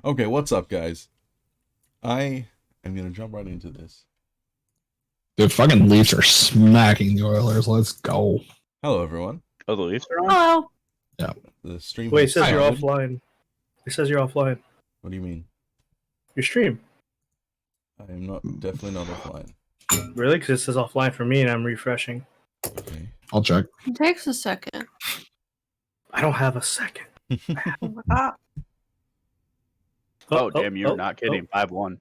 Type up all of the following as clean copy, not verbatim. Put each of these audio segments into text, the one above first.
Okay, what's up, guys? I am gonna jump right into this. The fucking Leafs are smacking the Oilers. Let's go. Hello, everyone. Oh, the Leafs are on? Hello. The stream. Wait, it has says you're started. offline. It says you're offline. What do you mean? Your stream. I am definitely not offline. Really? Because it says offline for me and I'm refreshing. Okay. I'll check. It takes a second. I don't have a second. Oh my god. Oh, damn, you're not kidding. 5-1.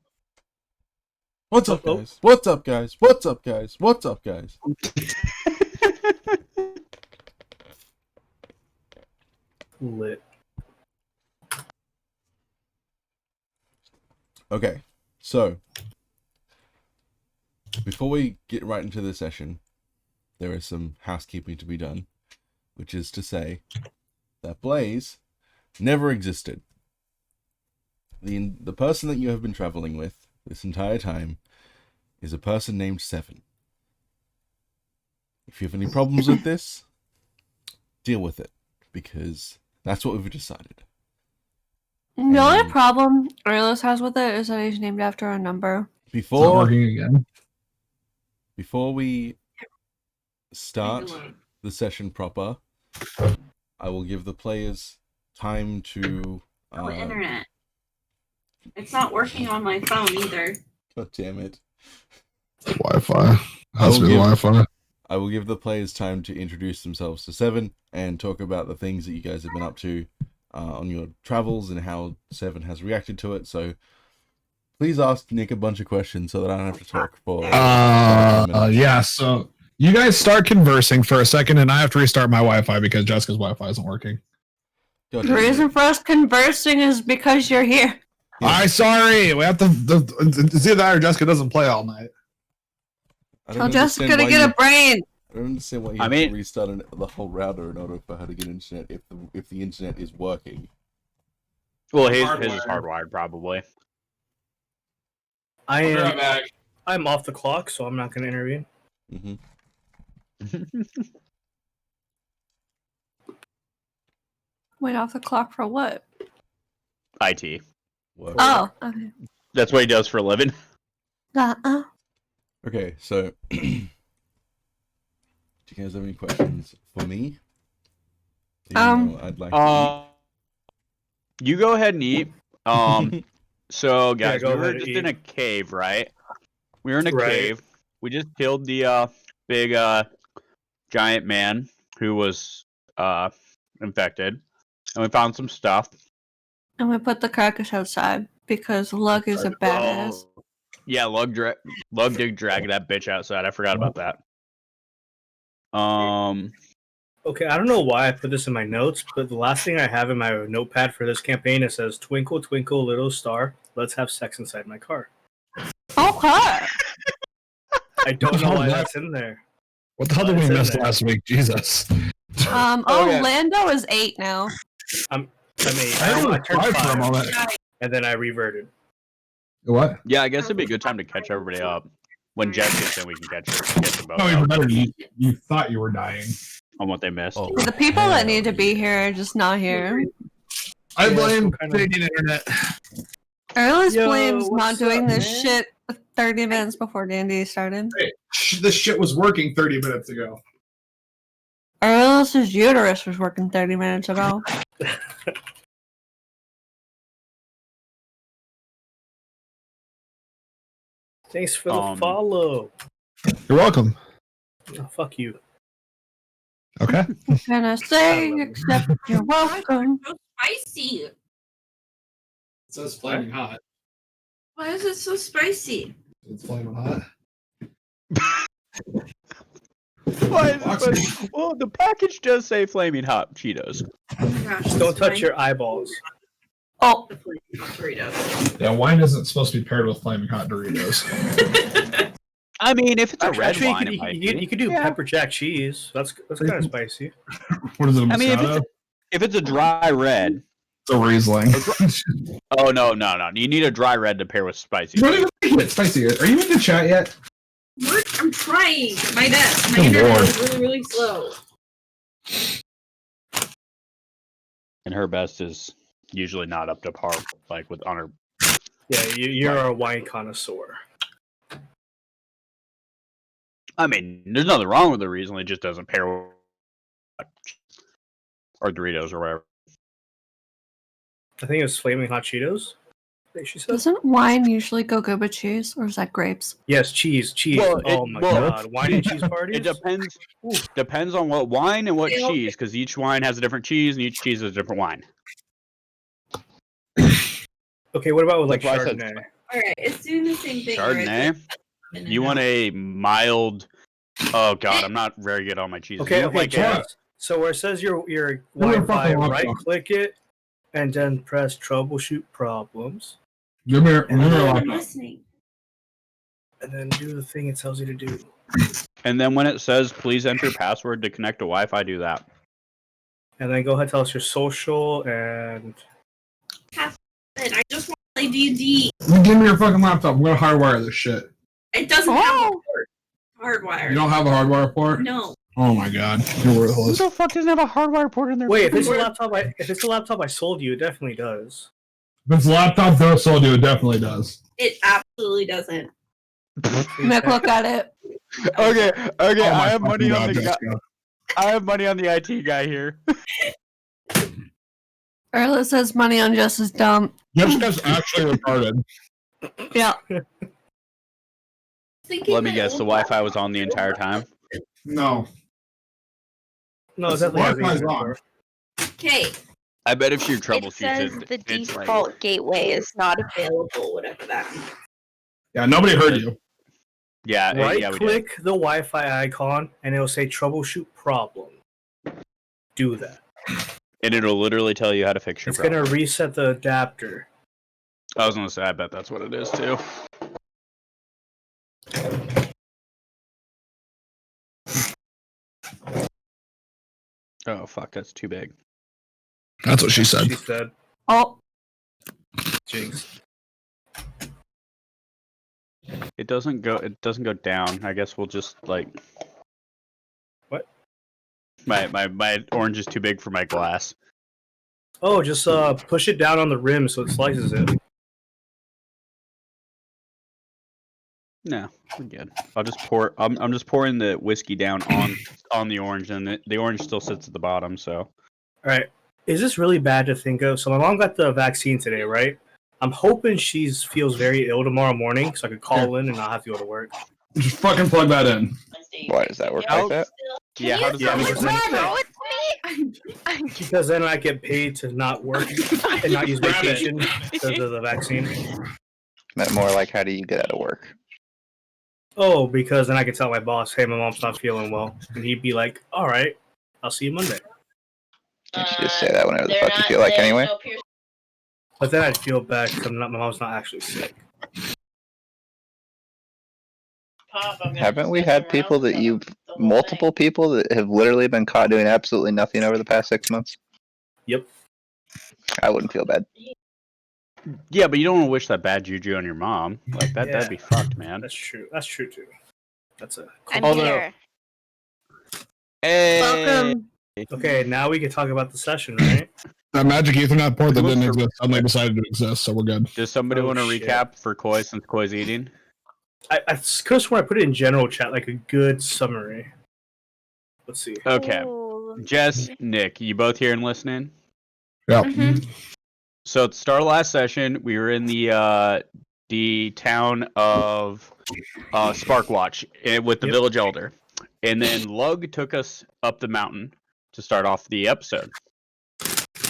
What's up, Oh. guys? What's up, guys? What's up, guys? What's up, guys? Lit. Okay, so before we get right into the session, there is some housekeeping to be done, which is to say that Blaze never existed. The person that you have been traveling with this entire time is a person named Seven. If you have any problems with this, deal with it, because that's what we've decided. The only problem Erlos has with it is that he's named after a number. It's not working again. Before we start the session proper, I will give the players time to... internet. It's not working on my phone either. God damn it. Wi-Fi. Has to be Wi-Fi. I will give the players time to introduce themselves to Seven and talk about the things that you guys have been up to on your travels and how Seven has reacted to it. So please ask Nick a bunch of questions so that I don't have to talk for... Yeah, so you guys start conversing for a second and I have to restart my Wi-Fi because Jessica's Wi-Fi isn't working. God The damn it. reason for us conversing is because you're here. I'm sorry. We have to... It's either that or Jessica doesn't play all night. I don't I'm just understand gonna why get you- a brain. I don't understand why you I have mean- to restart the whole router in order for her to get internet if the internet is working. Well, his is hardwired, probably. I'm off the clock, so I'm not going to intervene. Mm-hmm. Wait, off the clock for what? IT. Oh, okay. That's what he does for a living. Uh-uh. Okay, so do you guys have any questions for me? Even though I'd like to You go ahead and eat. So, guys, go we were ahead and just eat. in a cave, right? We were in a Right. cave. We just killed the big giant man who was infected, and we found some stuff. And we put the carcass outside because Lug is a badass. Oh, yeah, Lug did drag that bitch outside. I forgot about that. Okay, I don't know why I put this in my notes, but the last thing I have in my notepad for this campaign, it says, "Twinkle, twinkle, little star, let's have sex inside my car." Okay. I don't know why that's in there. What the hell did we It's in miss there. last week? Jesus. Okay. Lando is 8 now. I mean, I I turned cried for a 5, moment. and then I reverted. What? Yeah, I guess it'd be a good time to catch everybody up. When Jeff gets in, we can catch them both No, even up better. You thought you were dying. on what they missed. Oh, The people that need to hell be yeah. here are just not here. I Yeah, blame kind of- Canadian internet. Erlos Yo, blames not what's doing up, this man? shit 30 minutes before D&D started. This shit was working 30 minutes ago. Erlos's uterus was working 30 minutes ago. Thanks for the Um, follow. You're welcome. Oh, fuck you. Okay. What can I say except you're welcome? So spicy. It says flaming hot. Why is it so spicy? It's flaming hot. Why is it, well, the package does say flaming hot Cheetos. Oh my gosh. Just don't touch your eyeballs. Oh, The flaming hot Doritos. Yeah, wine isn't supposed to be paired with flaming hot Doritos. I mean, if it's a red Actually, wine, it you might could, be. you could do Yeah. pepper jack cheese. That's kind of spicy. What is it? A I mean, Moscato? if it's a dry red. It's a Riesling. Oh, no. You need a dry red to pair with spicy. You don't even make it spicy. Are you in the chat yet? What? I'm trying. My Good internet lord. is really, really slow. And her best is usually not up to par like with honor. Yeah, you're a wine connoisseur. I mean, there's nothing wrong with the Riesling. It just doesn't pair with or Doritos or whatever. I think it was Flaming Hot Cheetos. I think she said. Doesn't wine usually go good with cheese, or is that grapes? Yes, cheese. Well, oh my god, wine and cheese parties. It depends on what wine and what cheese, because each wine has a different cheese and each cheese is a different wine. Okay, what about with like That's why I said- Chardonnay? All right, it's doing the same thing. where it's Chardonnay. like- You want a mild? Oh god, I'm not very good on my cheese. Okay, You okay, like Chad. So where it says your Wi-Fi, fucking right laptop. click it, and then press troubleshoot problems, Give me I'm your listening. and then do the thing it tells you to do. and then when it says please enter password to connect to Wi-Fi, do that. And then go ahead, tell us your social, and I just want to play D&D. Give me your fucking laptop. I'm gonna hardwire this shit. It doesn't have a Oh. port. Hardwired. You don't have a hardwire port? No. Oh my god, you're worthless. fuck doesn't have a hardwire port in there? wait, if it's a laptop I sold you, it definitely does. If it's a laptop though sold you, it definitely does. It absolutely doesn't. Nick, look at it. Okay, Oh my I have money fucking on God, the guy. Jessica. I have money on the IT guy here. Erla says money on Jess's dump. Jessica's actually retarded. Yeah. Thinking Let me that guess, the old Wi-Fi was on the entire time. No. No, it definitely Wi-Fi's hasn't on. before. Okay, I bet if you It troubleshoot says it, the it's like- default gateway is not available, whatever that means. Yeah, nobody heard you. yeah, Right yeah, we did. click the Wi-Fi icon, and it'll say troubleshoot problem. Do that. And it'll literally tell you how to fix your It's problem. gonna reset the adapter. I was gonna say, I bet that's what it is too. Oh fuck, that's too big. That's what she said. She said, Oh, "Jinx." It doesn't go down. I guess we'll just like. What? My orange is too big for my glass. Oh, just push it down on the rim so it slices it. No, we're good. I'll just pour. I'm just pouring the whiskey down on the orange, and the orange still sits at the bottom. So All right. Is this really bad to think of? So my mom got the vaccine today, right? I'm hoping she feels very ill tomorrow morning, so I could call in and not have to go to work. Just fucking plug that in. Why does that work How- like that? yeah, how does that Yeah, work? because Because then I get paid to not work and not use vacation because of the vaccine. Meant more like how do you get out of work? Oh, because then I can tell my boss, "Hey, my mom's not feeling well," and he'd be like, "All right, I'll see you Monday." Can't you just say that whenever the fuck you feel like anyway? But then I'd feel bad because my mom's not actually sick. Haven't we had people that multiple people that have literally been caught doing absolutely nothing over the past 6 months? Yep. I wouldn't feel bad. Yeah, but you don't want to wish that bad juju on your mom. Like that. Yeah. That'd be fucked, man. That's true. That's true too. That's a I'm Although- here. Hey. welcome. okay. Now we can talk about the session, right? That magic Ethernet port that Look didn't for- exist suddenly decided to exist, so we're good. Does somebody Oh, want to shit. recap for Koi since Koi's eating? I could have sworn I put it in general chat, like a good summary. Let's see. Okay, Ooh. Jess, Nick, you both here and listening? Yeah. So at the start of last session, we were in the town of Sparkwatch with the Yep. village elder, and then Lug took us up the mountain to start off the episode.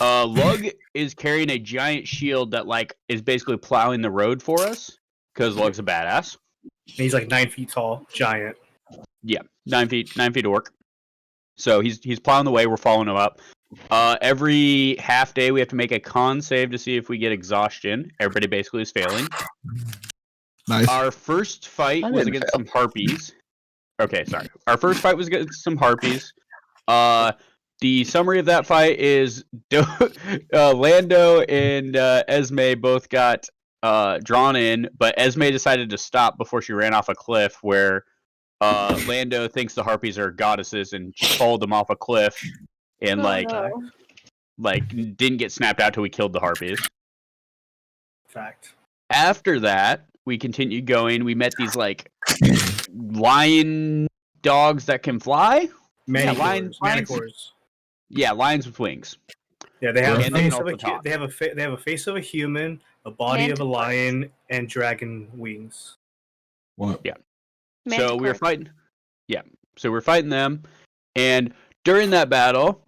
Lug is carrying a giant shield that is basically plowing the road for us because Lug's a badass. And he's like 9 feet tall, giant. Yeah, 9 feet orc. So he's plowing the way. We're following him up. Every half day we have to make a con save to see if we get exhaustion. Everybody basically is failing. Nice. Our first fight I was didn't against fail. some harpies. Okay, sorry. Our first fight was against some harpies. The summary of that fight is Lando and Esme both got drawn in, but Esme decided to stop before she ran off a cliff where Lando thinks the harpies are goddesses and she followed them off a cliff and didn't get snapped out till we killed the harpies. Fact. After that, we continued going. We met these like lion dogs that can fly. Manicores. Yeah, lions with wings. Yeah, they have And they can also they have a face of a human, a body of a lion, and dragon wings. What? Yeah. So we were fighting. Yeah. So we're fighting them, and during that battle,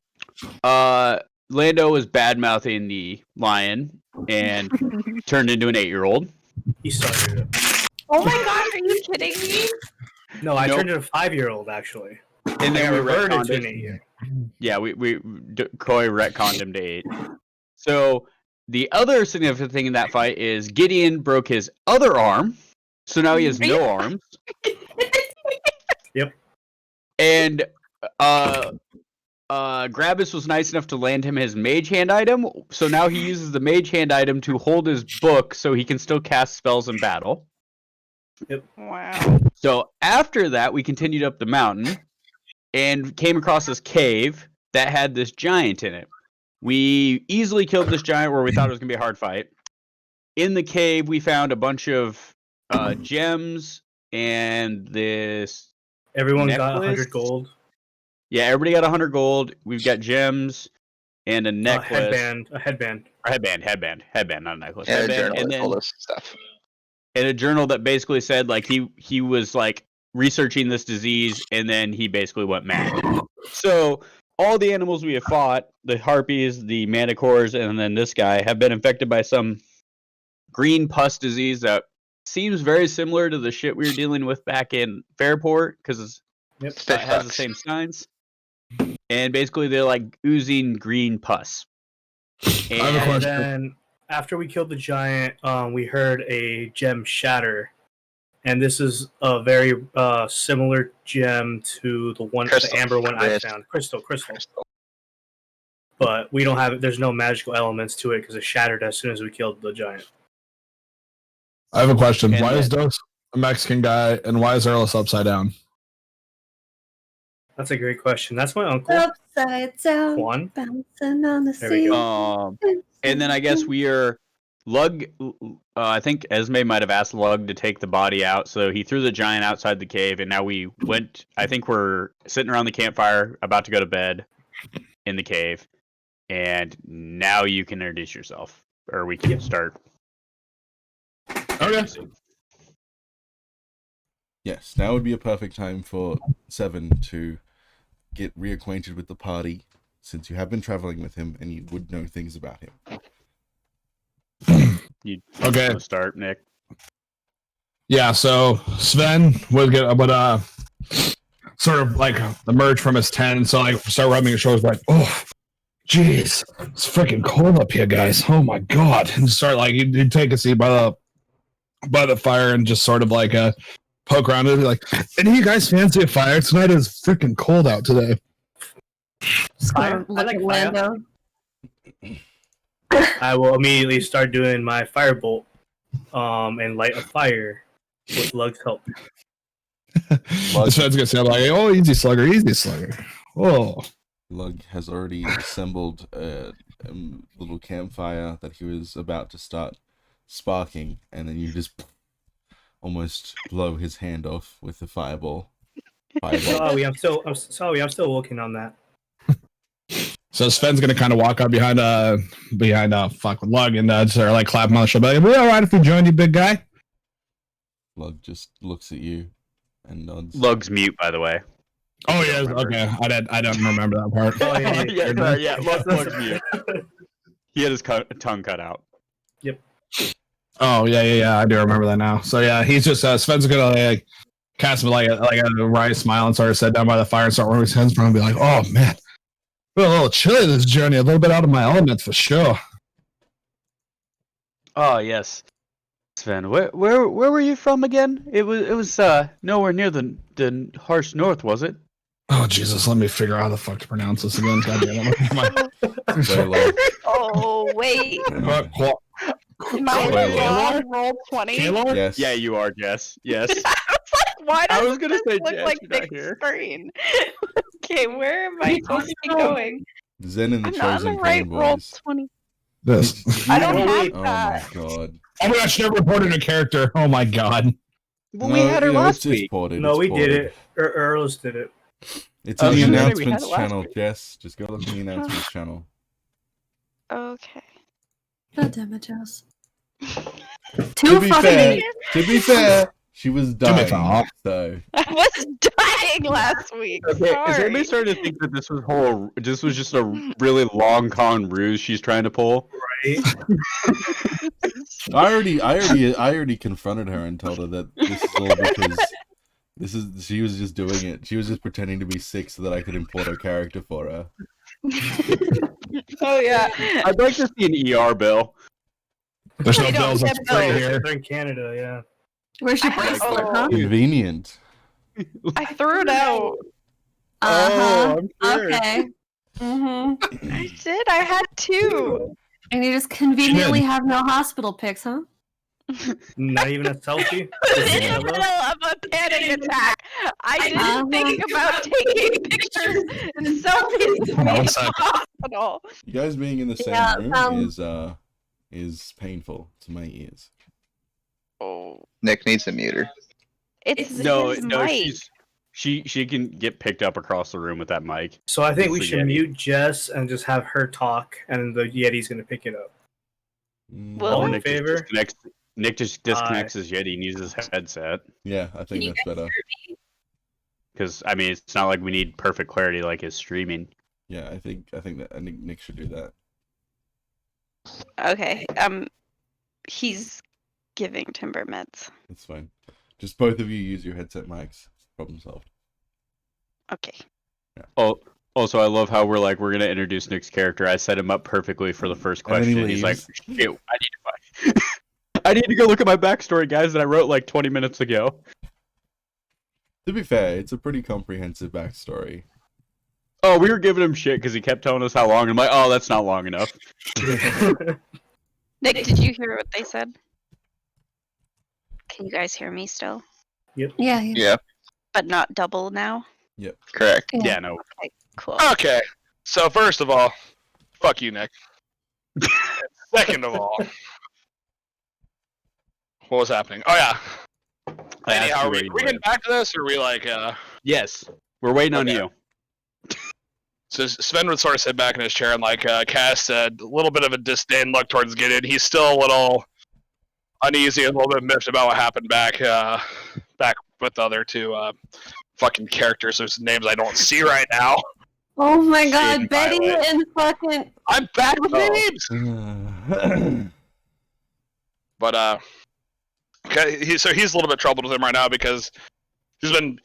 Lando was bad mouthing the lion and turned into an 8-year-old. He started it. Oh my god, are you kidding me? No, I Nope. turned into a 5-year-old actually. And then we reverted retconned to an it. 8-year. Yeah, Koi retconned him to 8. So the other significant thing in that fight is Gideon broke his other arm, so now he has no arms. Yep. And Gravis was nice enough to land him his mage hand item, so now he uses the mage hand item to hold his book so he can still cast spells in battle. Wow. So after that, we continued up the mountain and came across this cave that had this giant in it. We easily killed this giant where we thought it was going to be a hard fight. In the cave, we found a bunch of gems and this Everyone got necklace. 100 gold. Yeah, everybody got 100 gold. We've got gems and a necklace. A headband. Or headband, not a necklace. Yeah, a Headband, journal and with then all this stuff. in a journal that basically said like he was like researching this disease and then he basically went mad. So all the animals we have fought, the harpies, the manticores, and then this guy, have been infected by some green pus disease that seems very similar to the shit we were dealing with back in Fairport because Yep. it has the same signs. And basically they're like oozing green pus. I have a And And question. then after we killed the giant, we heard a gem shatter. And this is a very similar gem to the Crystal. amber one I Yes. found. Crystal. But we don't have it. There's no magical elements to it because it shattered as soon as we killed the giant. I have a question. And Why is then- Dos a Mexican guy, and why is Erlis upside down? That's a great question. That's my uncle, Upside down, Juan. bouncing on the There we sea. And then I guess we are Lug. I think Esme might have asked Lug to take the body out, so he threw the giant outside the cave, and now we went. I think we're sitting around the campfire, about to go to bed in the cave, and now you can introduce yourself, or we can start. Okay. Yes, now would be a perfect time for Seven to get reacquainted with the party, since you have been traveling with him and you would know things about him. You Okay. wanna start, Nick. Yeah, so Sven would sort of like emerge from his tent and so like start rubbing his shoulders like, oh jeez, it's freaking cold up here, guys. Oh my god. And start like he'd take a seat by the fire and just sort of like poke around it and be like, any of you guys fancy a fire? Tonight is freaking cold out today. Fire? I Look like at fire. Lando. I will immediately start doing my firebolt and light a fire with Lug's help. Sven's gonna say like, oh easy slugger. Oh. Lug has already assembled a little campfire that he was about to start sparking, and then you just almost blow his hand off with the fireball. Sorry, I'm still working on that. So Sven's gonna kind of walk up behind fuck with Lug and sort of like clap him on the shoulder. Like, we all right if we join you, big guy? Lug just looks at you and nods. Lug's mute, by the way. Oh yeah, okay. I don't remember that part. Oh, yeah. yeah. Lug's mute. He had his tongue cut out. Oh yeah. I do remember that now. So yeah, he's just Sven's gonna like cast him like a wry smile and sort of sit down by the fire and start rubbing his hands from him and be like, oh man, feel a little chilly this journey, a little bit out of my element for sure. Oh yes, Sven. Where were you from again? It was nowhere near the harsh north, was it? Oh Jesus, let me figure out how the fuck to pronounce this again. God damn it. Very low. Oh wait, am I Kaylor? on roll 20? Kaylor? Yes. Yeah, you are, Jess. Yes. I was like, why I does was gonna this say, look Jess, like you're not big here. screen? Okay, where am I supposed to be going? Zen and the I'm not on Chosen the right Pain roll. Boys. 20. This. I don't have Oh that. my god. Oh my gosh, never reported a character. Oh my god. Well, we had her you know, last it's week. ported. No, it's we did ported. it. Earls did it. It's Oh, in the yeah, we had announcements it last channel, week. Jess. Just go look in the announcements channel. Okay. God damn it, Jess. To Too be fucking. fair, she was To be fair. dying. So I was dying last week. Okay, is Sorry. anybody starting to think that this was just a really long con ruse she's trying to pull? Right? I already confronted her and told her that this is all because she was just doing it. She was just pretending to be sick so that I could import her character for her. Oh yeah. I'd like to see an ER bill. There's no I don't bills. get That's free bills. here. They're in Canada, yeah. Where's your I have- bracelet, huh? Convenient. I threw it out. Uh-huh. I'm sure. Okay. Mm-hmm. I did. I had two. And you just conveniently have no hospital pics, huh? Not even a selfie. In the middle of a panic attack. I didn't think about taking pictures and selfies to Hold on me in one the sec. hospital. You guys being in the same Yeah, room is painful to my ears. Oh. Nick needs a muter. It's No, his no, mic. she can get picked up across the room with that mic. So I think we It's a should Yeti. mute Jess and just have her talk, and the Yeti's gonna pick it up. Well- All in Nick favor? just disconnects his Yeti and uses his headset. Yeah, I think that's better. Because I mean, it's not like we need perfect clarity like his streaming. Yeah, I think that Nick should do that. Okay. He's giving Timber meds. That's fine. Just both of you use your headset mics. Problem solved. Okay. Oh, also, I love how we're gonna introduce Nick's character. I set him up perfectly for the first And then he question. He's like, leaves. "Shoot, I need to find. I need to go look at my backstory, guys, that I wrote like 20 minutes ago." To be fair, it's a pretty comprehensive backstory. Oh, we were giving him shit because he kept telling us how long. I'm like, "Oh, that's not long enough." Nick, did you hear what they said? Can you guys hear me still? Yeah. Yeah, But not double now? correct. Yeah. Yeah, no. Cool. Okay, so first of all, fuck you, Nick. Second of all, what was happening? Oh yeah. I asked Anyhow, you are where we you getting live. back to this, or are we like, Yes, we're waiting on Okay. you. So Sven would sort of sit back in his chair and like cast a little bit of a disdain look towards Gideon. He's still a little uneasy and a little bit miffed about what happened back with the other two fucking characters whose names I don't see right now. Oh my Shade god, and Betty Violet. and fucking. I'm bad with Oh. names. But okay, he's a little bit troubled with him right now because he's been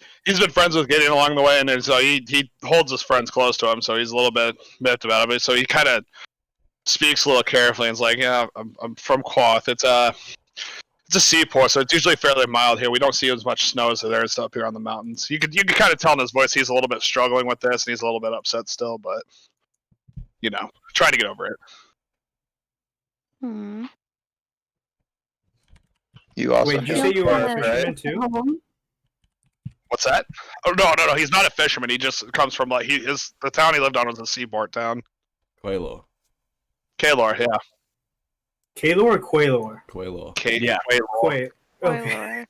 friends with Gideon along the way, and so he holds his friends close to him, so he's a little bit miffed about it. But so he kind of speaks a little carefully and is like, "Yeah, I'm from Quoth. It's a seaport, so it's usually fairly mild here. We don't see as much snow as there is up here on the mountains. You could kind of tell in his voice he's a little bit struggling with this, and he's a little bit upset still, but trying to get over it." Hmm. You also Wait, did you have say you were a Quoth, fisherman too? What's that? Oh no, he's not a fisherman. He just comes from like the town he lived on was a seaport town. Quaylor. Kaelor, yeah. Kaylor or Quaylor? Quaylor. Yeah. Quay. Okay.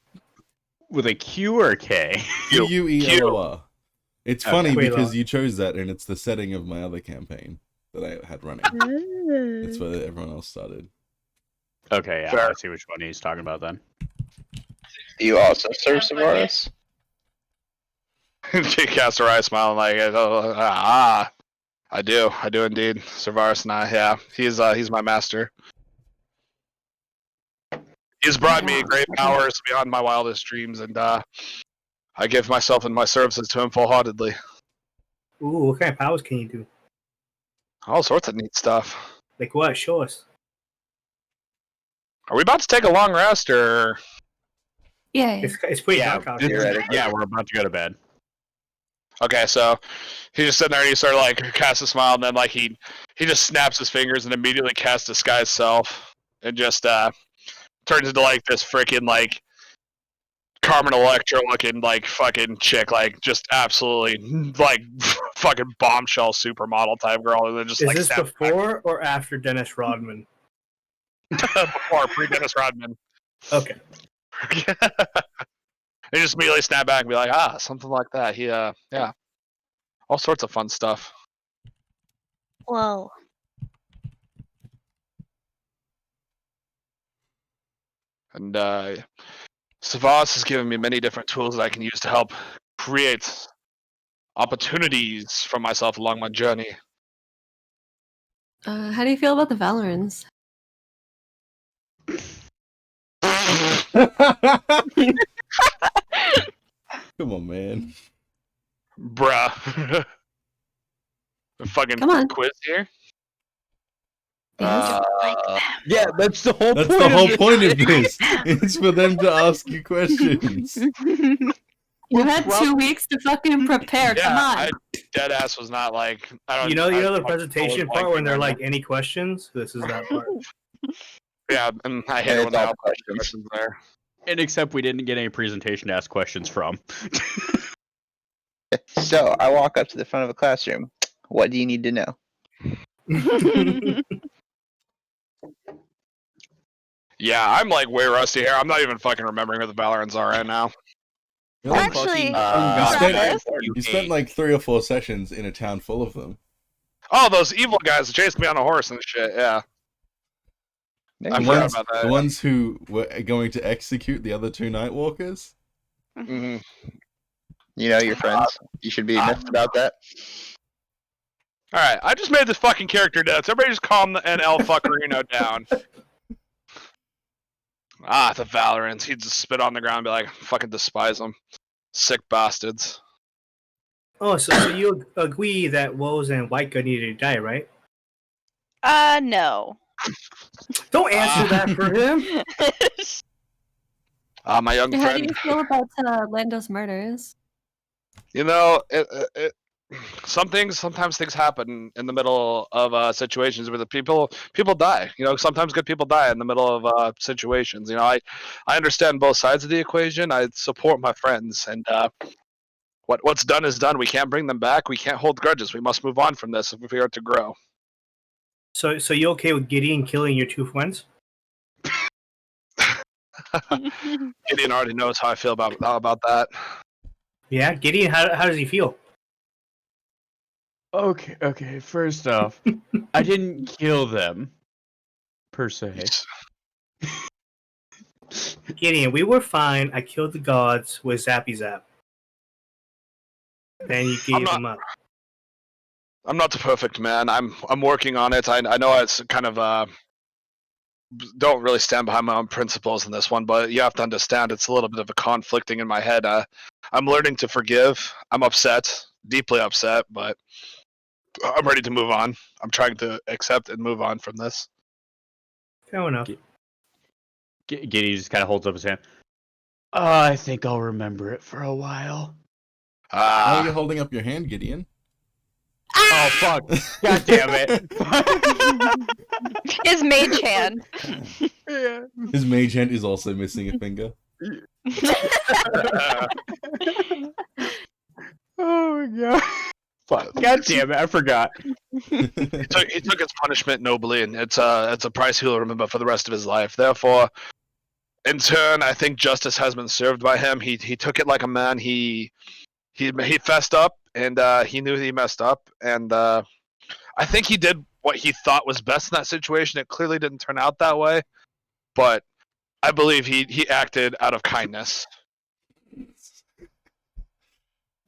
With a Q or a K? Quelor. It's funny Quaylor. because you chose that, and it's the setting of my other campaign that I had running. It's where everyone else started. Okay, yeah, Fair. I see which one he's talking about then. You also serve Savaris? Cast her eye smiling like, I do indeed. Servaris and I, yeah, he's my master. He's brought me great powers beyond my wildest dreams, and I give myself and my services to him full-heartedly. Ooh, what kind of powers can you do? All sorts of neat stuff. Like what? Show us. Are we about to take a long rest, or Yeah. It's pretty Yeah, dark out this- here. yeah, we're about to go to bed. okay? So he's just sitting there, and he sort of like casts a smile, and then like he just snaps his fingers and immediately casts Disguise Self, and just turns into like this freaking like Carmen Electra looking like fucking chick, like just absolutely like fucking bombshell supermodel type girl, and then just Is like this before or after Dennis Rodman? before pre-Dennis Rodman. Okay. They just immediately snap back and be like, something like that. Yeah, all sorts of fun stuff. Whoa. And Savas has given me many different tools that I can use to help create opportunities for myself along my journey. How do you feel about the Valorants? Come on, man. Bruh. The fucking Come on. quiz here. Yes. Yeah, that's the whole That's point. the whole of point of this. It's for them to ask you questions. You had 2 weeks to fucking prepare. Come on. I dead ass was not like I don't. You know the I presentation was part when they're blanking like, on any questions? This is that part. that. Yeah, and I hate And it it's when they all have questions. questions there. And except we didn't get any presentation to ask questions from. So I walk up to the front of a classroom. What do you need to know? Yeah, I'm like way rusty here. I'm not even fucking remembering who the Valorants are right now. You're like Actually, fucking- Travis, you spent like 3 or 4 sessions in a town full of them. Oh, those evil guys that chased me on a horse and shit. Yeah, I The forgot ones, about that. the ones who were going to execute the other 2 Nightwalkers. Mhm. You know your friends. You should be miffed about that. All right, I just made this fucking character death. Everybody just calm the NL fuckerino down. The Valorants. He'd just spit on the ground and be like, fucking despise them. Sick bastards. Oh, so you agree that Woes and White Guy needed to die, right? No. Don't answer that for him. My young How do friend. you feel about Lando's murders? You know, sometimes things happen in the middle of situations where the people die. You know, sometimes good people die in the middle of situations. You know, I understand both sides of the equation. I support my friends, and what's done is done. We can't bring them back. We can't hold grudges. We must move on from this if we are to grow. So you okay with Gideon killing your 2 friends? Gideon already knows how I feel about that. Yeah, Gideon. How does he feel? Okay. First off, I didn't kill them, per se. Gideon, we were fine. I killed the gods with Zappy Zap. Then you gave them up. I'm not the perfect man. I'm working on it. I know it's kind of don't really stand behind my own principles in this one, but you have to understand it's a little bit of a conflicting in my head. I'm learning to forgive. I'm upset, deeply upset, but I'm ready to move on. I'm trying to accept and move on from this. Fair enough. Giddy just kind of holds up his hand. I think I'll remember it for a while. Why are you holding up your hand, Gideon? Oh fuck! God damn it! His mage hand. His mage hand is also missing a finger. Oh my god! Fuck! God damn it! I forgot. He took his punishment nobly, and it's a price he'll remember for the rest of his life. Therefore, in turn, I think justice has been served by him. He took it like a man. He fessed up, and he knew he messed up, and I think he did what he thought was best in that situation. It clearly didn't turn out that way, but I believe he acted out of kindness.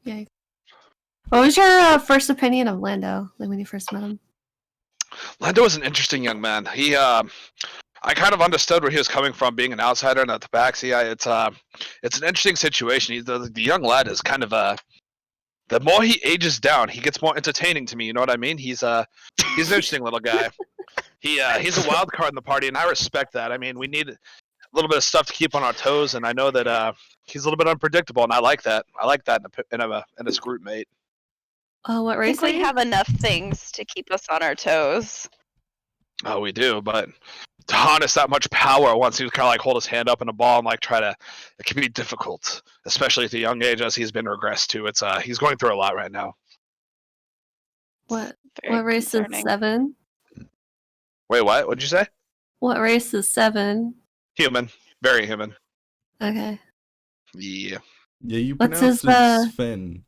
Yeah. What was your first opinion of Lando, like when you first met him? Lando was an interesting young man. I kind of understood where he was coming from, being an outsider and at the Tabaxi. It's an interesting situation. The young lad is kind of the more he ages down, he gets more entertaining to me. You know what I mean? He's an interesting little guy. He's a wild card in the party, and I respect that. I mean, we need a little bit of stuff to keep on our toes, and I know that he's a little bit unpredictable, and I like that. I like that in a group mate. Oh, what I race think are we you? have enough things to keep us on our toes. Oh, we do, but to harness that much power once he would kind of like hold his hand up in a ball and like try to, it can be difficult, especially at a young age as he's been regressed to. It's he's going through a lot right now. What Very race concerning. is 7? Wait, what? What'd you say? What race is 7? Human, very human. Okay. Yeah. Yeah, you What's pronounce his, it Sven,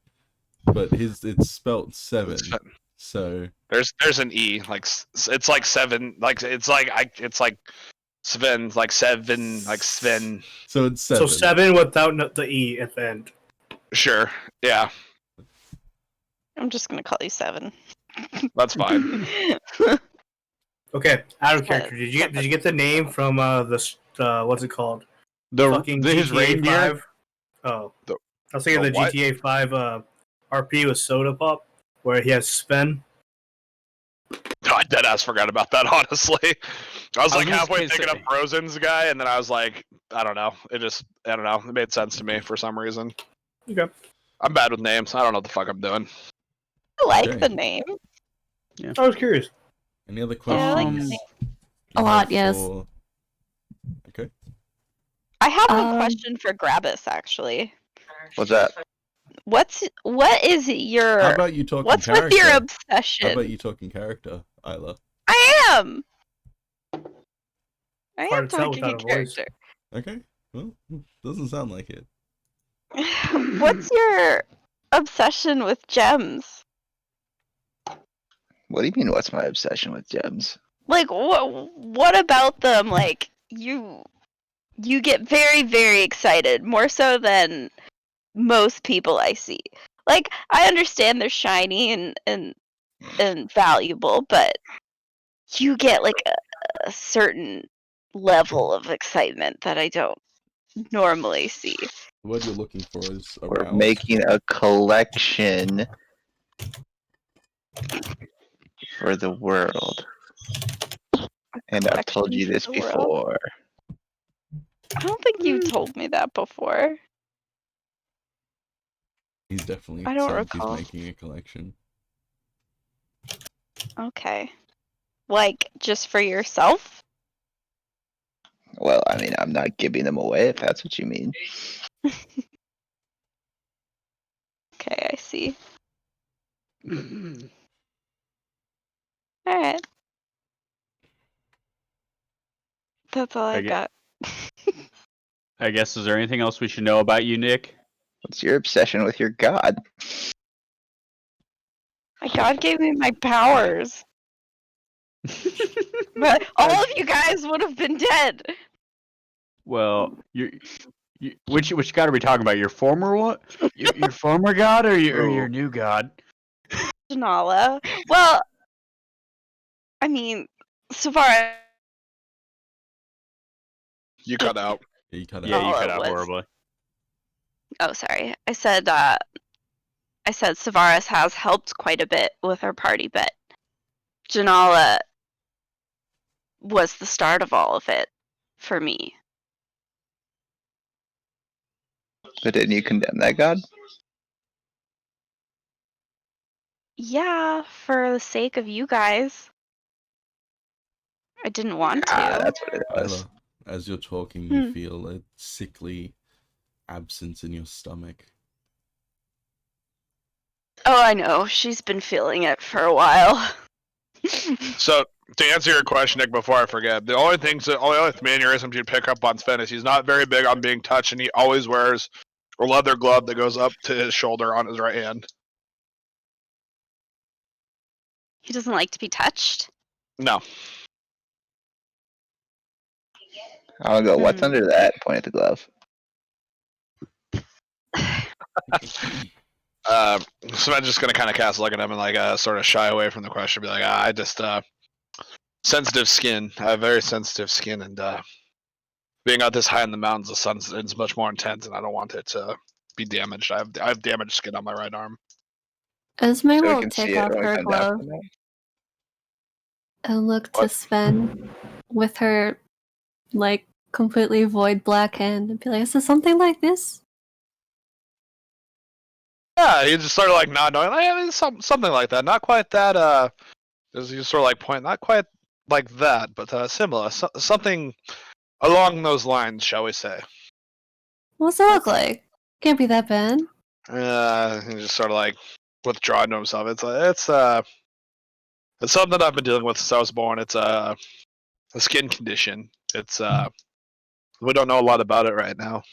but it's spelt 7. Sven. So There's an E, like it's like 7, like it's like Sven, like 7, like Sven. so it's 7. So 7 without the E at the end. Sure, yeah, I'm just gonna call you 7. that's fine. Okay, out of character. Did you get the name from what's it called? His GTA reindeer. 5? Oh, I was thinking the the what? GTA 5 RP with Soda Pop, where he has Sven. I deadass forgot about that. Honestly, I was like gonna halfway say- thinking of Frozen's guy, and then I was like, I don't know. I don't know. It made sense to me for some reason. Okay. I'm bad with names. I don't know what the fuck I'm doing. I like Okay. the name. I was curious. Any other Yeah, I like questions? the you A lot, have yes. for- Okay. I have a Um, question for Gravis actually. What's that? What is your How about you talking what's character? with your How obsession? about you talking character, Isla? I am. I Hard am to tell talking without in a voice. character. Okay. Well, doesn't sound like it. What's your obsession with gems? What do you mean? What's my obsession with gems? Like what about them? Like you get very, very excited, more so than most people I see. Like I understand they're shiny and valuable, but you get like a certain level of excitement that I don't normally see. The word you're looking for is We're aroused. making a collection for the world. And I've told you this Collection for the world? before. I don't think you told me that before. He's definitely I don't said recall. he's making a collection. Okay. Like just for yourself? Well, I mean, I'm not giving them away if that's what you mean. Okay, I see. Alright. That's all I Okay. got. I guess, is there anything else we should know about you, Nick? What's your obsession with your god? My God gave me my powers. But all of you guys would have been dead. Well, which god are we talking about? Your former what? Your former god or your new god? Janala. Well, I mean, Savara. You cut out. Yeah, you cut Yeah, out. you Oh, cut it out was- horribly. Oh, sorry. I said Savaris has helped quite a bit with our party, but Janala was the start of all of it for me. But didn't you condemn that god? Yeah, for the sake of you guys. I didn't want to. Ah, that's what it was. Isla, as you're talking, Hmm. you feel a sickly absence in your stomach. Oh, I know. She's been feeling it for a while. So to answer your question, Nick, before I forget, the only mannerisms you'd pick up on Sven is he's not very big on being touched, and he always wears a leather glove that goes up to his shoulder on his right hand. He doesn't like to be touched. No. I'll go, what's under that? Point at the glove. Sven's just gonna kind of cast a look at him and like sort of shy away from the question, be like, I just sensitive skin. I have very sensitive skin, and being out this high in the mountains, the sun is much more intense, and I don't want it to be damaged. I have damaged skin on my right arm. Esme So we will can see take it off when we her come down glove from there. and look to What? Sven with her, like, completely void black hand and be like, is it something like this? Yeah, he just sort of like not knowing, like, something like that. Not quite that. Just sort of like point, not quite like that, but similar, something along those lines, shall we say? What's it look like? Can't be that bad. He just sort of like withdrawing to himself. It's something that I've been dealing with since I was born. It's a skin condition. It's we don't know a lot about it right now.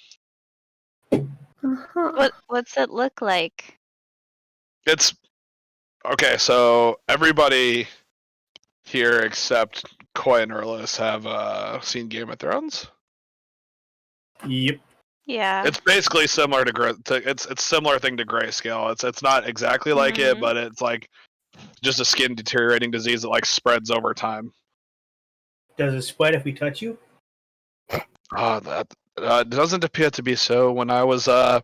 Uh-huh. What's it look like? It's okay. So everybody here except Koi and Erlis have seen Game of Thrones. Yep. Yeah. It's basically similar to it's similar thing to grayscale. It's not exactly like it, Mhm. but it's like just a skin deteriorating disease that like spreads over time. Does it spread if we touch you? That doesn't appear to be so. When I was a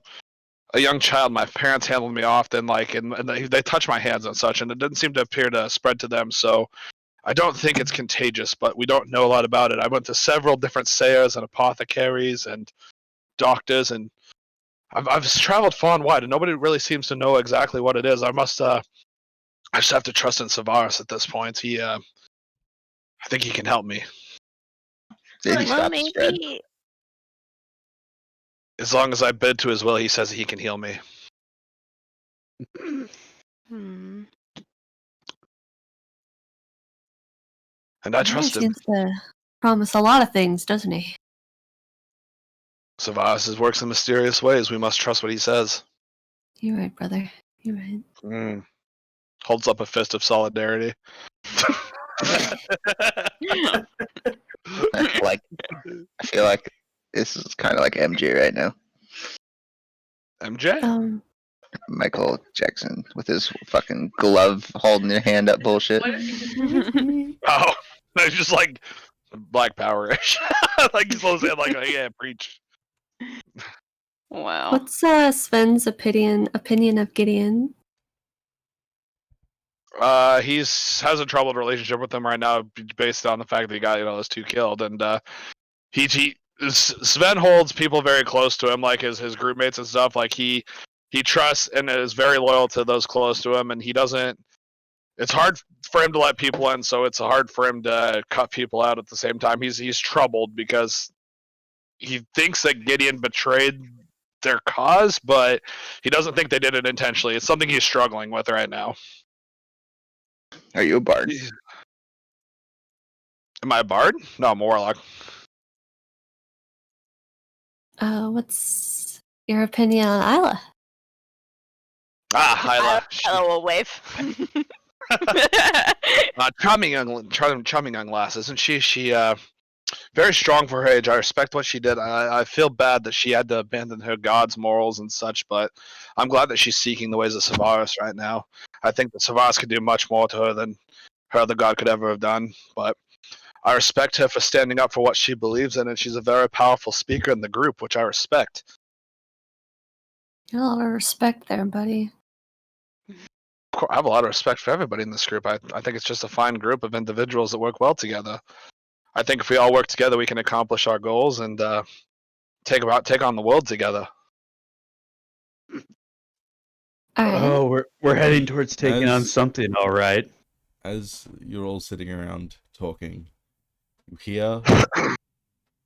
young child, my parents handled me often, like, and they touched my hands and such, and it didn't seem to appear to spread to them. So I don't think it's contagious, but we don't know a lot about it. I went to several different sayers and apothecaries and doctors, and I've traveled far and wide, and nobody really seems to know exactly what it is. I just have to trust in Savaris at this point. I think he can help me. Did he Well, stop the spread? maybe. As long as I bid to his will, he says he can heal me. Hmm. And I He trust him. seems to promise a lot of things, doesn't he? Savaris works in mysterious ways. We must trust what he says. You're right, brother. You're right. Holds up a fist of solidarity. Like, I feel like this is kind of like MJ right now. MJ? Michael Jackson with his fucking glove holding your hand up bullshit. Oh, it's just like Black Power-ish. Like he's supposed to say, like, yeah, preach. Wow. What's Sven's opinion of Gideon? He has a troubled relationship with him right now, based on the fact that he got those two killed, and Sven holds people very close to him, like his group mates and stuff. Like he trusts and is very loyal to those close to him, and he doesn't. It's hard for him to let people in, so it's hard for him to cut people out at the same time. He's troubled because he thinks that Gideon betrayed their cause, but he doesn't think they did it intentionally. It's something he's struggling with right now. Are you a bard? Am I a bard? No, I'm a warlock. What's your opinion on Isla? Hyla. Hello, will wave. Charming young lass, isn't she? She very strong for her age. I respect what she did. I feel bad that she had to abandon her god's morals and such, but I'm glad that she's seeking the ways of Savaris right now. I think that Savaris could do much more to her than her other god could ever have done, but I respect her for standing up for what she believes in, and she's a very powerful speaker in the group, which I respect. You got a lot of respect there, buddy. I have a lot of respect for everybody in this group. I think it's just a fine group of individuals that work well together. I think if we all work together, we can accomplish our goals and take on the world together. Oh, we're heading towards taking on something, all right. As you're all sitting around talking, you hear,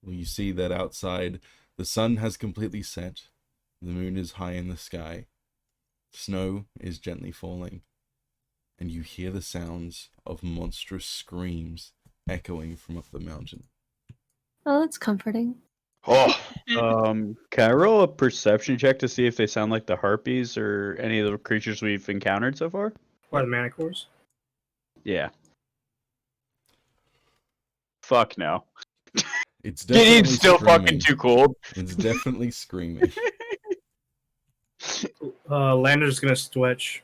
you see that outside the sun has completely set, the moon is high in the sky, snow is gently falling, and you hear the sounds of monstrous screams echoing from up the mountain. Oh, that's comforting. Oh, Can I roll a perception check to see if they sound like the harpies or any of the creatures we've encountered so far? Or the manticores? Yeah. Fuck no. It's definitely Gideon's still screaming. fucking too cold. It's definitely screaming. Lander's gonna stretch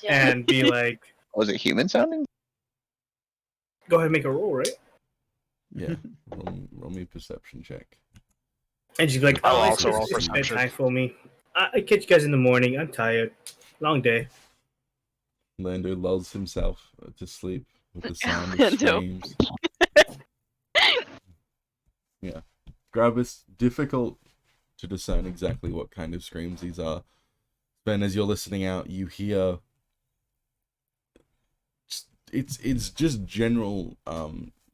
and be like, Was it human sounding? go ahead and make a roll, right? Yeah, roll me a perception check. And she's like, I'll oh, also roll it's perception. bedtime for me. I catch you guys in the morning. I'm tired. Long day. Lando lulls himself to sleep with the sound of Lando. screams. Yeah. Grabus, difficult to discern exactly what kind of screams these are. Ben, as you're listening out, you hear it's just general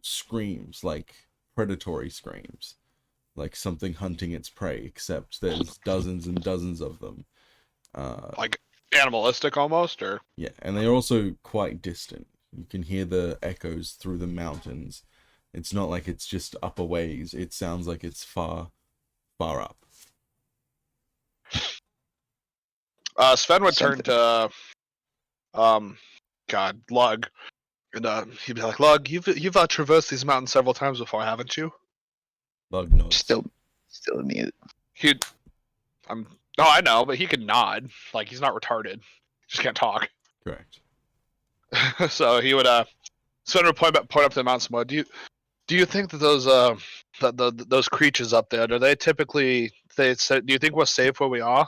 screams, like predatory screams, like something hunting its prey, except there's dozens and dozens of them. Like animalistic almost, or Yeah, and they're also quite distant. You can hear the echoes through the mountains. It's not like it's just up a ways. It sounds like it's far up. Sven would turn to God, Lug, and he'd be like, "Lug, you've traversed these mountains several times before, haven't you?" Lug nods. Still mute. He'd, no, I know, but he could nod. Like he's not retarded. Just can't talk. Correct. So he would Sven would point up to the mountain some more. Do you think that those those creatures up there, do they typically do you think we're safe where we are?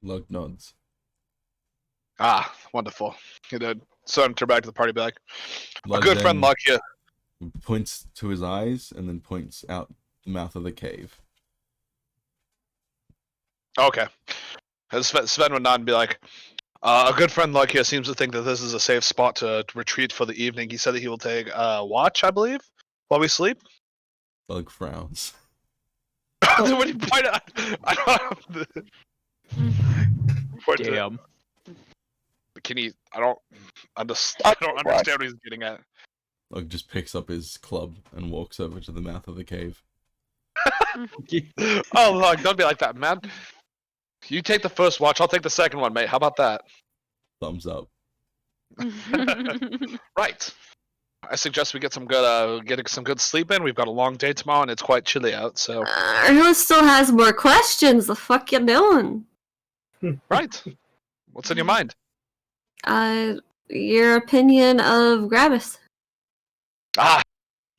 Lug nods. Ah, wonderful. He'd Sven turn back to the party and be like, Lug "A good friend then Luck here." points to his eyes and then points out the mouth of the cave. Okay. And Sven would nod and be like, "A good friend Luck here seems to think that this is a safe spot to retreat for the evening. He said that he will take watch, I believe, while we sleep." Lug frowns. What do you point out? I don't point to- Damn. Can he? I don't understand what he's getting at. Lug just picks up his club and walks over to the mouth of the cave. Oh, Lug, don't be like that, man. You take the first watch, I'll take the second one, mate. How about that? Thumbs up. Right. I suggest we get some good sleep in. We've got a long day tomorrow, and it's quite chilly out. So Who still has more questions? The fuck you doing? right. What's in your mind? Your opinion of Gravis? Ah,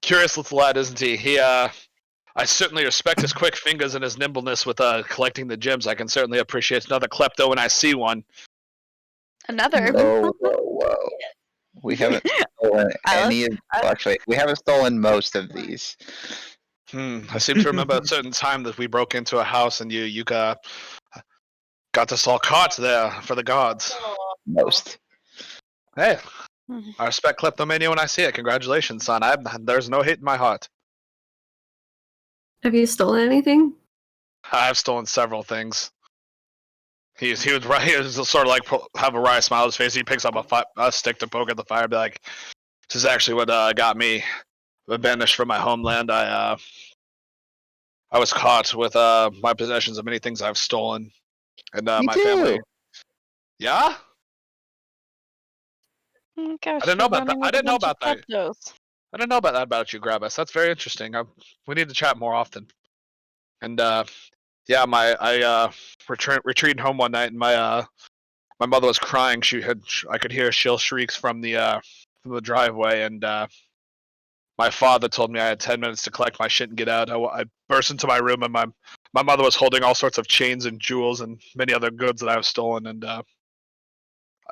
curious little lad, isn't he? I certainly respect his quick fingers and his nimbleness with collecting the gems. I can certainly appreciate another klepto when I see one. Another. Whoa. We haven't stolen any of. Actually, we haven't stolen most of these. I seem to remember a certain time that we broke into a house and you got us all caught there for the gods. Most. Hey, I respect kleptomania when I see it. Congratulations, son. There's no hate in my heart. Have you stolen anything? I've stolen several things. He was sort of like have a wry smile on his face. He picks up a stick to poke at the fire, and be like, "This is actually what got me banished from my homeland. I was caught with my possessions of many things I've stolen, and my family." Yeah. Gosh, I didn't know about that. I didn't know about that. Kleptos. I didn't know about that about you, Gravis. That's very interesting. We need to chat more often. And yeah, I retreated home one night, and my mother was crying. I could hear shrill shrieks from the driveway, and my father told me I had 10 minutes to collect my shit and get out. I burst into my room, and my mother was holding all sorts of chains and jewels and many other goods that I have stolen, and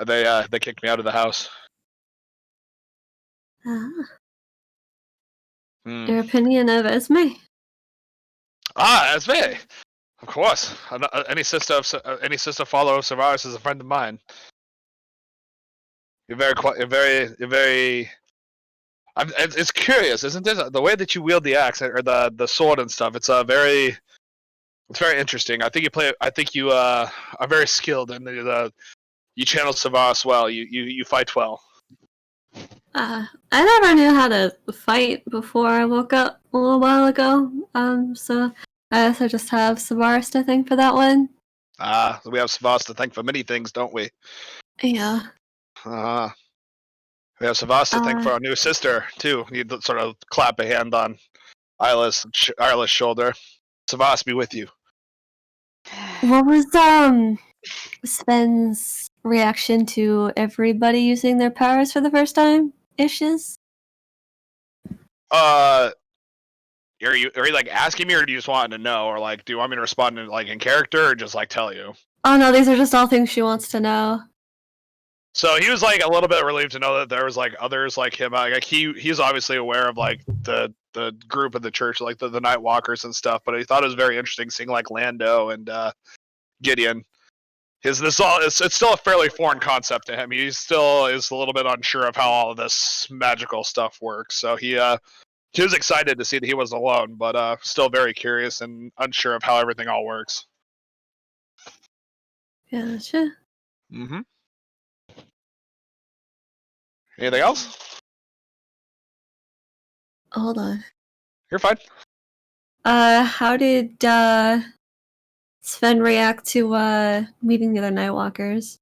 they kicked me out of the house. Your opinion of Esme? Ah, Esme, of course. Any sister follower of Savaris is a friend of mine. You're very. It's curious, isn't it? The way that you wield the axe or the sword and stuff. It's very interesting. I think you are very skilled, and you channel Savaris well. You fight well. I never knew how to fight before I woke up a little while ago. So I guess I just have Savaris to thank for that one. We have Savaris to thank for many things, don't we? Yeah. We have Savaris to thank for our new sister too. You sort of clap a hand on Isla's shoulder. Savaris be with you. What was Sven's reaction to everybody using their powers for the first time? Issues? Are you like asking me, or do you just want to know, or like do you want me to respond in character, or just like tell you? Oh no, these are just all things she wants to know. So he was like a little bit relieved to know that there was like others like him. Like he's obviously aware of like the group of the church, like the Night Walkers and stuff. But he thought it was very interesting seeing like Lando and Gideon. it's still a fairly foreign concept to him. He still is a little bit unsure of how all of this magical stuff works. So he was excited to see that he was alone, but still very curious and unsure of how everything all works. Gotcha. Mm-hmm. Anything else? Hold on. You're fine. How did Sven react to meeting the other Nightwalkers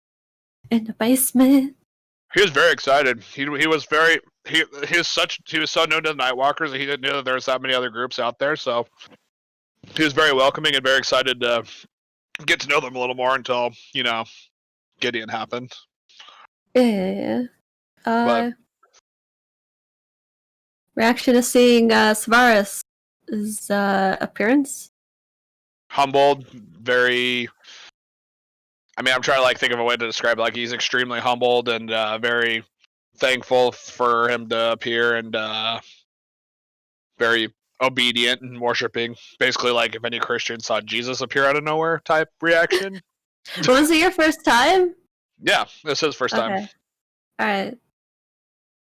in the basement? He was very excited. He was very he was so new to the Nightwalkers that he didn't know that there was that many other groups out there. So he was very welcoming and very excited to get to know them a little more until Gideon happened. Yeah. But- Reaction to seeing Savaris' appearance? Humbled, very. I mean, I'm trying to think of a way to describe it. Like, he's extremely humbled and very thankful for him to appear and very obedient and worshiping. Basically, like if any Christian saw Jesus appear out of nowhere type reaction. Was it your first time? Yeah, this is his first time. Okay. Alright.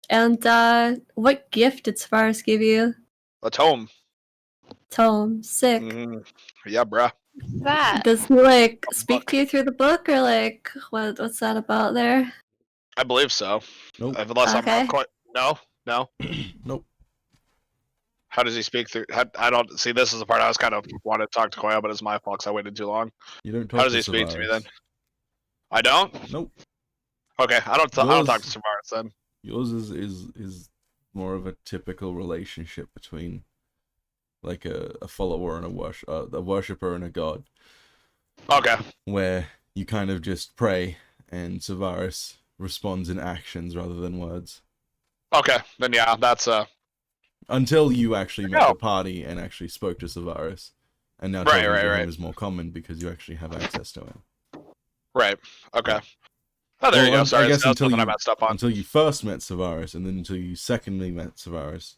And what gift did Savaris give you? A tome. Tome. Sick. Yeah, bruh. That. Does he speak to you through the book, or what's that about there? I believe so. Nope. Unless I'm not quite. No. Nope. How does he speak through? I don't see. This is the part I was kind of wanted to talk to Koya, but it's my fault because I waited too long. You don't talk How does to he speak to me Savaris. then? I don't. Nope. Okay, I don't talk to Savaris then. Yours is more of a typical relationship between like a follower and a worshipper and a god. Okay. Where you kind of just pray and Savaris responds in actions rather than words. Okay, then yeah, that's until you actually met the party and actually spoke to Savaris, and now talking to him is more common because you actually have access to him. Right. Okay. Oh, there you go. Sorry, I guess that's something I messed up on. until you first met Savaris, and then until you secondly met Savaris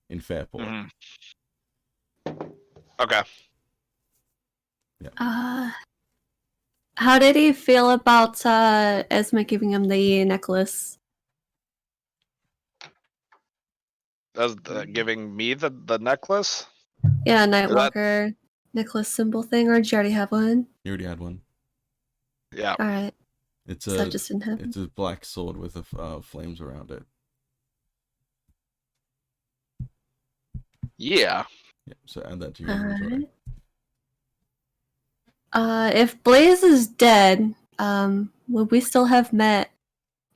in Fairport. Okay. Yeah. How did he feel about Esme giving him the necklace? That's giving me the necklace. Yeah, Nightwalker necklace symbol thing, or did you already have one? You already had one. Yeah. All right. It's So that just didn't happen. It's a black sword with flames around it. Yeah. Yeah. So add that to your inventory. If Blaze is dead, would we still have met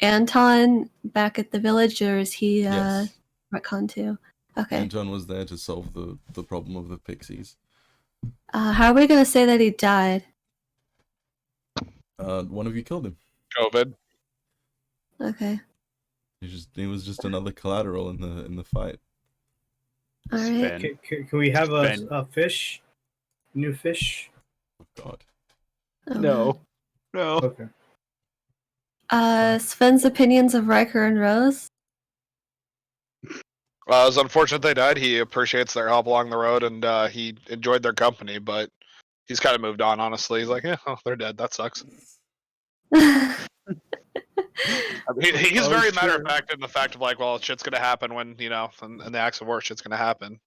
Anton back at the village, or is he Yes. retconned too? Okay. Anton was there to solve the problem of the pixies. How are we gonna say that he died? One of you killed him. COVID. Okay. He was just another collateral in the fight. All right. Can we have a fish? New fish? Oh God. No. Okay. Sven's opinions of Riker and Rose. It's unfortunate they died. He appreciates their help along the road, and he enjoyed their company, but he's kind of moved on. Honestly, he's like, yeah, they're dead. That sucks. I mean, he's very matter of fact in the fact of well, shit's gonna happen when in the acts of war, shit's gonna happen.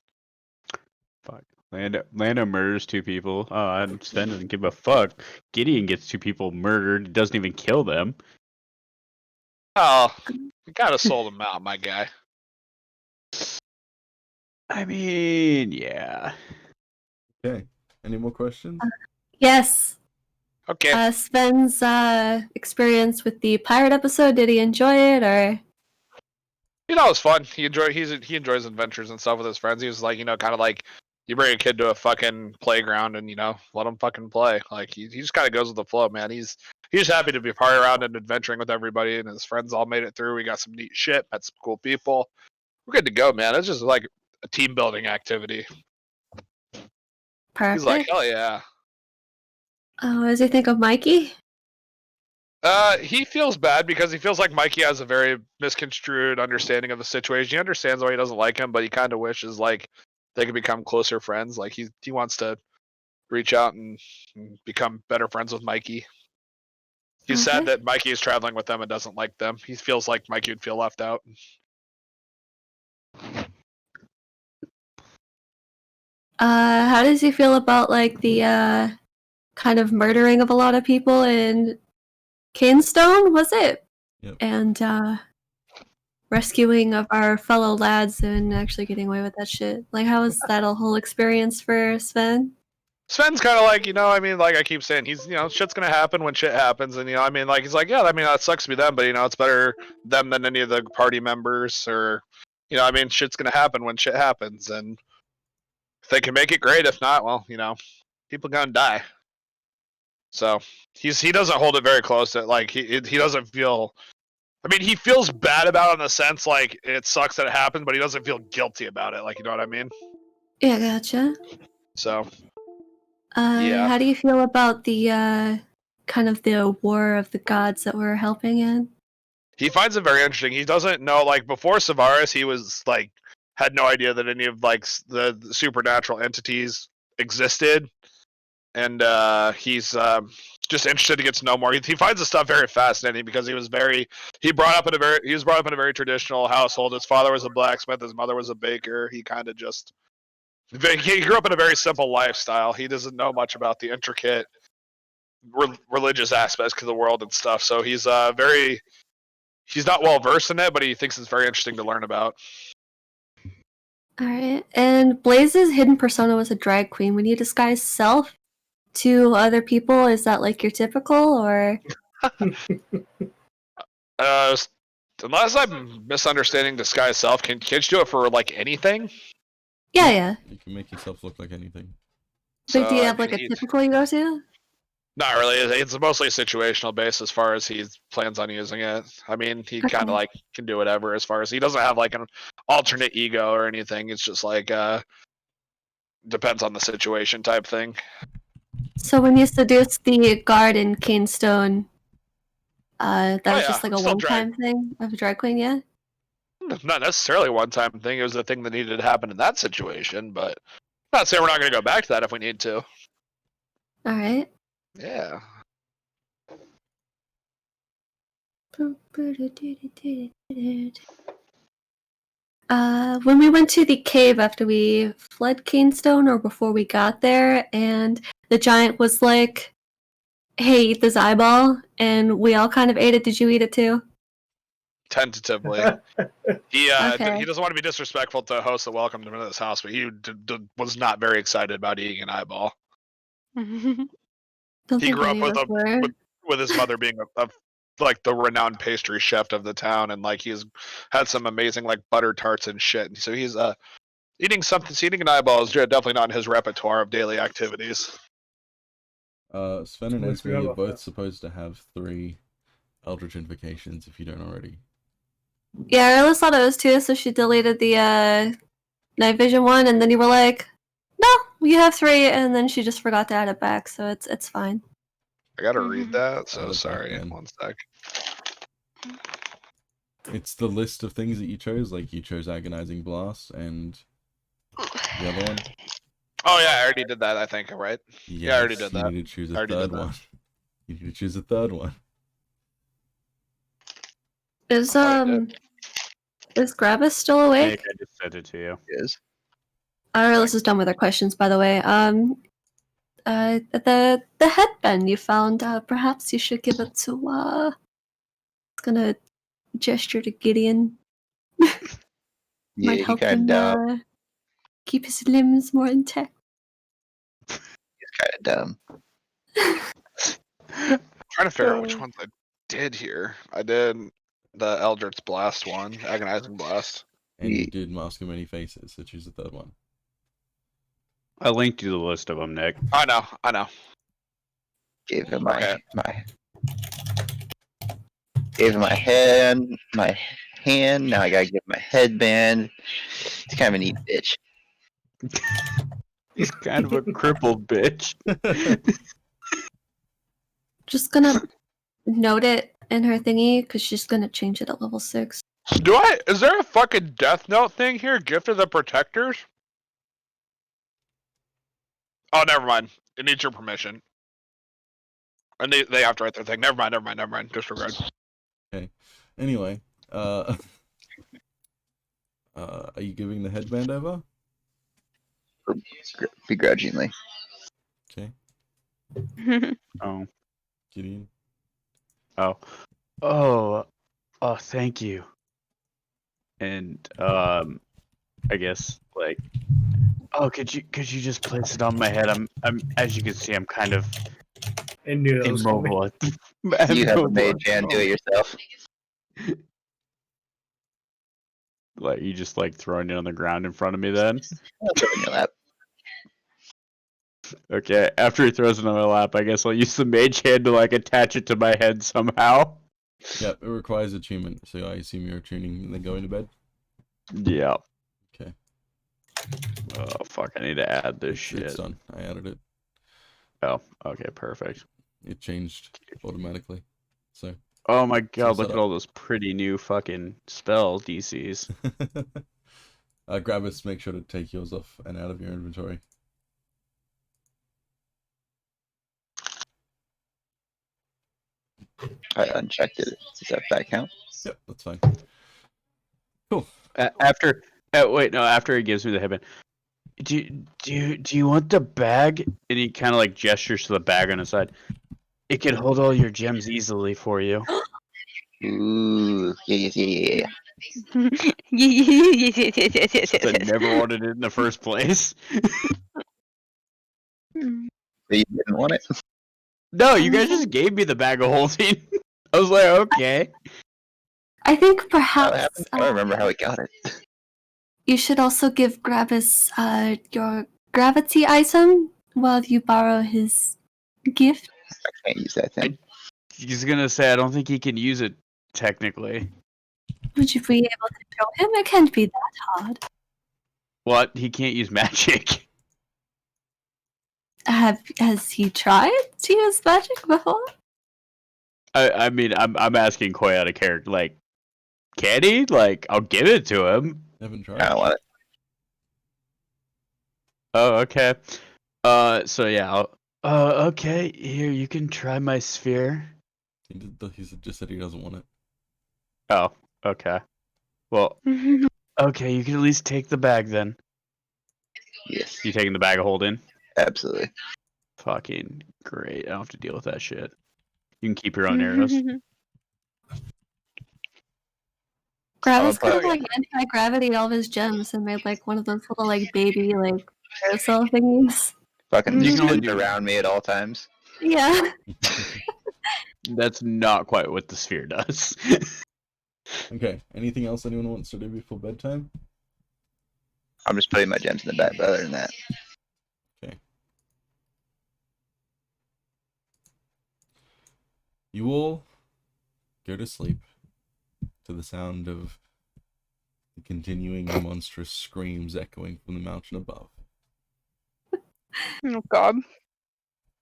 Fuck. Lando murders 2 people. And Sven doesn't give a fuck. Gideon gets 2 people murdered. Doesn't even kill them. Oh, you kind of sold him out, my guy. I mean, yeah. Okay. Any more questions? Yes. Okay. Sven's experience with the pirate episode. Did he enjoy it, or? It was fun. He enjoys adventures and stuff with his friends. He was kind of you bring a kid to a fucking playground and let him fucking play. He just kind of goes with the flow, man. He's happy to be partying around and adventuring with everybody, and his friends all made it through. We got some neat shit, met some cool people. We're good to go, man. It's just like a team building activity. Perfect. He's like, hell yeah. Oh, what does he think of Mikey? He feels bad because he feels like Mikey has a very misconstrued understanding of the situation. He understands why he doesn't like him, but he kind of wishes they could become closer friends. He wants to reach out and become better friends with Mikey. He's sad Okay. that Mikey is traveling with them and doesn't like them. He feels like Mikey would feel left out. How does he feel about like the kind of murdering of a lot of people in Canestone, was it? Yep. And rescuing of our fellow lads and actually getting away with that shit. Like, how was that whole experience for Sven? Sven's kind of like, I mean, like I keep saying, he's, shit's gonna happen when shit happens, and I mean, like he's like, yeah, I mean, that sucks to be them, but it's better them than any of the party members, or, I mean, shit's gonna happen when shit happens, and if they can make it, great. If not, well, people gonna die. So he doesn't hold it very close. Like he doesn't feel. I mean, he feels bad about it in the sense like it sucks that it happened, but he doesn't feel guilty about it. Like, you know what I mean? Yeah, gotcha. So. Yeah. How do you feel about the kind of the war of the gods that we're helping in? He finds it very interesting. He doesn't know, like, before Savaris, he was like had no idea that any of like the supernatural entities existed, and he's just interested to get to know more. He finds the stuff very fascinating because he was brought up in a very traditional household. His father was a blacksmith, his mother was a baker. He kind of just he grew up in a very simple lifestyle. He doesn't know much about the intricate religious aspects of the world and stuff. So he's not well versed in it, but he thinks it's very interesting to learn about. All right. And Blaze's hidden persona was a drag queen. When you disguise self to other people, is that like your typical, or? Unless I'm misunderstanding disguise self, can you do it for like anything? Yeah. You can make yourself look like anything. But do you have like a typical you go to? Not really. It's mostly situational based as far as he plans on using it. I mean, he kind of like can do whatever as far as he doesn't have like an alternate ego or anything. It's just like depends on the situation type thing. So when you seduce the guard in Canestone, that was just like a one-time thing of a drag queen, yeah? Not necessarily a one-time thing. It was a thing that needed to happen in that situation, but I'm not saying we're not going to go back to that if we need to. All right. Yeah. When we went to the cave after we fled Canestone, or before we got there, and the giant was like, hey, eat this eyeball, and we all kind of ate it. Did you eat it too? Tentatively. He doesn't want to be disrespectful to hosts that welcomed him into this house, but he was not very excited about eating an eyeball. He grew up with his mother being like the renowned pastry chef of the town, and like he's had some amazing like butter tarts and shit. And so he's eating an eyeball is definitely not in his repertoire of daily activities. Sven and Esme are both supposed to have 3 Eldritch Invocations if you don't already. Yeah, Arliss thought it was 2, so she deleted the night vision one, and then you were like, no, you have 3, and then she just forgot to add it back, so it's fine. I gotta read that, so sorry. 1 sec. It's the list of things that you chose, like you chose Agonizing Blast and the other one. Oh yeah, I already did that, I think, right? Yes, yeah, I already did that. You need to choose a third one. You need to choose a third one. Is Gravis still awake? I just said it to you. Yes. Arliss is done with her questions, by the way. The headband you found, perhaps you should give it to, it's gonna gesture to Gideon. Yeah, Might help him keep his limbs more intact. He's kind of dumb. I'm trying to figure out which ones I did here. I did the Eldritch Blast one, Agonizing Blast. And you did Mask of Many Faces, so choose the third one. I linked you the list of them, Nick. I know. Gave him Gave him my hand. Now I gotta give him my headband. He's kind of a neat bitch. He's kind of a crippled bitch. Just gonna note it in her thingy, because she's gonna change it at level 6. Is there a fucking Death Note thing here? Gift of the Protectors? Oh, never mind. It needs your permission. And they have to write their thing. Never mind. Disregard. Anyway, are you giving the headband over? Begrudgingly. Okay, Oh. Gideon. Oh, thank you. And I guess like, could you just place it on my head? I'm as you can see, I'm kind of I knew that was coming. immobile. You have a mage hand, do it yourself. Like you just like throwing it on the ground in front of me then? I'll put it in your lap. Okay, after he throws it on my lap, I guess I'll use the mage hand to like attach it to my head somehow. Yep, it requires attunement, so I assume you're attuning and then going to bed. Yeah. Okay. Oh fuck! I need to add this shit. It's done. I added it. Oh, okay, perfect. It changed automatically. So. Oh my god! set Look at up. all those pretty new fucking spell DCs. Gravis, make sure to take yours off and out of your inventory. I unchecked it. Does that count? Yep, that's fine. After, after he gives me the headband. Do you want the bag? And he kind of like gestures to the bag on his side. It can hold all your gems easily for you. Ooh, yeah. I never wanted it in the first place. You didn't want it? No, you guys just gave me the bag of holding. I was like, okay. I think How it perhaps happened? I don't remember how we got it. you should also give Gravis your gravity item while you borrow his gift. I can't use that thing. He's gonna say I don't think he can use it technically. Would you be able to show him? It can't be that hard. What? He can't use magic. Has he tried to use magic before? I mean, I'm asking Koi out of character. Like, can he? Like, I'll give it to him. Haven't tried. I don't want it. Oh, okay. So yeah. Okay. Here, you can try my sphere. He just said he doesn't want it. Oh, okay. Well, okay. You can at least take the bag then. Yes, You taking the bag of holding? absolutely. Fucking great. I don't have to deal with that shit. You can keep your own arrows. Gravis Oh, could have like anti-gravity all of his gems and made like one of those little like baby like carousel thingies. Fucking You just can only spins do- around me at all times. Yeah. That's not quite what the sphere does. Okay. Anything else anyone wants to do before bedtime? I'm just putting my gems in the bag, but other than that, You all go to sleep to the sound of the continuing monstrous screams echoing from the mountain above. Oh god.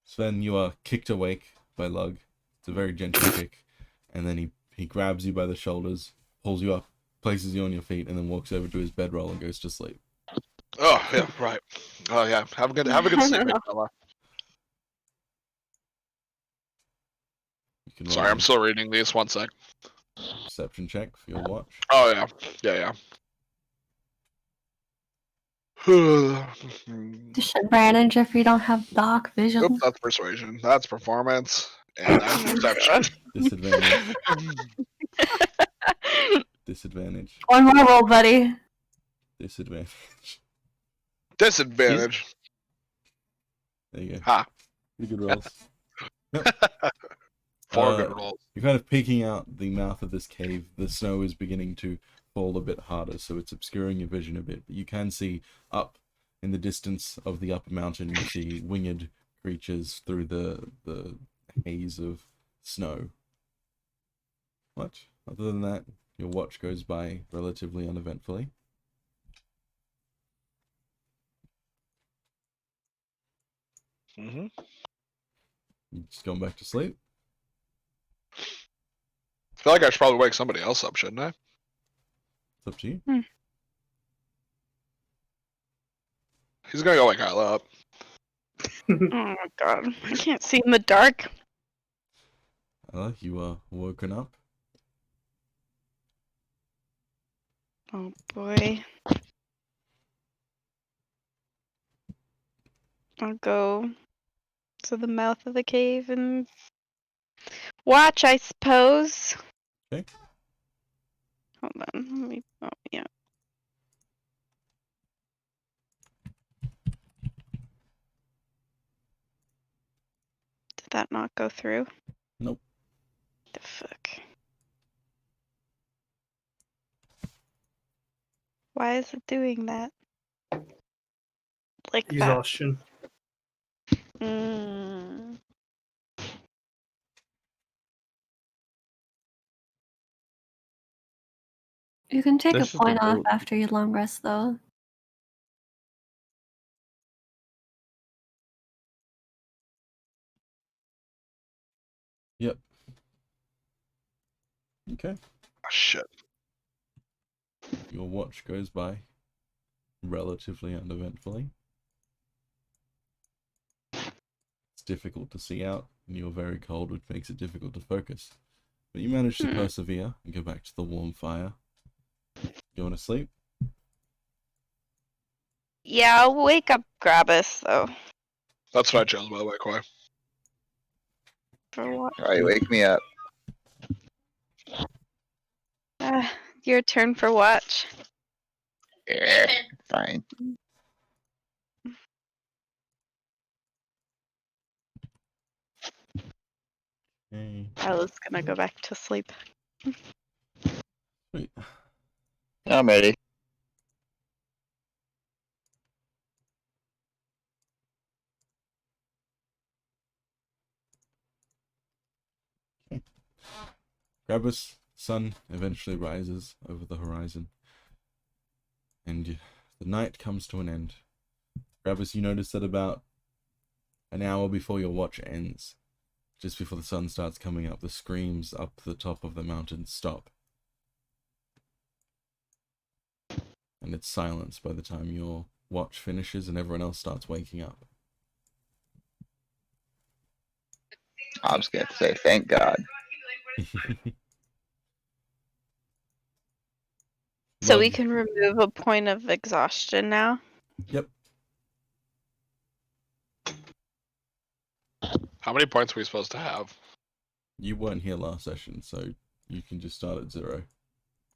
Sven, you are kicked awake by Lug. It's a very gentle kick, and then he grabs you by the shoulders, pulls you up, places you on your feet, and then walks over to his bedroll and goes to sleep. Oh yeah, right. Oh yeah. Have a good sleep, big fella. You can Sorry, roll I'm still reading these. 1 sec. a perception check for your watch. Oh yeah. Disadvantage if you don't have dark vision. Oops, that's persuasion. That's performance. And that's perception. Disadvantage. Disadvantage. One more roll, buddy. Disadvantage. Disadvantage. There you go. Ha. Pretty good rolls. 4 good rolls. You're kind of peeking out the mouth of this cave. The snow is beginning to fall a bit harder, so it's obscuring your vision a bit. But you can see up in the distance of the upper mountain, you see winged creatures through the haze of snow. What? Other than that, your watch goes by relatively uneventfully. Mm-hmm. You just going back to sleep? I feel like I should probably wake somebody else up, shouldn't I? It's up to you. He's gonna go wake Kyla up. Oh my god. I can't see in the dark. Ella, you are woken up. Oh boy. I'll go to the mouth of the cave and watch, I suppose. Okay. Hold on. Let me. Oh, yeah. Did that not go through? Nope. The fuck? Why is it doing that? Like that. Exhaustion. Mm. You can take This a is the point off boat. after your long rest, though. Yep. Okay. Oh, shit. Your watch goes by relatively uneventfully. It's difficult to see out, and you're very cold, which makes it difficult to focus. But you manage to persevere and go back to the warm fire. You want to sleep? Yeah, I'll wake up Grabbus, though. That's what I chose, by the way, Koi. For what? Alright, wake me up. Your turn for watch. Yeah, fine. Okay. I was gonna go back to sleep. Sweet. I'm ready. Grabbus, sun eventually rises over the horizon, and the night comes to an end. Grabbus, you notice that about an hour before your watch ends, just before the sun starts coming up, the screams up the top of the mountain stop. And it's silence by the time your watch finishes and everyone else starts waking up. I was going to say, thank God. So we Lug. can remove a point of exhaustion now? Yep. How many points are we supposed to have? You weren't here last session, so you can just start at 0.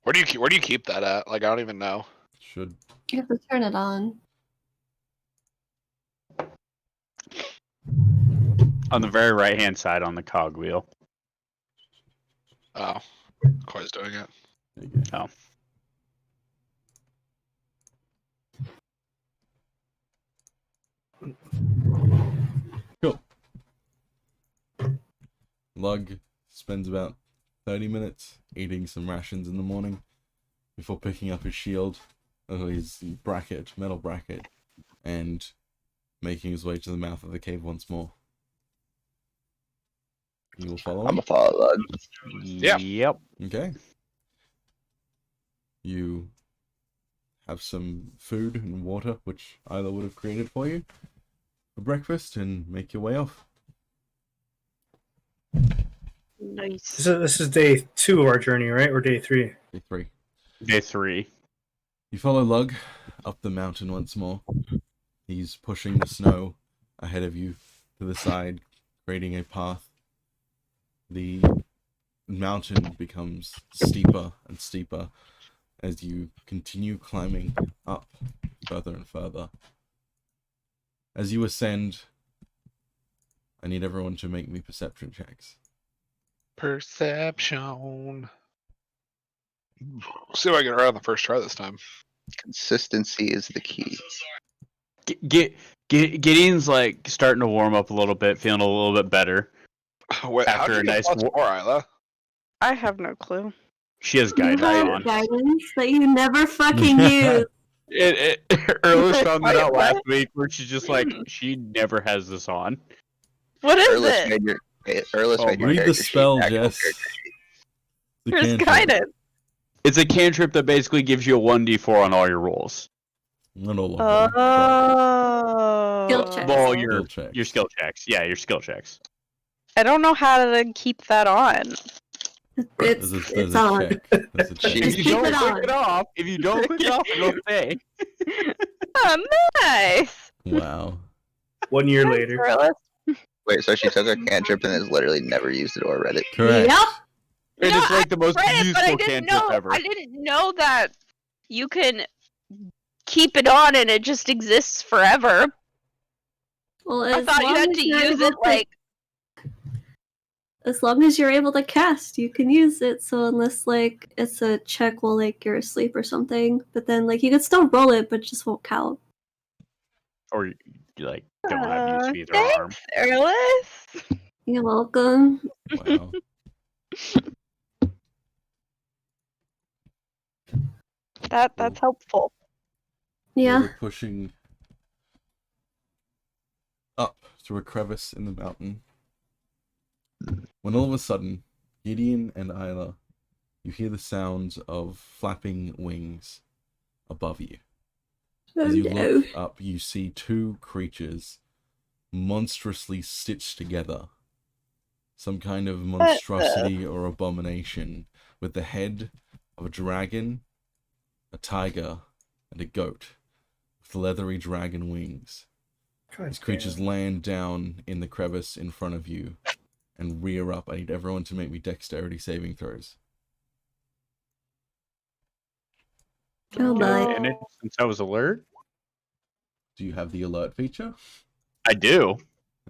Where do you keep that at? Like, I don't even know. Should. You have to turn it on. On the very right hand side on the cogwheel. Oh, Koi's doing it. There you go. Oh. Cool. Lug spends about 30 minutes eating some rations in the morning before picking up his shield, or his bracket, metal bracket, and making his way to the mouth of the cave once more. You will follow I'm him? a follow Lug. Yeah. Yep. Okay. You have some food and water, which Isla would have created for you, for breakfast, and make your way off. Nice. This is day 2 of our journey, right? Or day 3? Day 3. Day 3. You follow Lug up the mountain once more. He's pushing the snow ahead of you to the side, creating a path. The mountain becomes steeper and steeper as you continue climbing up further and further. As you ascend, I need everyone to make me perception checks. Perception. See if I get it right on the first try this time. Consistency is the key. Gideon's like starting to warm up a little bit, feeling a little bit better. Wait, After how'd you a get nice plus wa- 4, Isla? I have no clue. She has You guidance have on. guidance that you never fucking use. Erlis found that out Wait, last what? week, where she's just like, she never has this on. What is Erlis it? made your Erlis Oh, made your Read the character sheet, spell, actual Jess. character sheet. The There's cantrip. guidance. It's a cantrip that basically gives you a 1d4 on all your rolls. Not all of them, but Oh. Skill check. Well, skill your checks. skill checks. Yeah, your skill checks. I don't know how to keep that on. There's It's a on. check. There's a check. Jeez. If you keep don't it click on. it off, it'll say. Oh, nice. Wow. 1 year later. Gorillas. Wait, so she took a cantrip and has literally never used it or read it. Correct. Yep. And No, it's like the most Read it, but I useful didn't cantrip know. ever. I didn't know that you can keep it on and it just exists forever. Well, I as thought you long had as to you're use able it to- like. as long as you're able to cast, you can use it. So unless like it's a check while like you're asleep or something, but then like you can still roll it, but it just won't count. Or you like don't have use of either arm. Thanks, Erlis. You're welcome. Wow. That's helpful. Yeah. We're pushing up through a crevice in the mountain. When all of a sudden, Gideon and Isla, you hear the sounds of flapping wings above you. As you no. look up, you see two creatures monstrously stitched together. Some kind of monstrosity or abomination with the head of a dragon, a tiger, and a goat with leathery dragon wings. God These creatures damn. land down in the crevice in front of you and rear up. I need everyone to make me dexterity saving throws. Oh my. And since I was alert, Do you have the alert feature? I do.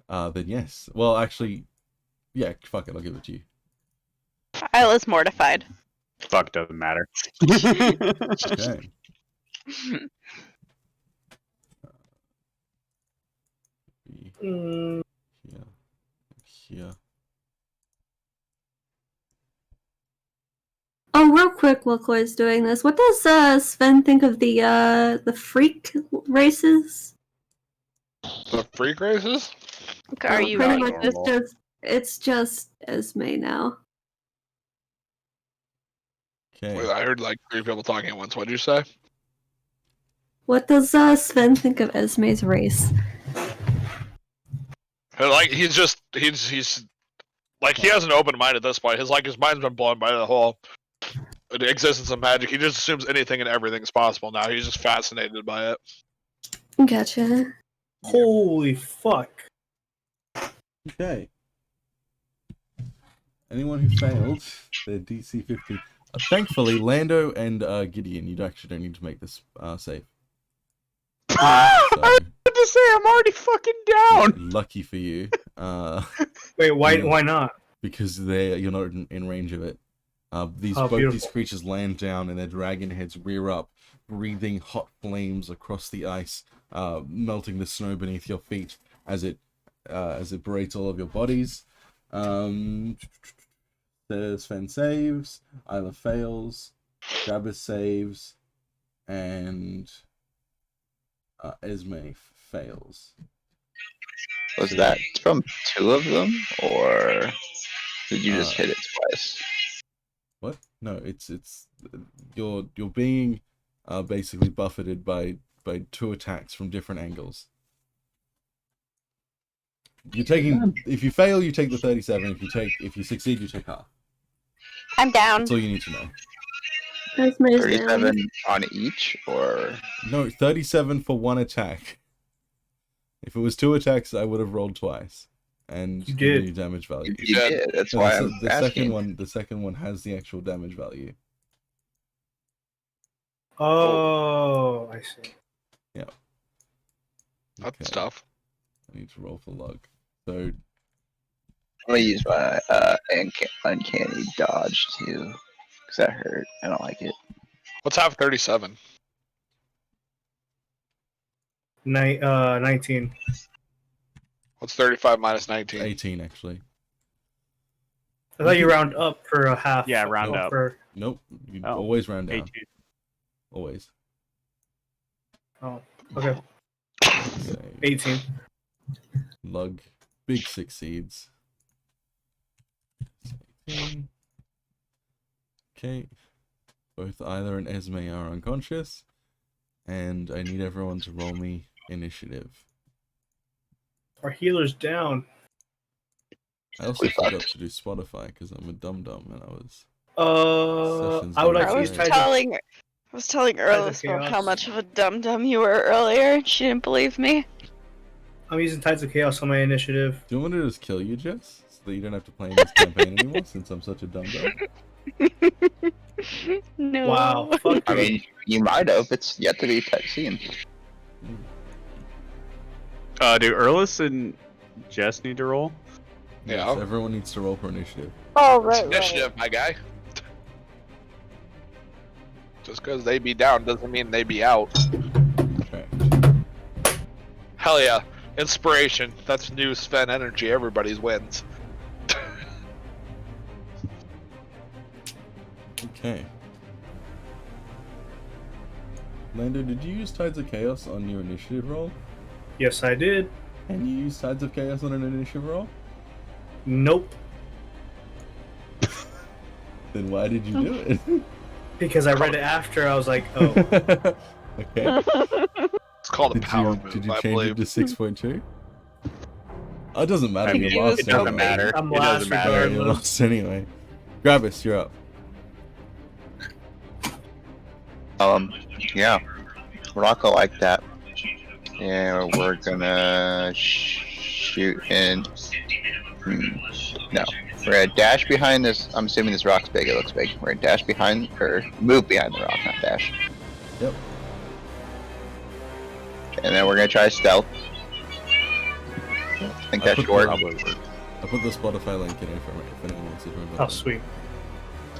Then yes. Well, actually, yeah, fuck it, I'll give it to you. Isla's mortified. Fuck, doesn't matter. Okay. Mm, Here. Oh, real quick, while Chloe's doing this, what does Sven think of the freak races? The freak races? Are you pretty not much it's normal? just Esme now. Okay. Wait, I heard like 3 people talking at once. What'd you say? What does Sven think of Esme's race? Like he's like he has an open mind at this point. His mind's been blown by the whole existence of magic. He just assumes anything and everything's possible now. He's just fascinated by it. Gotcha. holy fuck. Okay. Anyone who failed their DC 15. Thankfully, Lando and Gideon, you actually don't need to make this save. I So, was about to say I'm already fucking down. lucky for you. Wait, why Yeah. why not? Because you're not in range of it. These Oh, both these beautiful. creatures land down and their dragon heads rear up, breathing hot flames across the ice, melting the snow beneath your feet as it berates all of your bodies. The Sven saves, Isla fails, Jabba saves, and Esme fails. Was that from 2 of them, or did you just Uh, hit it twice? What? No, it's you're being basically buffeted by 2 attacks from different angles. You're taking if you fail, you take the 37. If you succeed, you take half. I'm down. That's all you need to know. Esme's 37 on each, or No, 37 for 1 attack. If it was 2 attacks, I would have rolled twice and You given did. you damage value. you did? That's No, why the, I'm the second asking. the second one has the actual damage value. Oh, I see. That's Okay, tough. I need to roll for luck. So I'm gonna use my uncanny dodge too, because that hurt. I don't like it. Let's have 37. 19. What's 35 minus 19? 18 actually. I thought you round up for a half. Yeah, round up. For, Nope. You Oh, always round down. 18. Always. oh, okay. So, 18. Lug. Big succeeds. 18. Okay. Both Isla and Esme are unconscious. And I need everyone to roll me initiative. Our healer's down. I also We forgot fucked. to do Spotify because I'm a dum dum and I was. I would like I to was use Tides Tides of telling Erlis about how Chaos. much of a dum dum you were earlier, and she didn't believe me. I'm using Tides of Chaos on my initiative. Do you want me to just kill you, Jess? So that you don't have to play in this campaign anymore since I'm such a dum dum? No. Wow. Fuck I you. mean, you might have. It's yet to be seen. Do Erlis and Jess need to roll? Yes, Yeah. everyone needs to roll for initiative. Oh, It's initiative, my guy. Just because they be down doesn't mean they be out. Okay. Hell yeah. Inspiration. That's new Sven energy. Everybody's wins. Okay. Lando, did you use Tides of Chaos on your initiative roll? Yes, I did. And you use Tides of Chaos on an initiative roll? Nope. Then why did you do it? Because I read it after. I was like, oh. Okay. It's called a Did power you, move, did you I change believe. it to 6.2? Oh, it doesn't matter. I mean, You're lost it doesn't anyway. matter. I'm It last doesn't matter. You're regardless. lost anyway. Gravis, you're up. Yeah. Rocco like that. Yeah, we're gonna shoot in. No. We're gonna dash behind this. I'm assuming this rock's big. It looks big. We're gonna dash behind, or move behind the rock, not dash. Yep. And then we're gonna try stealth. I think that should work. I put the Spotify link in if anyone wants to join. Oh, sweet.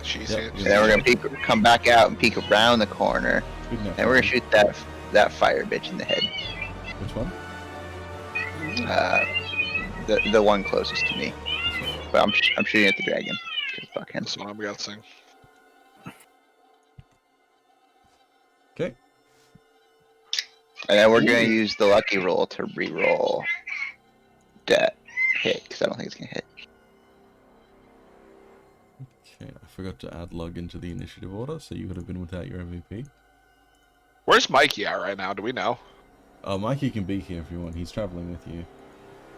She's Yep. And then we're gonna peek, come back out and peek around the corner, Good enough. and we're gonna shoot that fire bitch in the head. Which one? The one closest to me. But I'm shooting at the dragon. 'Cause fuck him. That's what I'm guessing. Okay. And then we're gonna use the lucky roll to re-roll that hit, because I don't think it's gonna hit. Okay, I forgot to add log into the initiative order, so you would have been without your MVP. Where's Mikey at right now? Do we know? Mikey can be here if you want. He's traveling with you.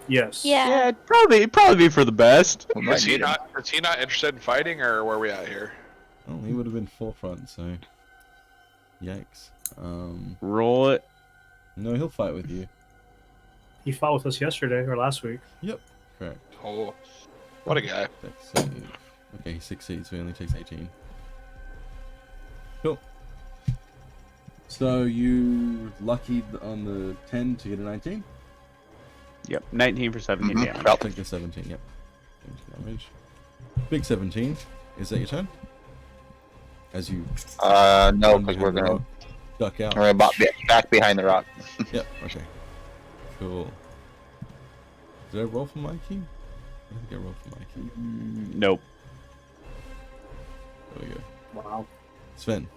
Yes. Yeah. it'd probably be for the best. We might Is he need him. not interested in fighting, or where are we at here? Oh, he would have been forefront, so. Yikes. Roll it. No, he'll fight with you. He fought with us yesterday or last week. Correct. Oh, what a guy. Dex save. Okay, he succeeds, so he only takes 18. Cool. So you lucky on the 10 to get a 19? Yep, 19 for 17 Mhm. damage. I'll take the 17, yep. Damage. Big 17. Is that your turn? As you No, run because behind we're the gonna rock, duck out. back behind the rock. Yep, okay. Cool. Did I roll for Mikey? I think I rolled for Mikey. Nope. There we go. Wow. Sven.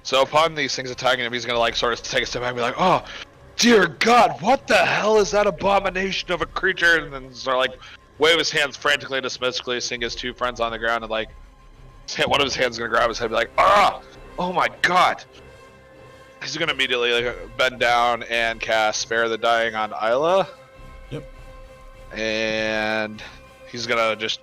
So upon these things attacking him, he's gonna like sort of take a step back and be like, "Oh, dear God, what the hell is that abomination of a creature?" And then sort of like wave his hands frantically, dismissively, seeing his two friends on the ground, and like one of his hands is gonna grab his head, and be like, "Ah, oh my God!" He's gonna immediately like, bend down and cast Spare the Dying on Isla. Yep. And he's gonna just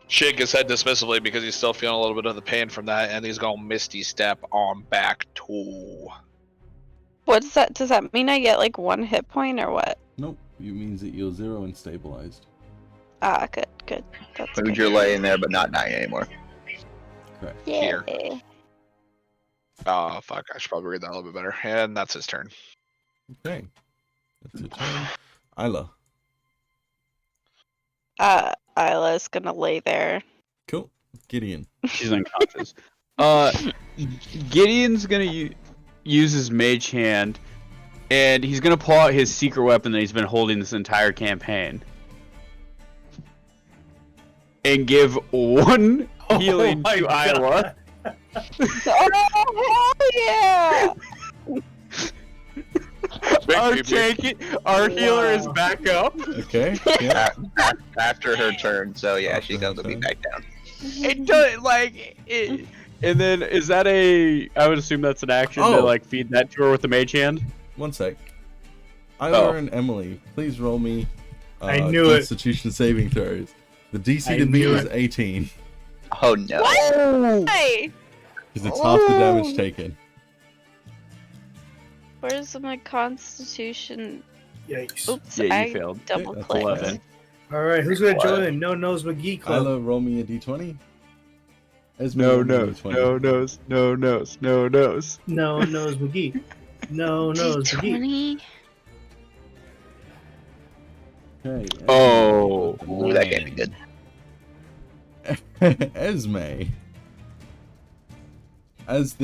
shake his head dismissively because he's still feeling a little bit of the pain from that, and he's gonna Misty Step on back too. What does that? Does that mean I get like 1 hit point or what? Nope. It means that you're 0 and stabilized. Ah, good. That's Moved good. your lay in there, but not dying anymore. Correct. Here. Yay. Oh fuck! I should probably read that a little bit better. And that's his turn. Okay. That's your turn. Isla. Isla's gonna lay there. Cool. Gideon. She's unconscious. Gideon's gonna use his mage hand, and he's gonna pull out his secret weapon that he's been holding this entire campaign, and give 1 healing my to God. Isla. Oh hell yeah! Our healer is back up. Okay. Yeah. After her turn, so yeah, After she's her gonna be turn. back down. It does like it. And then is that a? I would assume that's an action to Oh. like feed that to her with the mage hand. One sec. Isla Oh. and Emily, please roll me I knew it. Constitution saving throws. The DC I to beat knew is it. 18 Oh no. Hey, because it's half the damage taken. where's my constitution? Yikes. Oops, Yeah, you I failed. double that's clicked. 11. All right, who's gonna What? join No Nose McGee Club? Isla, roll me a d20. Esme, No roll me a nose, D20. no nose, no nose, no nose. No Nose McGee. No Nose McGee. 20. Okay. Oh. Ooh, that can't be good. Esme, as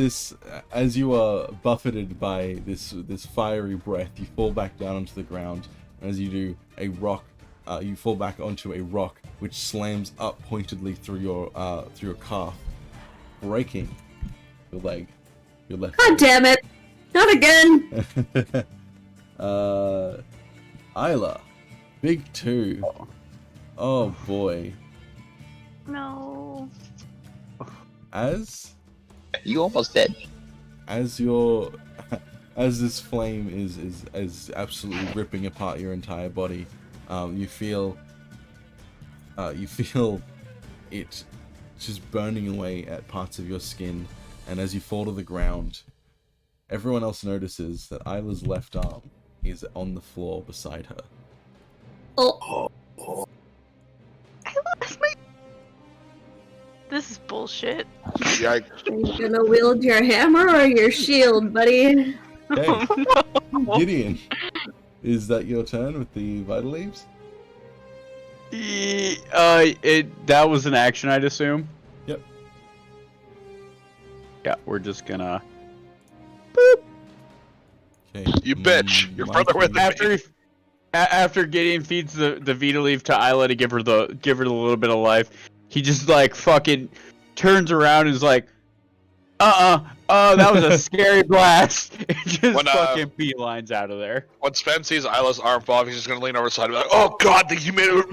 you are buffeted by this fiery breath, you fall back down onto the ground. And as you do, you fall back onto a rock which slams up pointedly through your calf, breaking your leg, your left. God damn it! Not again! Isla, big 2. Oh boy. No. As You almost dead. as this flame is absolutely ripping apart your entire body, you feel it just burning away at parts of your skin, and as you fall to the ground, everyone else notices that Isla's left arm is on the floor beside her. Oh, I lost my. This is bullshit. Yikes. are you gonna wield your hammer or your shield, buddy? Okay, Gideon, is that your turn with the vital leaves? That was an action, I'd assume. Yep. Yeah, we're just gonna. Okay. You bitch. You're further Mikey. with me. After Gideon feeds the Vita leaf to Isla to give her the little bit of life, he just like fucking turns around and is like, that was a scary blast. And just When, fucking beelines out of there. When Sven sees Isla's arm fall off, he's just gonna lean over the side and be like, "Oh God, you made it!"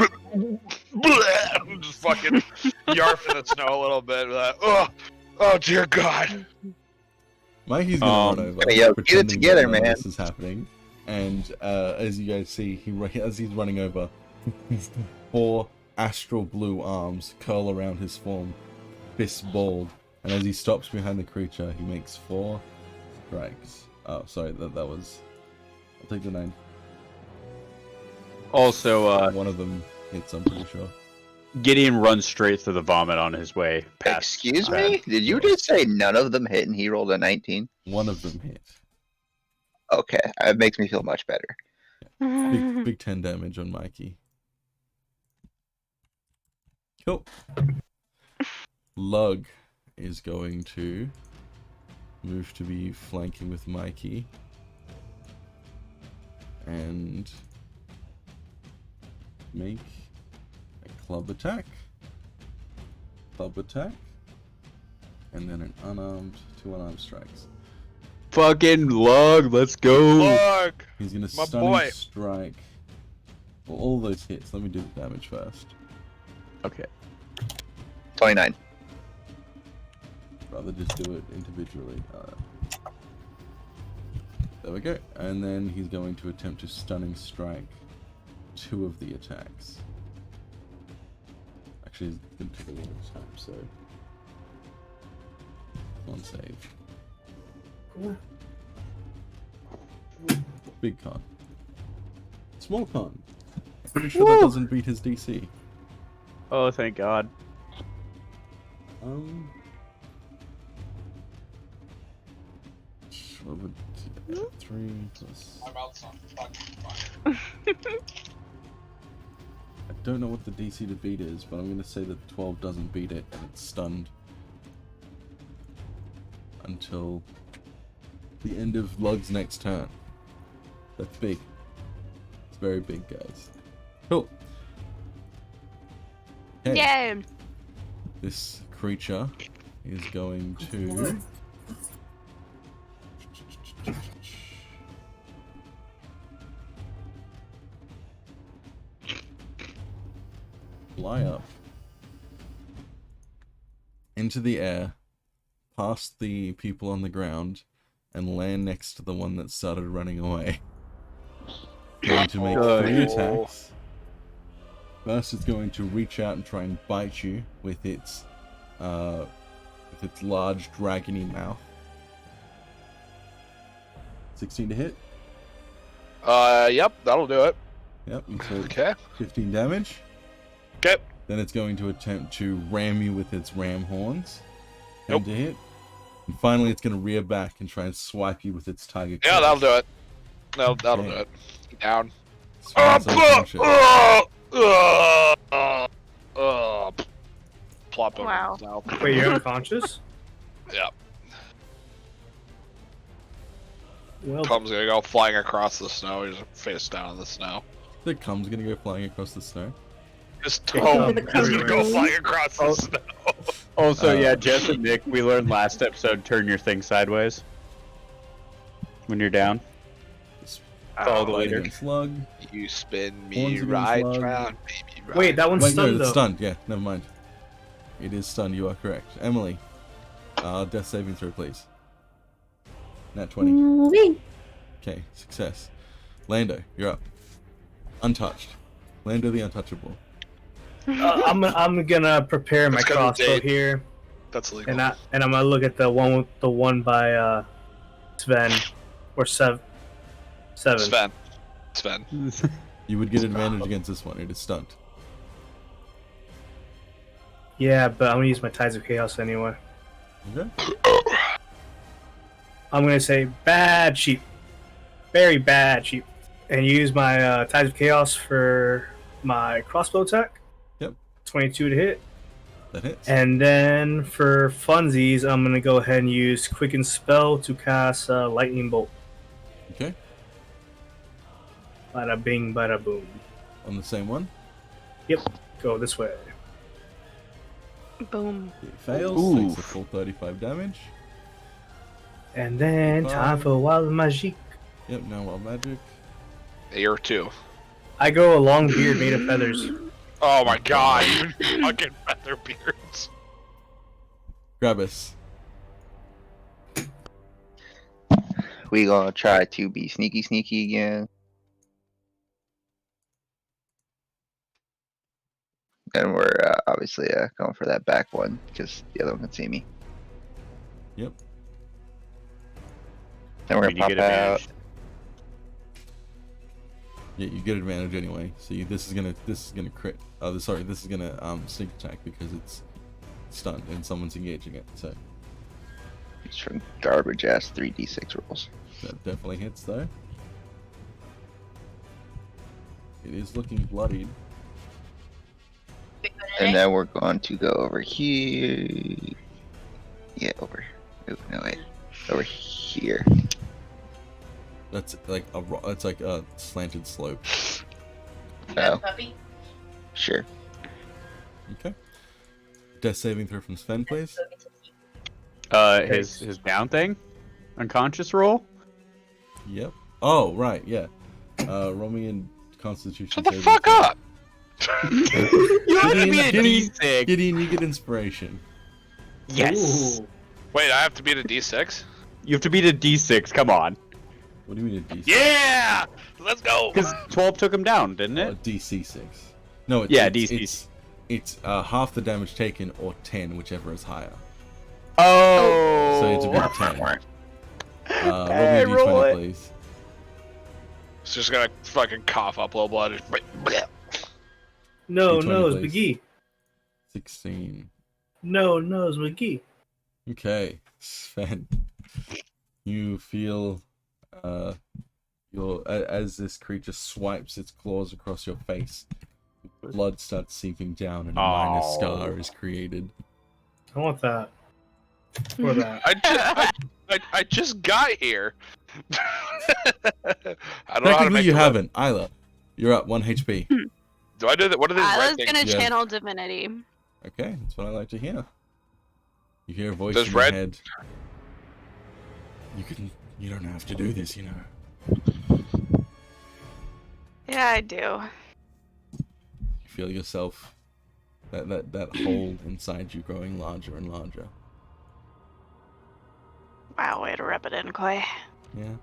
Just fucking yarf in the snow a little bit. Like, oh dear God. Mikey's gonna run over. Yo, get it pretending together, that none of man. This is happening, and as you guys see, as he's running over, 4 astral blue arms curl around his form, fists balled, and as he stops behind the creature, he makes 4 strikes. Oh, sorry, that was. I'll take the 9. Also, One of them hits. I'm pretty sure. Gideon runs straight through the vomit on his way past. Excuse me? Did you just say none of them hit and he rolled a 19? One of them hit. Okay, that makes me feel much better. Big 10 damage on Mikey. Cool. Lug is going to move to be flanking with Mikey. And make a club attack. And then an unarmed, 2 unarmed strikes. Fucking Lug, let's go. Look. He's gonna My stunning boy. strike. Well, all those hits. Let me do the damage first. Okay. 29. Rather just do it individually. There we go. And then he's going to attempt to stunning strike 2 of the attacks. Actually, he's going to take a little bit of time, so... 1 save. Big con. Small con. Pretty sure that doesn't beat his DC. Oh, thank God. What would 3 plus... I don't know what the DC to beat is, but I'm going to say that 12 doesn't beat it, and it's stunned until the end of Lug's next turn. That's big. It's very big, guys. Cool. Okay. Yeah. This creature is going to... fly up into the air, past the people on the ground, and land next to the one that started running away. Going to make 3 attacks. First, it's going to reach out and try and bite you with its large dragony mouth. 16 to hit. Yep, that'll do it. Yep, you took Okay. 15 damage. Okay. Then it's going to attempt to ram you with its ram horns. 10 Nope. to hit. And finally, it's going to rear back and try and swipe you with its tiger claws. Yeah, that'll do it. That'll Okay. do it. Down. Sven's unconscious. Plop him. Wow. No. Wait, you're unconscious? Yeah. Well, Tom's gonna go flying across the snow. He's face down in the snow. The cum's going to go flying across the snow. His Yeah, Tom the is gonna go cum. flying across the snow. Also, yeah, Uh, Jess and Nick, we learned last episode, turn your thing sideways when you're down. Follow the Fight leader. against Slug. You spin Horns me against right love. round, baby. Right. wait, that one's Wait, no, stunned it's though. stunned. Yeah, never mind. It is stunned. You are correct. Emily, death saving throw, please. Nat 20. Wee. Okay, success. Lando, you're up. Untouched. Lando the untouchable. I'm gonna prepare my It's gonna crossbow date. here, That's legal. and I'm gonna look at the one by Sven or Seven. Sven. You would get advantage against this one. It is stunned. Yeah, but I'm gonna use my Tides of Chaos anyway. Okay. I'm gonna say bad sheep, very bad sheep, and use my Tides of Chaos for my crossbow attack. Yep. 22 to hit. That hits. And then for funsies, I'm gonna go ahead and use Quicken Spell to cast Lightning Bolt. Okay. Bada bing, bada boom. On the same one. Go this way. Boom. It fails. Ooh. Takes a full 35 damage. And then time for Wild Magic. Yep, now wild magic. Year 2. I go a long beard made of feathers. Oh my god, you fucking feather beards. Grabus. We gonna try to be sneaky again. And we're obviously going for that back one because the other one can see me. Yep. Then we're I mean, you gonna get pop out. advantage. Yeah, you get advantage anyway. So this is gonna crit. Sorry, this is gonna sneak attack because it's stunned and someone's engaging it. So It's from garbage ass 3d6 rolls. that definitely hits though. It is looking bloodied. And then we're going to go over here. Yeah, over. Oh, no wait. Over here. That's like a slanted slope. Oh, Puppy. sure. Okay. Death saving throw from Sven, please. His down thing, unconscious roll. Yep. Oh right, yeah. Roll me in Constitution. Shut the saving fuck throw. up! You have to be a Gideon, D6. Gideon, you get inspiration. Yes. Ooh. Wait, I have to beat a D6? You have to beat a D6. Come on. What do you mean a D6? Yeah! Let's go! Because 12 took him down, didn't A it? DC6. No, it's, Yeah, it's, DC. It's half the damage taken or 10, whichever is higher. Oh. So it's a bit of 10. Roll me Hey, a roll D20, it. please. It's just gonna fucking cough up low blood. No, D20, nose, please. McGee. 16. No, nose, McGee. Okay, Sven. You feel as this creature swipes its claws across your face, blood starts seeping down and a minor Oh. scar is created. I want that. For that. I just got here. I don't know how to Technically, make you the- haven't. Isla, you're up 1 HP. Do I do that? What are these I red was things? gonna Yeah. channel divinity. Okay, that's what I like to hear. You hear a voice Does in red- your head. You don't have to do this, you know. Yeah, I do. You feel yourself, that hole inside you growing larger and larger. Wow, way to rub it in, Clay. Yeah.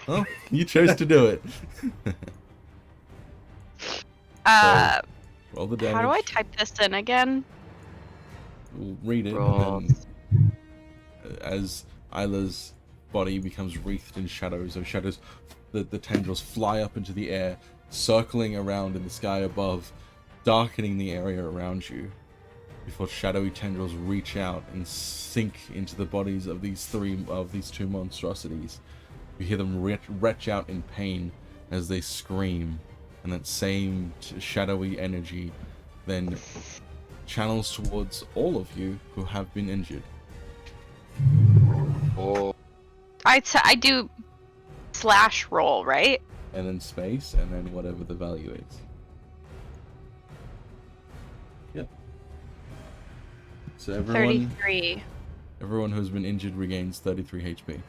Well, you chose to do it. Roll the damage. How do I type this in again? We'll read it, Roll. and then as Isla's body becomes wreathed in shadows, those shadows, the tendrils fly up into the air, circling around in the sky above, darkening the area around you, before shadowy tendrils reach out and sink into the bodies of these two monstrosities. You hear them retch out in pain as they scream, and that same shadowy energy then channels towards all of you who have been injured. Oh. I do slash roll, right? And then space, and then whatever the value is. Yep. So everyone 33. who's been injured regains 33 HP.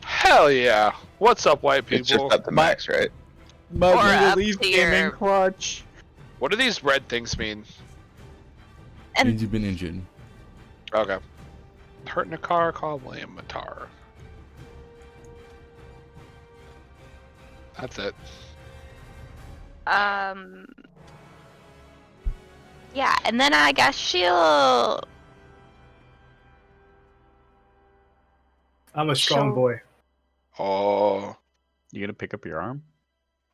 Hell yeah! What's up, white It's just people? up the max, right? My Or up relief to came in your- clutch. What do these red things mean? And- Means you've been injured. Okay. Hurt in a car, call William Matar. That's it. Yeah, and then I guess she'll. I'm a strong Sure. boy. Oh. You gonna pick up your arm?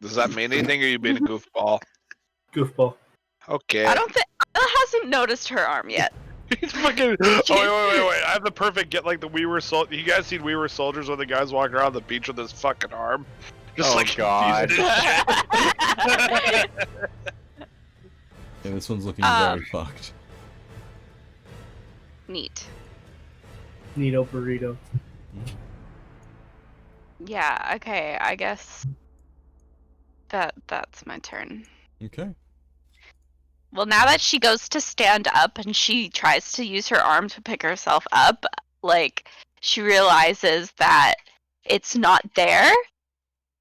Does that mean anything, or you being a goofball? Goofball. Okay. I don't think Ella hasn't noticed her arm yet. He's fucking. Oh, wait. I have the perfect get like the We Were Soldiers. You guys seen We Were Soldiers when the guys walk around the beach with his fucking arm? Just Oh, like God. using his shit. Yeah, this one's looking Um, very fucked. Neat. Neato burrito. Yeah, okay, I guess that's my turn. Okay. Well, now that she goes to stand up and she tries to use her arm to pick herself up, like, she realizes that it's not there,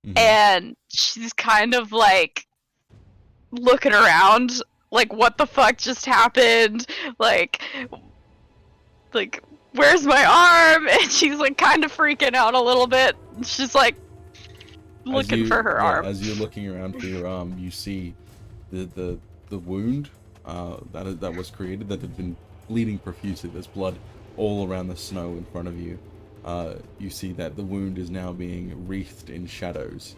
Mhm. and she's kind of, like, looking around, like, what the fuck just happened? Like, where's my arm? And she's, like, kind of freaking out a little bit. She's, like, looking for her arm. As you're looking around for your arm, you see the wound that was created, that had been bleeding profusely. There's blood all around the snow in front of you. You see that the wound is now being wreathed in shadows.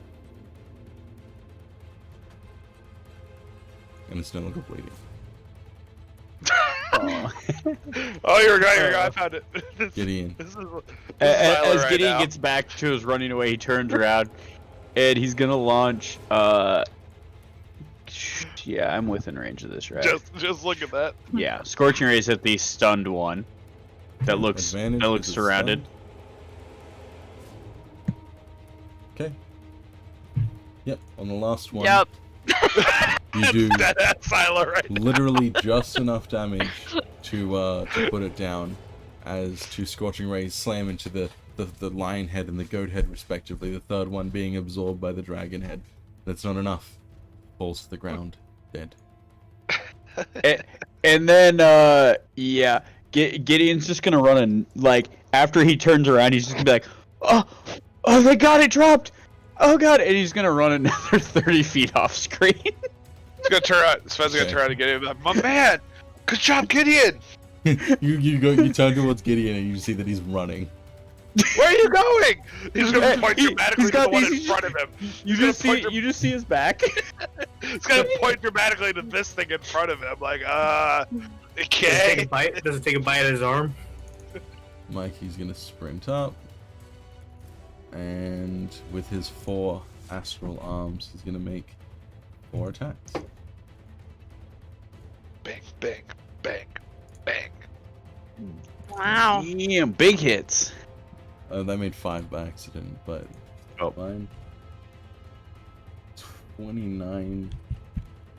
And it's no longer bleeding. Oh. Oh, you're right. I found it. Gideon. This is As right Gideon now. gets back to his running away, he turns around and he's gonna launch. Yeah, I'm within range of this, right? Just look at that. Yeah, Scorching Rays at the stunned one. That looks Advantage that looks because it's surrounded. Okay. Yep, on the last one, Yep. you do That's Silo right now. literally just enough damage to put it down, as two Scorching Rays slam into the lion head and the goat head respectively, the third one being absorbed by the dragon head. That's not enough. Falls to the ground, dead. And then yeah, Gideon's just gonna run and like after he turns around, he's just gonna be like, oh thank God it dropped. Oh God, and he's gonna run another 30 feet off screen. He's gonna turn out. Sven's gonna Okay. turn around and get him. My man, good job, Gideon. you turn towards Gideon and you see that he's running. Where are you going? He's gonna point He- dramatically he's to the got one these- in front of him. You gonna just point see his back. He's gonna point dramatically to this thing in front of him. Like, Does it take okay. a bite? Does it take a bite at his arm? Mikey's gonna sprint up, and with his 4 astral arms, he's gonna make 4 attacks. Bang, bang, bang, bang. Wow. Damn, big hits. That made 5 by accident, but Oh. fine. 29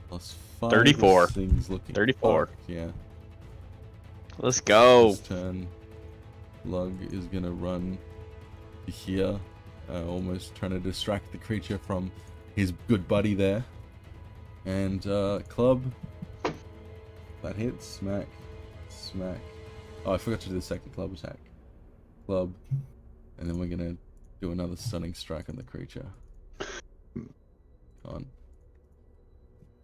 plus 5. 34. This thing's looking 34. fucked, yeah. Let's go. This turn, Lug is gonna run to here, almost trying to distract the creature from his good buddy there. And club, that hits, smack, smack. Oh, I forgot to do the second club attack. Club, and then we're gonna do another stunning strike on the creature. On.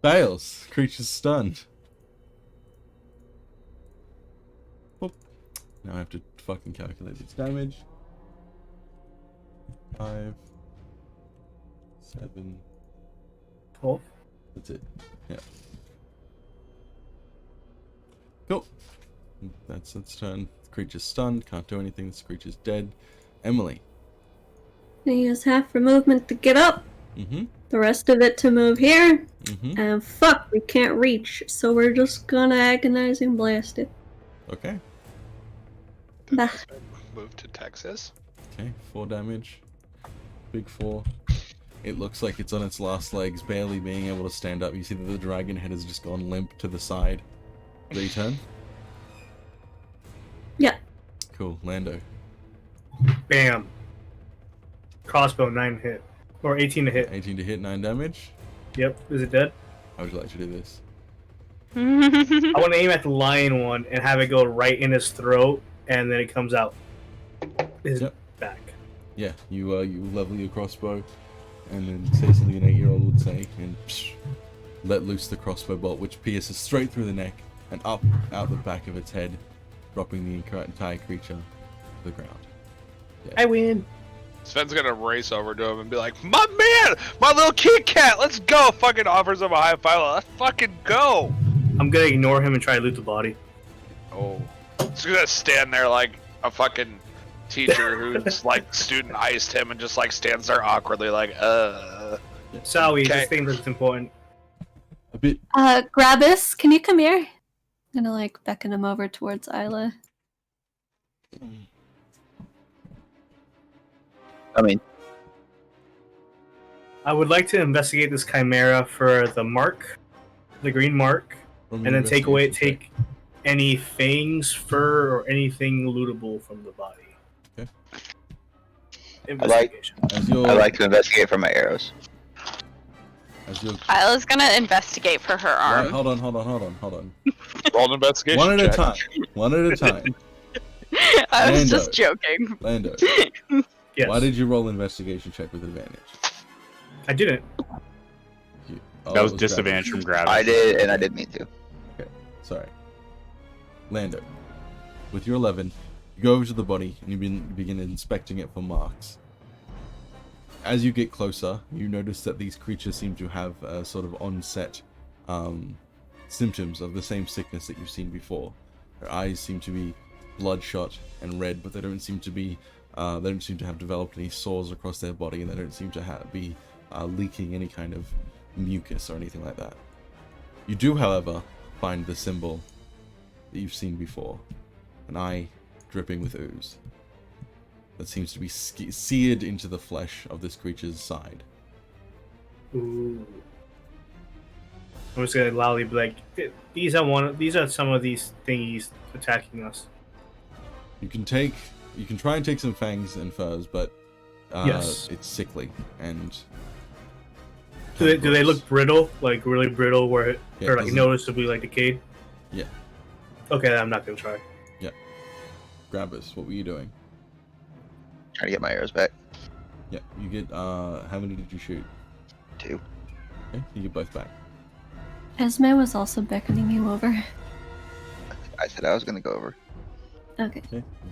Fails. Creature's stunned. Whoop. Now I have to fucking calculate its damage. 5, 7. 12. That's it. Yeah. Cool. That's its turn. The creature's stunned. Can't do anything. This creature's dead. Emily. He has half for movement to get up. Mm-hmm. The rest of it to move here. Mm-hmm. And fuck, we can't reach. So we're just gonna agonizing blast it. Okay. Bah. Move to Texas. Okay. 4 damage. Big 4. It looks like it's on its last legs, barely being able to stand up. You see that the dragon head has just gone limp to the side. Is that your turn? Yeah. Cool. Lando. Bam. Crossbow 9 hit. Or 18 to hit. 18 to hit, 9 damage. Yep. Is it dead? How would you like to do this? I want to aim at the lion one and have it go right in his throat, and then it comes out his Yep. back. Yeah, you level your crossbow, and then say something an 8-year-old would say, and let loose the crossbow bolt, which pierces straight through the neck and up out the back of its head, dropping the entire creature to the ground. I win. Sven's gonna race over to him and be like, "My man, my little Kit Kat, let's go!" Fucking offers him a high five. Let's fucking go. I'm gonna ignore him and try to loot the body. Oh, he's gonna stand there like a fucking teacher who's like student iced him and just like stands there awkwardly like, Sally, Okay. this thing that's important. A bit. Gravis, can you come here? I'm gonna like beckon him over towards Isla. I mean, I would like to investigate this chimera for the mark, the green mark, From and then take investigation check. any fangs, fur, or anything lootable from the body. Okay. Investigation. As your, I like to investigate for my arrows. as your, Isla's gonna investigate for her right, arm. hold on. roll an investigation. One at a check. time. One at a time. I was Lando. just joking. Lando, Yes. why did you roll investigation check with advantage? I didn't. Oh, That was it disadvantage from Gravis. Gravis. I did, and I didn't mean to. Sorry. Lando, with your 11, you go over to the body and you begin inspecting it for marks. As you get closer, you notice that these creatures seem to have sort of onset symptoms of the same sickness that you've seen before. Their eyes seem to be bloodshot and red, but they don't seem to be. They don't seem to have developed any sores across their body, and they don't seem to be leaking any kind of mucus or anything like that. You do, however, find the symbol that you've seen before, an eye dripping with ooze that seems to be seared into the flesh of this creature's side. Ooh. I'm just gonna loudly be like, these are some of these thingies attacking us. You can try and take some fangs and furs, but Yes. it's sickly and. Do they look brittle, like really brittle, where Yeah, they're like doesn't- noticeably like decayed? Yeah. Okay, I'm not gonna try. Grabbers, what were you doing? Trying to get my arrows back. Yeah, you get. How many did you shoot? 2. Okay, you get both back. Esme was also beckoning you over. I said I was gonna go over. Okay.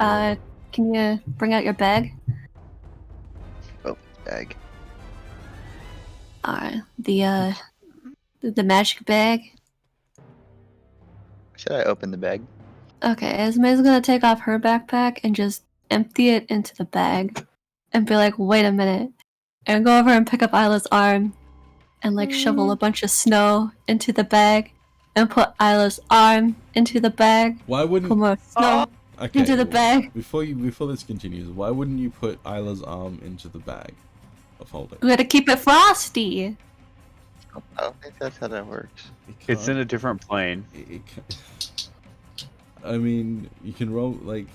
Okay. Can you bring out your bag? Bag. Alright. The magic bag. Should I open the bag? Okay, Esme's gonna take off her backpack and just empty it into the bag. And be like, wait a minute. And go over and pick up Isla's arm. And like shovel a bunch of snow into the bag. And put Isla's arm into the bag. Why wouldn't? Put more snow Okay, into the bag. Before this continues, why wouldn't you put Isla's arm into the bag of holding? We gotta keep it frosty. I don't think that's how that works. It's in a different plane. I mean, you can roll like.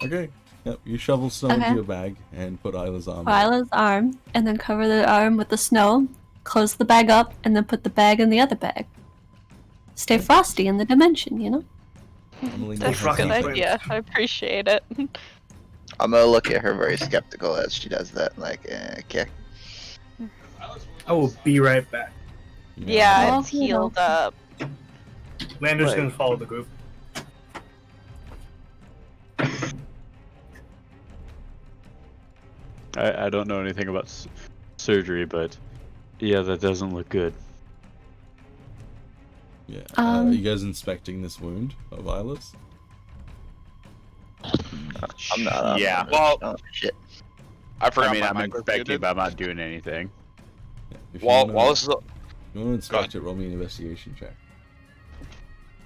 Okay. Yep. You shovel snow Okay. into your bag and put Isla's arm. Put Isla's arm, and then cover the arm with the snow. Close the bag up, and then put the bag in the other bag. Stay frosty in the dimension, you know? Emily, That's a has good something. idea. I appreciate it. I'm gonna look at her very skeptical as she does that. Like, okay. I will be right back. Yeah, Oh, it's healed up. Lander's Right. gonna follow the group. I don't know anything about surgery, but yeah, that doesn't look good. Yeah. Are you guys inspecting this wound of Isla's? I'm not. Yeah. Well, Oh shit. I forgot I mean, my I'm mic was inspecting, muted. but I'm not doing anything. Yeah. If you While wanna, this is if you want to inspect ahead. it, roll me an investigation check.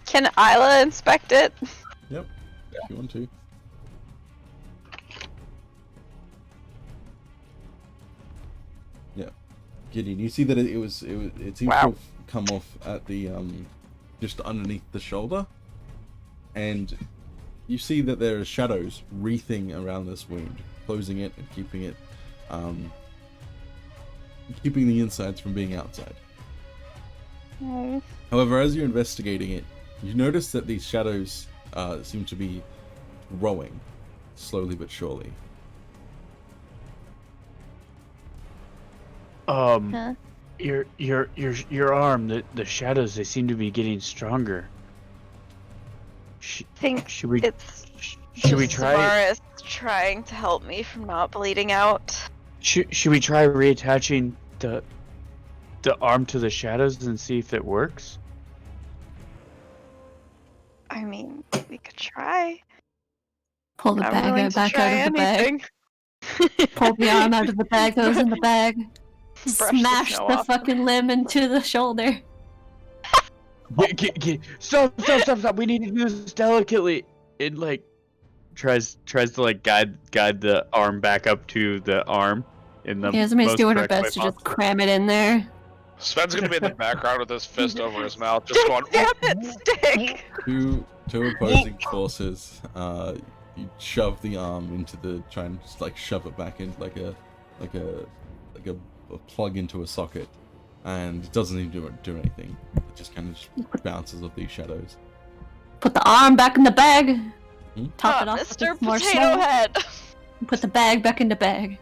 Can Isla inspect it? If you want to. Yeah. Gideon, you see that it seems to Wow. have come off at the just underneath the shoulder, and you see that there are shadows wreathing around this wound, closing it and keeping it keeping the insides from being outside. Mm. However, as you're investigating it, you notice that these shadows seem to be growing slowly but surely. Huh? Your arm, the shadows, they seem to be getting stronger. Think Should we it's should we just try Samaris trying to help me from not bleeding out. should we try reattaching the arm to the shadows and see if it works? I mean, we could try. Pull the I'm bag willing out to back try out of the bag. anything. Pull the arm out of the bag that was in the bag. Brush the Smash snow the off. fucking limb into the shoulder. Stop! We need to do this delicately. It like tries to like guide the arm back up to the arm in the Yasmine's most doing her correct way best to just possible. cram it in there. Sven's gonna be in the background with his fist over his mouth, just going. Damn it, stick! Two opposing forces. You shove the arm into the try and just like shove it back in like a plug into a socket, and it doesn't even do anything. It just kind of just bounces off these shadows. Put the arm back in the bag. Top it Ah, off with Mr. some more Potato snow. Head. Put the bag back in the bag.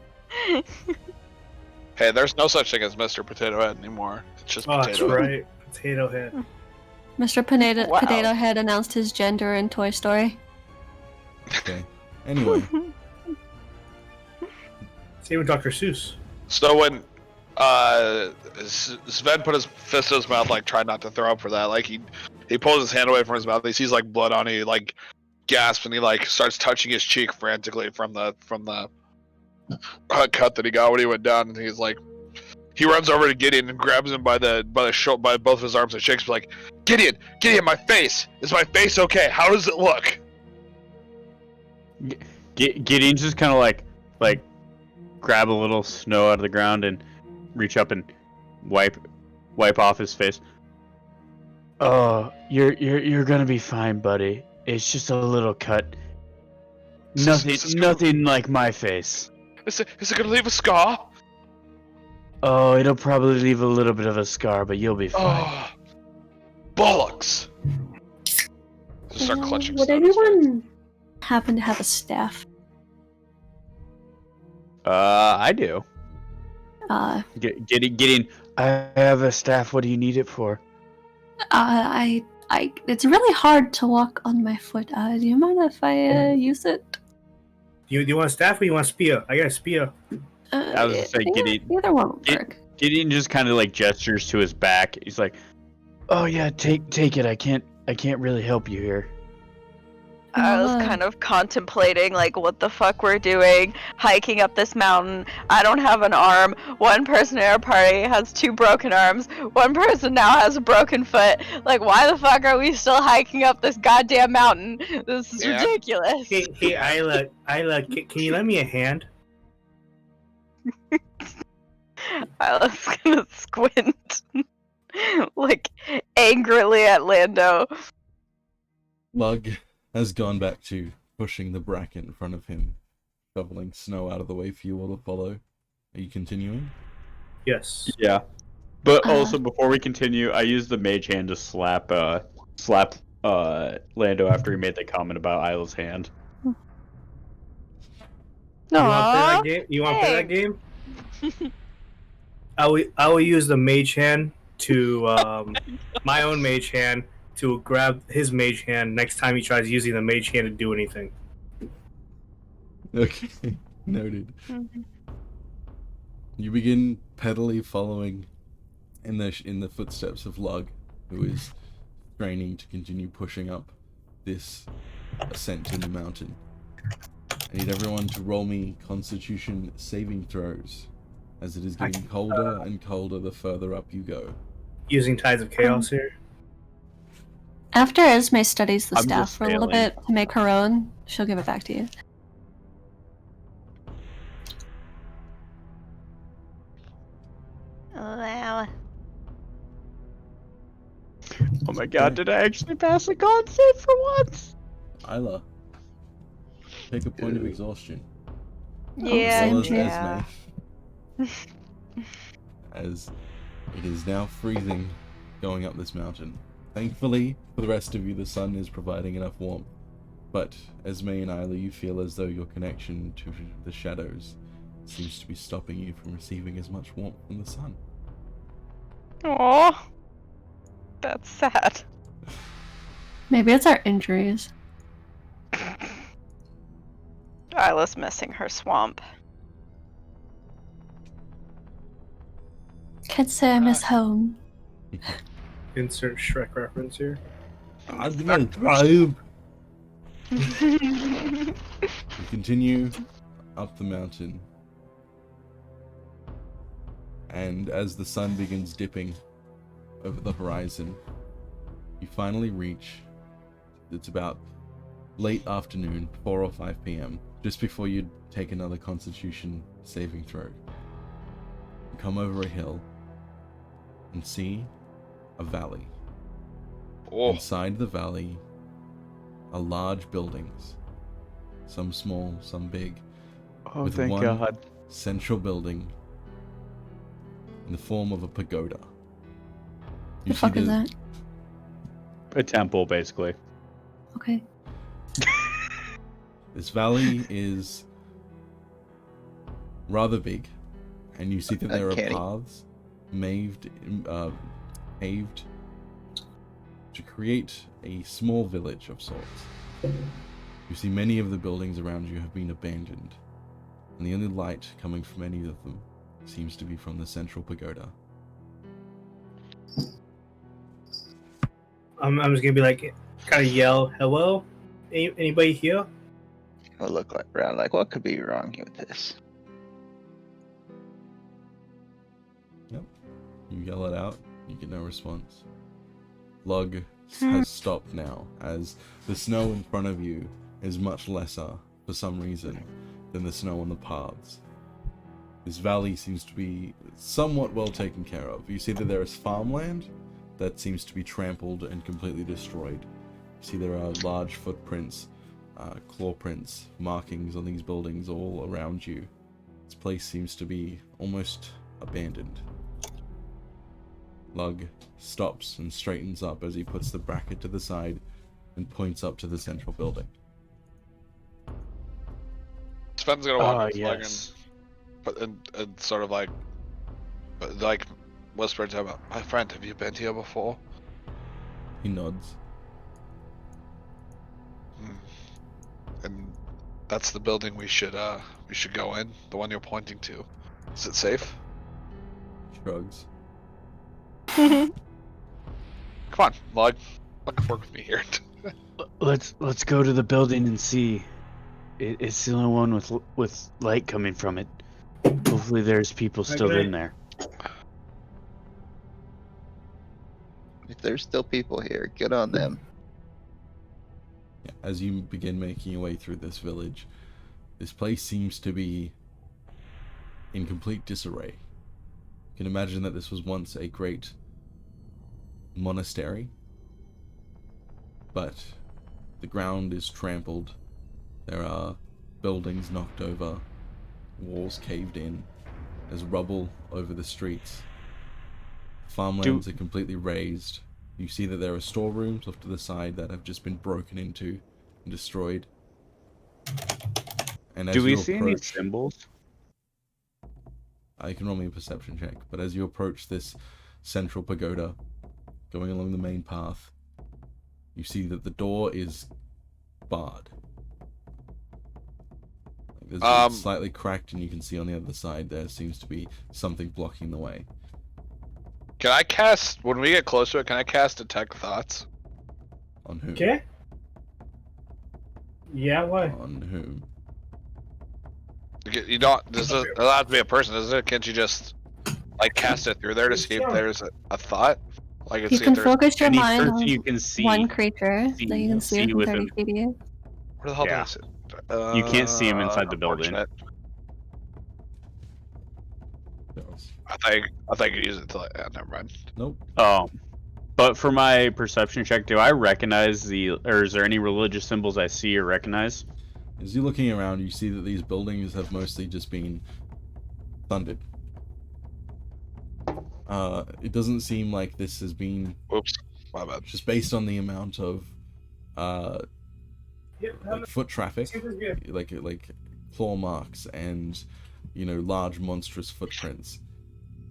Hey, there's no such thing as Mr. Potato Head anymore. It's just Oh, that's Potato Head. right. Potato Head. Mr. Wow. Potato Head announced his gender in Toy Story. Okay. Anyway, Same with Dr. Seuss. So when Sven put his fist in his mouth, like trying not to throw up for that, like he pulls his hand away from his mouth. He sees like blood on it. He like gasps and he like starts touching his cheek frantically from the cut that he got when he went down. And he's like, he runs over to Gideon and grabs him by both of his arms and shakes him like, Gideon, my face is my face okay? How does it look? Gideon's just kind of like grab a little snow out of the ground and reach up and wipe off his face. Oh, you're gonna be fine, buddy. It's just a little cut. Nothing like my face. Is it gonna leave a scar? Oh, it'll probably leave a little bit of a scar, but you'll be fine. Oh, bollocks! Just start clutching. Would stuff in his face. anyone happen to have a staff? I do. Gideon, I have a staff. What do you need it for? It's really hard to walk on my foot. Do you mind if I use it? Do you want a staff or you want a spear? I got a spear. I was gonna say, Either one will work. Gideon just kind of like gestures to his back. He's like, "Oh yeah, take it. I can't really help you here." I was kind of contemplating like what the fuck we're doing, hiking up this mountain. I don't have an arm. One person in our party has 2 broken arms. One person now has a broken foot. Like, why the fuck are we still hiking up this goddamn mountain? This is Yeah. ridiculous. Hey, Isla, can you lend me a hand? I was gonna squint like angrily at Lando. Lug has gone back to pushing the bracket in front of him, shoveling snow out of the way for you all to follow. Are you continuing? Yes. Yeah. But also, before we continue, I used the mage hand to slap Lando after he made the comment about Isla's hand. You want to play that game? I will use the mage hand to my own mage hand to grab his mage hand next time he tries using the mage hand to do anything. Okay, noted. Mhm. You begin pedally following in the footsteps of Lug, who is straining to continue pushing up this ascent in the mountain. I need everyone to roll me Constitution saving throws, as it is getting colder and colder the further up you go. Using Tides of Chaos here. After Esme studies the I'm staff just for a little failing. bit to make her own, she'll give it back to you. Wow. Oh my god, did I actually pass a con save for once? Isla, take a point of exhaustion. Yeah. As well as Yeah. Esme, as it is now freezing going up this mountain. Thankfully, for the rest of you, the sun is providing enough warmth. But Esme and Isla, you feel as though your connection to the shadows seems to be stopping you from receiving as much warmth from the sun. Aw. That's sad. Maybe it's our injuries. Isla's missing her swamp. Can't say I miss home. Insert Shrek reference here. I'm gonna drive. You continue up the mountain, and as the sun begins dipping over the horizon, you finally reach, it's about late afternoon, 4 or 5 p.m., just before you'd take another Constitution saving throw. You come over a hill and see a valley. Oh, Inside the valley are large buildings, some small, some big, Oh, with thank one god. central building in the form of a pagoda. You The fuck is that? A temple, basically. Okay. This valley is rather big, and you see that there are Uncanny. paths paved to create a small village of sorts. You see many of the buildings around you have been abandoned, and the only light coming from any of them seems to be from the central pagoda. I'm just gonna be like, kind of yell, "Hello, anybody here?" I look like around like what could be wrong with this? You yell it out, you get no response. Lug has stopped now, as the snow in front of you is much lesser, for some reason, than the snow on the paths. This valley seems to be somewhat well taken care of. You see that there is farmland that seems to be trampled and completely destroyed. You see there are large footprints, claw prints, markings on these buildings all around you. This place seems to be almost abandoned. Lug stops and straightens up as he puts the bracket to the side and points up to the central building. Sven's gonna walk up to Lug yes. and sort of like whisper to him, "My friend, have you been here before?" He nods. And that's the building we should go in. The one you're pointing to. Is it safe? Shrugs. Come on, Lug. Work with me here. Let's go to the building and see. It's the only one with light coming from it. Hopefully, there's people still Okay. in there. If there's still people here, good on them. Yeah, as you begin making your way through this village, this place seems to be in complete disarray. You can imagine that this was once a great monastery, but the ground is trampled. There are buildings knocked over, walls caved in. There's rubble over the streets. Farmlands are completely razed. You see that there are storerooms off to the side that have just been broken into and destroyed. And as Do we you see any approach, symbols? I can roll me a perception check, but as you approach this central pagoda, going along the main path, you see that the door is barred. It's slightly cracked, and you can see on the other side there seems to be something blocking the way. Can I cast, when we get close to it, can I cast Detect Thoughts? On whom? Okay. Yeah, why? On whom? You don't, does it have to be a person, does it? Can't you just, like, cast it through there to see if there's a thought? Like, You see can if there's, focus your Any mind person on you can see. one creature that you can see within 30 within- feet of you. where the hell Yeah. do I sit? You can't see him inside the building. unfortunate. I thought you could use it to, like, never mind. Nope. But for my perception check, do I recognize or is there any religious symbols I see or recognize? As you're looking around, you see that these buildings have mostly just been thundered. It doesn't seem like this has been... Oops, my bad. Just based on the amount of like foot traffic, like claw marks and, you know, large monstrous footprints.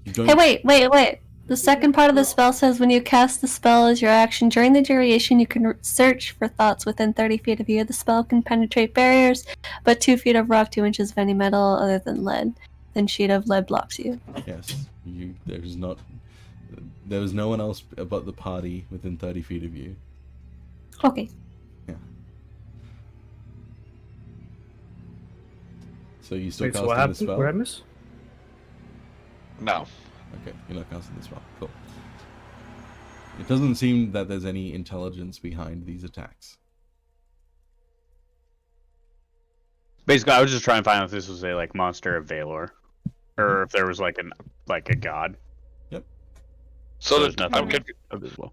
You don't... Hey, wait. The second part of the spell says when you cast the spell as your action during the duration, you can search for thoughts within 30 feet of you. The spell can penetrate barriers, but 2 feet of rock, 2 inches of any metal other than lead. Then sheet of lead blocks you. Yes, there was no one else but the party within 30 feet of you. Okay. Yeah. So you still Wait, so casting what the happened? spell? What did I miss? No. Okay, you're not casting the spell. Cool. It doesn't seem that there's any intelligence behind these attacks. Basically, I was just trying to find out if this was a like monster of Valor, or if there was like a god. Yep. So there's nothing I'm confused. visible.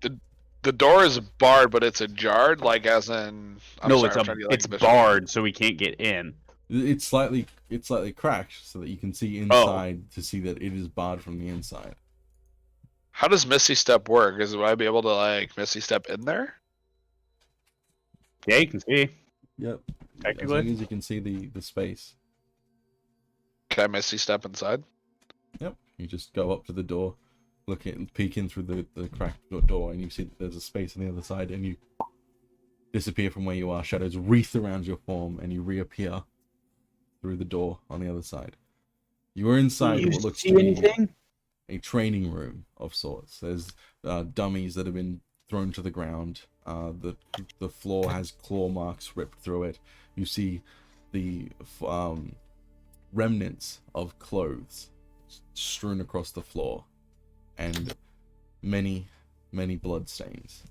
The door is barred, but it's ajarred, like as in. It's barred, so we can't get in. It's slightly cracked so that you can see inside to see that it is barred from the inside. How does Misty Step work? Would I be able to like Misty Step in there? Yeah, you can see. Yep. Technically. As long as you can see the space. Can I Misty Step inside? Yep. You just go up to the door, peek in through the cracked door, and you see that there's a space on the other side, and you disappear from where you are. Shadows wreath around your form, and you reappear through the door on the other side. You are inside what looks to be a training room of sorts. There's dummies that have been thrown to the ground. The floor has claw marks ripped through it. You see the remnants of clothes strewn across the floor, and many blood stains.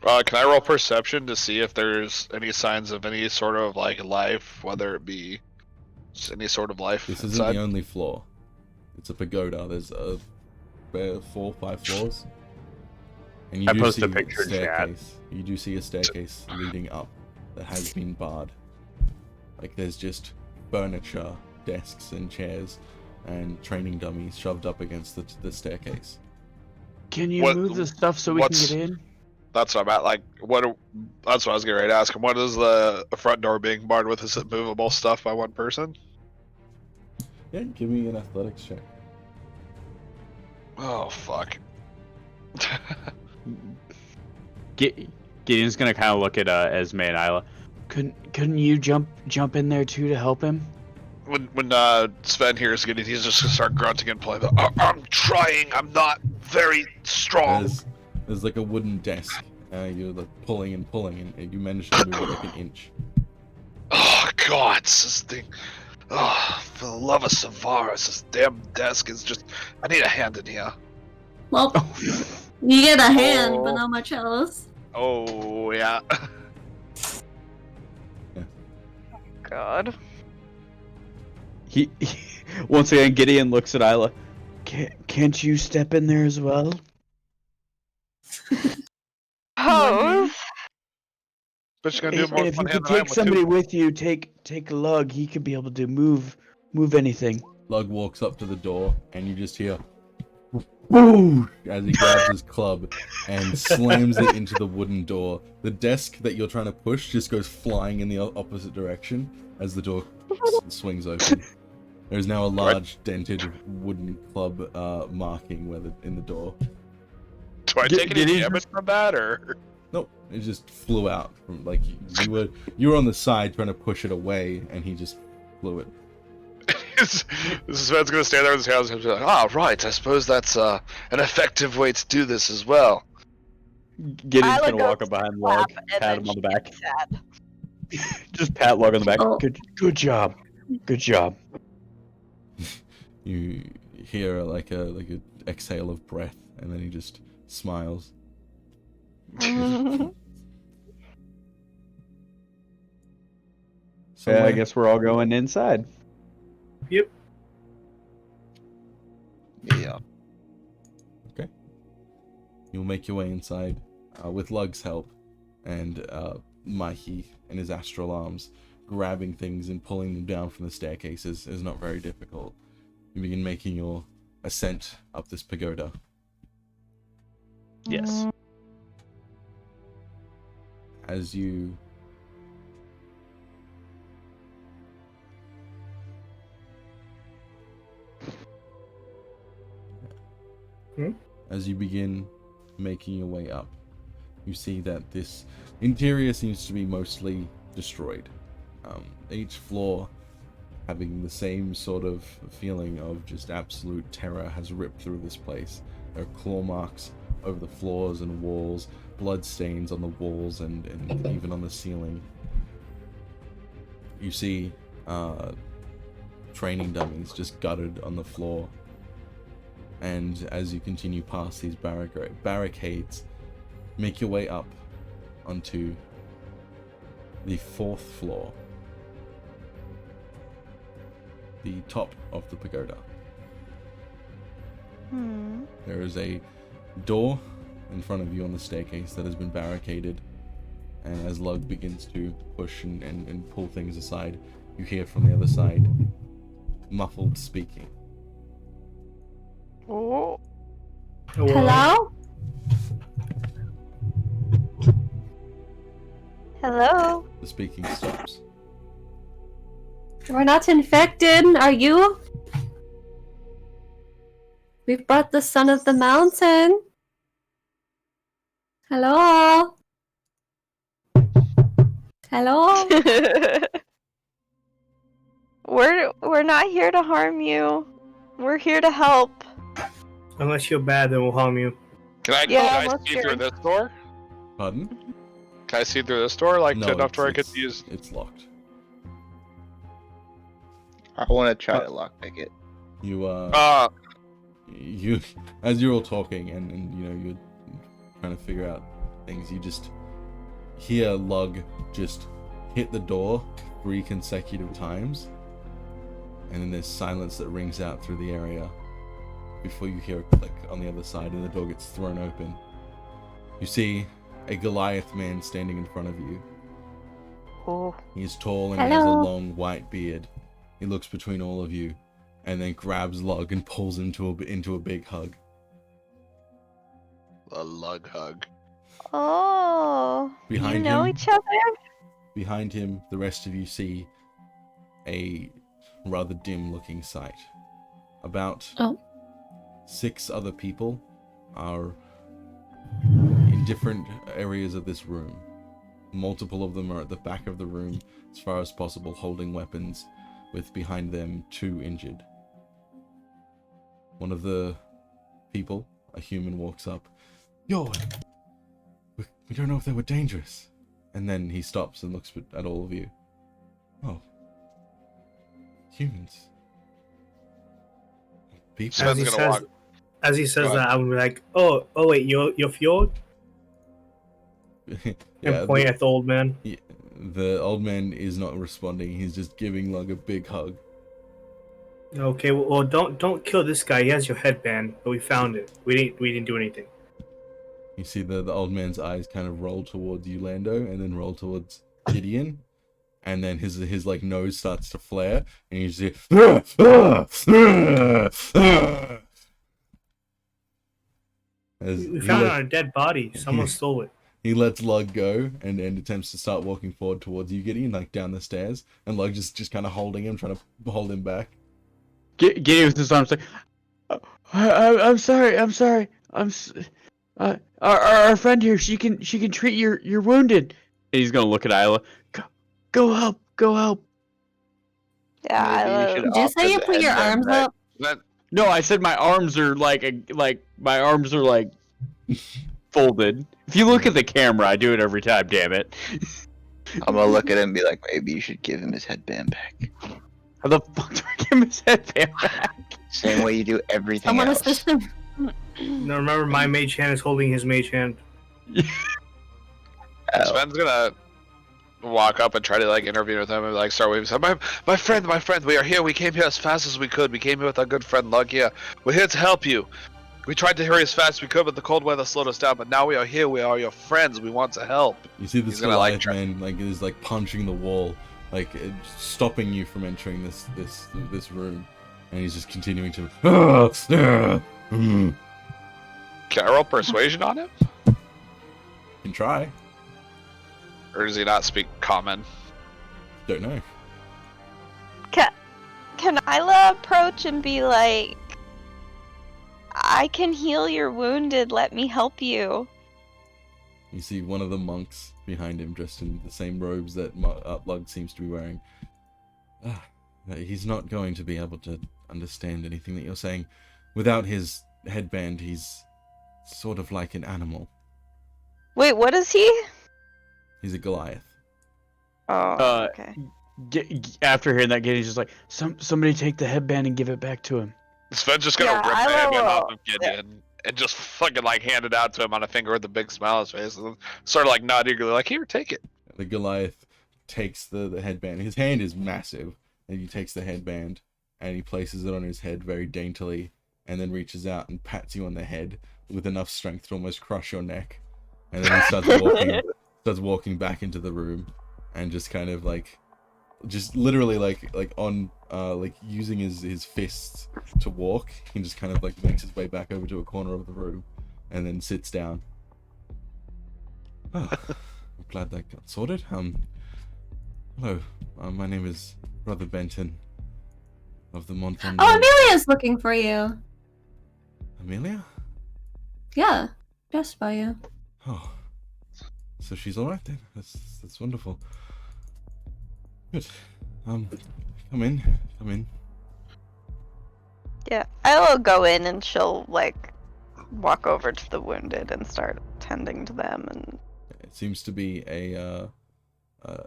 Can I roll perception to see if there's any signs of any sort of like life, whether it be any sort of life This inside? isn't the only floor. It's a pagoda. There's 4 or 5 floors. And you I do posted see a picture in chat. staircase. You do see a staircase leading up that has been barred. Like there's just furniture, desks and chairs, and training dummies shoved up against the staircase. Can you move the stuff so we can get in? That's what I'm at. Like, that's what I was getting ready to ask him. What is the front door being barred with? Is it movable stuff by one person? Yeah, give me an athletics check. Oh fuck. Gideon's gonna kind of look at Esme and Isla. Couldn't you jump in there too to help him? When Sven hears Gideon, he's just gonna start grunting and playing. I'm trying. I'm not very strong. There's like a wooden desk. You're like pulling, and you manage to move it like an inch. Oh god, this thing. Oh, for the love of Savaris, this damn desk is just. I need a hand in here. Well, you get a hand, but not much else. Oh yeah. God. He once again, Gideon looks at Isla. Can't you step in there as well? Pose. But you're gonna do more If fun you hand could than I take am somebody with with you, take Lug. He could be able to move anything. Lug walks up to the door, and you just hear "Boo!" as he grabs his club and slams it into the wooden door. The desk that you're trying to push just goes flying in the opposite direction as the door swings open. There's now a large dented wooden club marking in the door. Do I take any damage from that, or? Nope, it just flew out from like you were on the side trying to push it away, and he just flew it. This man's gonna stand there with his hands and be like, "Ah, right. I suppose that's an effective way to do this as well." Gideon's would gonna go walk up behind Log, and pat then him on the she'd back. be sad. Just pat Log on the back. Oh. Good job. Good job. You hear like a exhale of breath, and then he just smiles. So Yeah, I guess we're all going inside. Yep. Yeah. you'll make your way inside with Lug's help, and Mikey and his astral arms grabbing things and pulling them down from the staircases is not very difficult. You begin making your ascent up this pagoda. Yes. As you as you begin making your way up, you see that this interior seems to be mostly destroyed. Each floor having the same sort of feeling of just absolute terror has ripped through this place. There are claw marks over the floors and walls, blood stains on the walls and even on the ceiling. You see training dummies just gutted on the floor. And as you continue past these barricades, make your way up onto the 4th floor, the top of the pagoda. There is a door in front of you on the staircase that has been barricaded, and as Lug begins to push and pull things aside, you hear from the other side muffled speaking. Oh. Hello? Hello? The speaking stops. We're not infected, are you? We've brought the son of the mountain. Hello? Hello? We're not here to harm you. We're here to help. Unless you're bad, then we'll harm you. Can I, Yeah, can I I'm see through scared. this door? Pardon? Can I see through this door? Like, No, enough to where I could it's- use... It's locked. I want to try to lockpick it. You you as you're all talking and you know you're trying to figure out things, you just hear Lug just hit the door 3 consecutive times, and then there's silence that rings out through the area before you hear a click on the other side and the door gets thrown open. You see a Goliath man standing in front of you. Oh. He's tall and he has a Hello. long white beard. He looks between all of you and then grabs Lug and pulls him into a big hug. A lug hug. Oh. Behind you know him- each other? Behind him, the rest of you see a rather dim-looking sight. About Oh. 6 other people are in different areas of this room. Multiple of them are at the back of the room, as far as possible, holding weapons, with behind them 2 injured. One of the people, a human, walks up. Yo, we don't know if they were dangerous. And then he stops and looks at all of you. Oh. Humans. People. Sven's As he gonna says, walk. as he says Go ahead. that, I'm like, oh wait, you're Fjord? And Yeah, point at the old man. the old man is not responding. He's just giving Lug a big hug. Okay, well don't kill this guy. He has your headband, but we found it. We didn't do anything. You see the old man's eyes kind of roll towards you, Lando, and then roll towards Gideon. And then his like nose starts to flare, and you see as We he found it let- on a dead body. Someone stole it. he lets Lug go and attempts to start walking forward towards you, Gideon, like down the stairs, and Lug just kind of holding him, trying to hold him back. Gideon with his arms like, I'm sorry, our friend here, she can treat your wounded. And he's gonna look at Isla. Go help. Yeah, Maybe you should Did you offer say you the put your headband arms back. up? That, No, I said my arms are my arms are like folded. If you look at the camera, I do it every time. Damn it! I'm gonna look at him and be like, maybe you should give him his headband back. How the fuck do I give him his headband back? Same way you do everything Someone else. assist him. No, remember, my mage hand is holding his mage hand. Oh. Sven's gonna walk up and try to like intervene with him and like start waving. My friend, we are here. We came here as fast as we could. We came here with our good friend Lugia. We're here to help you. We tried to hurry as fast as we could, but the cold weather slowed us down. But now we are here. We are your friends. We want to help. You see this He's gonna, like, Goliath man like is like punching the wall, like stopping you from entering this room, and he's just continuing to. Can I roll persuasion on him? Can try. Or does he not speak common? Don't know. Can Isla approach and be like, I can heal your wounded, let me help you? You see one of the monks behind him, dressed in the same robes that Lug seems to be wearing. He's not going to be able to understand anything that you're saying. Without his headband, he's sort of like an animal. Wait, what is he? He's a Goliath. Oh, okay. After hearing that, Gideon's just like, somebody take the headband and give it back to him. Sven's just gonna Yeah, rip the I headband will- off of Gideon and just fucking like hand it out to him on a finger with a big smile on his face, and then sort of like nod eagerly, like, here, take it. The Goliath takes the headband. His hand is massive, and he takes the headband and he places it on his head very daintily, and then reaches out and pats you on the head with enough strength to almost crush your neck. And then he starts walking back into the room, and just kind of like, just literally like on like using his fists to walk. He just kind of like makes his way back over to a corner of the room, and then sits down. Oh, I'm glad that got sorted. Hello, my name is Brother Benton of the Montfond. Oh, Amelia's looking for you. Amelia? Yeah, just by you. Oh, so she's all right then. That's wonderful. Good. Come in. Yeah, I will go in and she'll like walk over to the wounded and start tending to them. And It seems to be a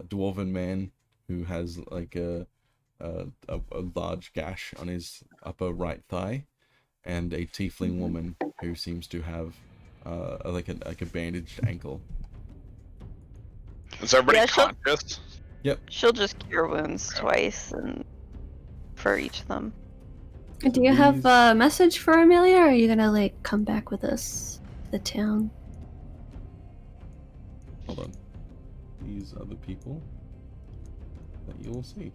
dwarven man who has like a large gash on his upper right thigh, and a tiefling woman who seems to have like a bandaged ankle. Is everybody Yeah, she'll- conscious? she'll just cure wounds twice and for each of them. Do you have a message for Amelia, or are you gonna like come back with us to the town? Hold on. These are the people that you will see.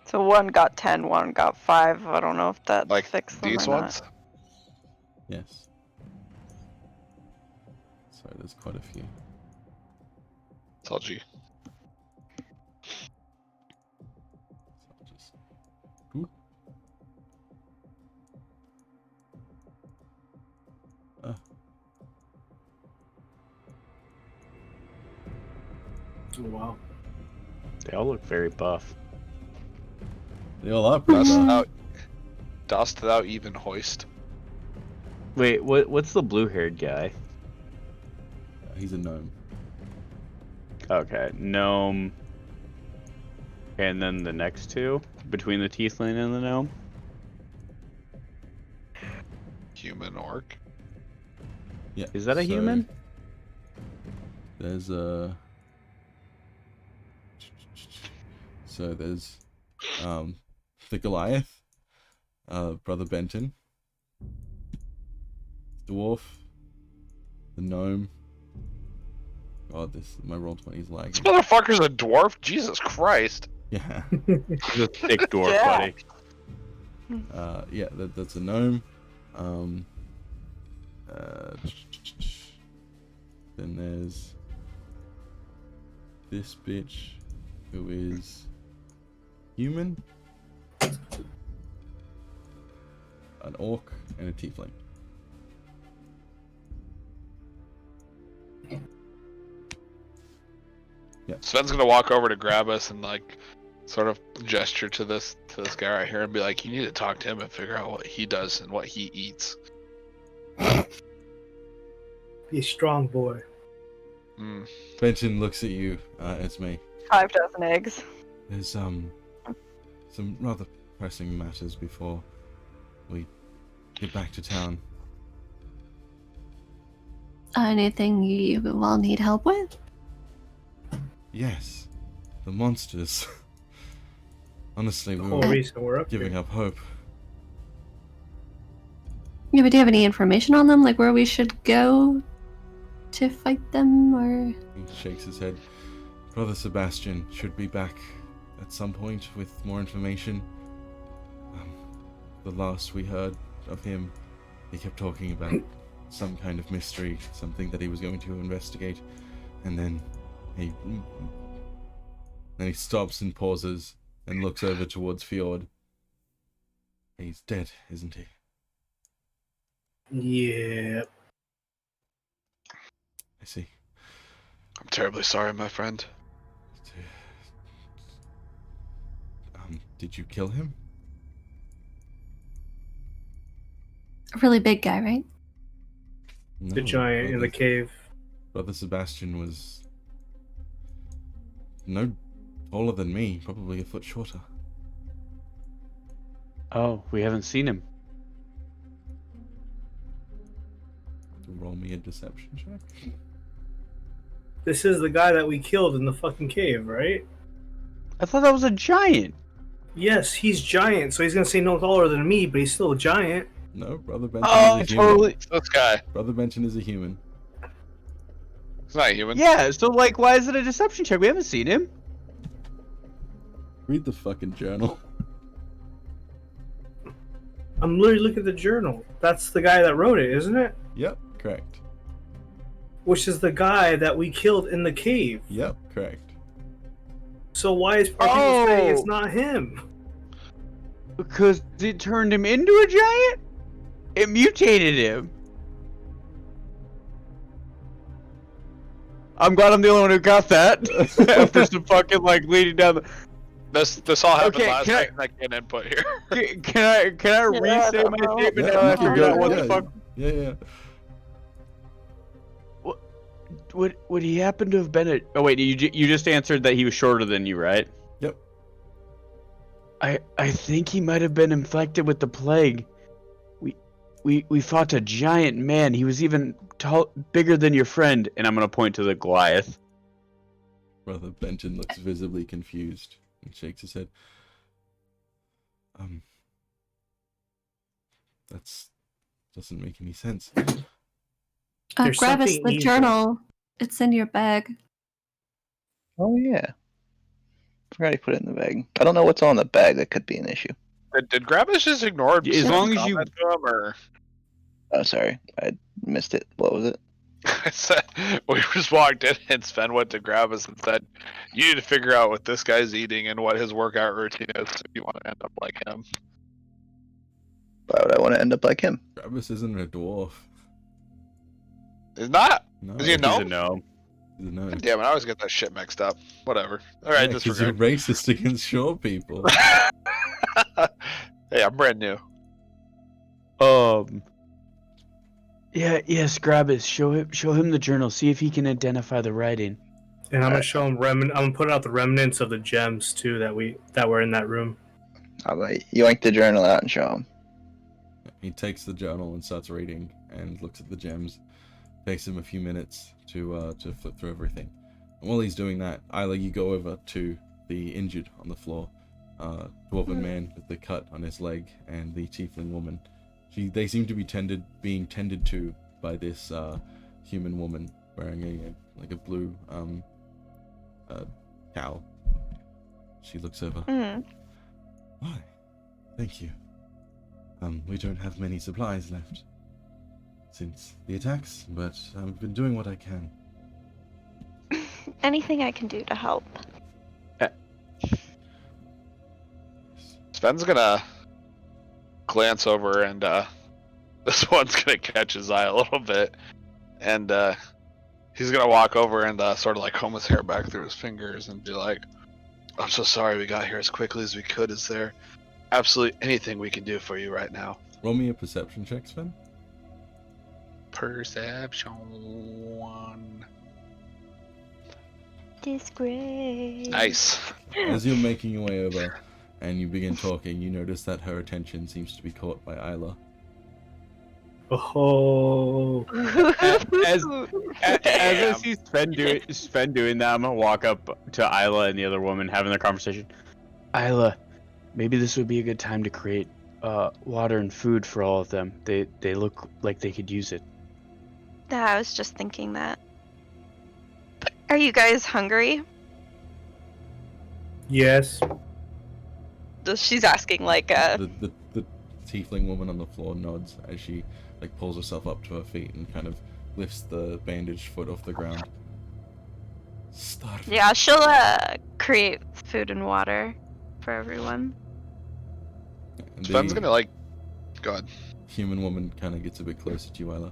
So one got 10, one got 5. I don't know if that Like fixed them these or ones? not. Yes. Sorry, there's quite a few. Told you. So I'll just... Ooh. Oh, wow. They all look very buff. They all are Dost thou even hoist? Wait, what's the blue-haired guy? He's a gnome. Okay, gnome. And then the next two between the tiefling and the gnome. Human orc? Yeah. Is that a human? There's a. So there's the Goliath, Brother Benton, dwarf, the gnome. God, my roll 20 is lagging. This motherfucker's a dwarf? Jesus Christ. Yeah. He's a thick dwarf, Yeah. buddy. Yeah, that's a gnome. Then there's this bitch, who is human, an orc, and a tiefling. Sven's gonna walk over to grab us and like sort of gesture to this guy right here and be like, "You need to talk to him and figure out what he does and what he eats." Be a strong boy. Benton looks at you, Esme. 5 dozen eggs. There's some rather pressing matters before we get back to town. Anything you all need help with? Yes, the monsters. Honestly, we Whole were reason we're up giving here. up hope. Yeah, but do you have any information on them? Like where we should go to fight them, or? He shakes his head. Brother Sebastian should be back at some point with more information. The last we heard of him, he kept talking about some kind of mystery, something that he was going to investigate, and then he stops and pauses and looks over towards Fjord. He's dead, isn't he? Yeah. I see. I'm terribly sorry, my friend. Did you kill him? A really big guy, right? No, The giant in the cave. Brother Sebastian was no taller than me, probably a foot shorter. Oh, we haven't seen him. Roll me a deception check. This is the guy that we killed in the fucking cave, right? I thought that was a giant. Yes, he's giant, so he's gonna say no taller than me, but he's still a giant. No, Brother Benton Oh, is a human. totally. This guy. Brother Benton is a human. He's not human. Yeah, so like, why is it a deception check? We haven't seen him. Read the fucking journal. I'm literally looking at the journal. That's the guy that wrote it, isn't it? Yep, correct. Which is the guy that we killed in the cave. Yep, correct. So why is people saying it's Oh. not him? Because it turned him into a giant? It mutated him. I'm glad I'm the only one who got that. After some fucking like leading down the. This all happened Okay, last can I- night, and I can't input here. Can I Yeah, restate my no. statement Yeah, now you I can figured go- out what yeah, the fuck? Yeah. Would he happen to have been a? Oh wait, you just answered that he was shorter than you, right? Yep. I think he might have been infected with the plague. We fought a giant man. He was even bigger than your friend, and I'm gonna point to the Goliath. Brother Benton looks visibly confused and shakes his head. That's doesn't make any sense. There's Gravis, something the evil. journal. It's in your bag. Oh yeah. Forgot he put it in the bag. I don't know what's on the bag. That could be an issue. Did Gravis just ignore As Sven's long as you- comment to him, or Oh, sorry, I missed it. What was it? I said we just walked in and Sven went to Gravis and said, "You need to figure out what this guy's eating and what his workout routine is if you want to end up like him." Why would I want to end up like him? Gravis isn't a dwarf. He's not. No, Is he a He's gnome? a gnome. He's a gnome. Damn it! I always get that shit mixed up. Whatever. All right, Yeah, 'cause you're disregard. racist against short people. Hey, I'm brand new. Yeah, yes, Gravis. Show him the journal. See if he can identify the writing. And I'm gonna show him I'm gonna put out the remnants of the gems too that were in that room. I'll like yoink the journal out and show him. He takes the journal and starts reading and looks at the gems. Takes him a few minutes to flip through everything. And while he's doing that, Isla, you go over to the injured on the floor. Dwarven man with the cut on his leg and the tiefling woman. They seem to be being tended to by this human woman wearing a blue cowl. She looks over. Why? Thank you. We don't have many supplies left since the attacks, but I've been doing what I can. anything I can do to help. Sven's gonna glance over and this one's gonna catch his eye a little bit, and he's gonna walk over and sort of like comb his hair back through his fingers and be like, "I'm so sorry we got here as quickly as we could. Is there absolutely anything we can do for you right now?" Roll me a perception check, Sven. Perception. Disgrace. Nice. As you're making your way over and you begin talking, you notice that her attention seems to be caught by Isla. Oh. As I see Sven doing that, I'm gonna walk up to Isla and the other woman having their conversation. Isla, maybe this would be a good time to create water and food for all of them. They look like they could use it. Yeah, I was just thinking that. Are you guys hungry? Yes. She's asking like The tiefling woman on the floor nods as she like pulls herself up to her feet and kind of lifts the bandaged foot off the ground. Starve. Yeah, she'll create food and water for everyone. And Sven's the gonna like. Go ahead. human woman kind of gets a bit closer to you, Isla.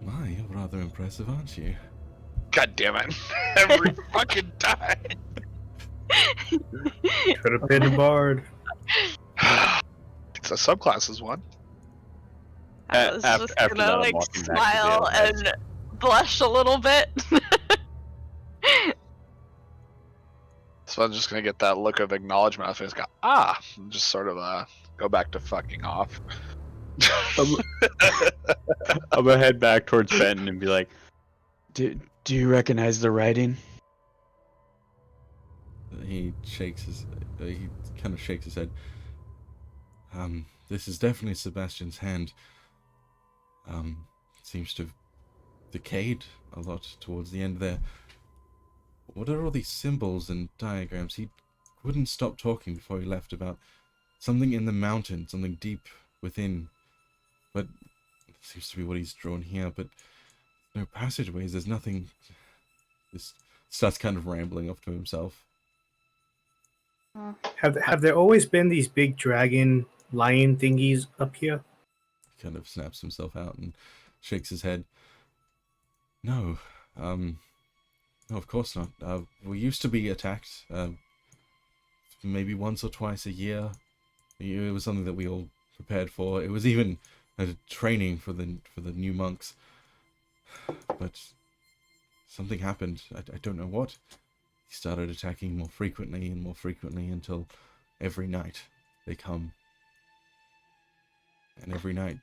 My, you're rather impressive, aren't you? God damn it! Every fucking time. Could have been a bard. It's a subclasses one. I was After- just after gonna that, I'm like walking back to the smile other and blush a little bit. So I'm just gonna get that look of acknowledgement on his face. Go, and just sort of go back to fucking off. I'm gonna head back towards Benton and be like, Do you recognize the writing? He kind of shakes his head. This is definitely Sebastian's hand. Seems to have decayed a lot towards the end there. What are all these symbols and diagrams? He wouldn't stop talking before he left about something in the mountain, something deep within. But it seems to be what he's drawn here, but no passageways, there's nothing. Just starts kind of rambling off to himself. Have there always been these big dragon lion thingies up here? He kind of snaps himself out and shakes his head. No, no, of course not. We used to be attacked, maybe once or twice a year. It was something that we all prepared for. It was even a training for the new monks. But something happened. I don't know what. He started attacking more frequently and more frequently until every night they come. And every night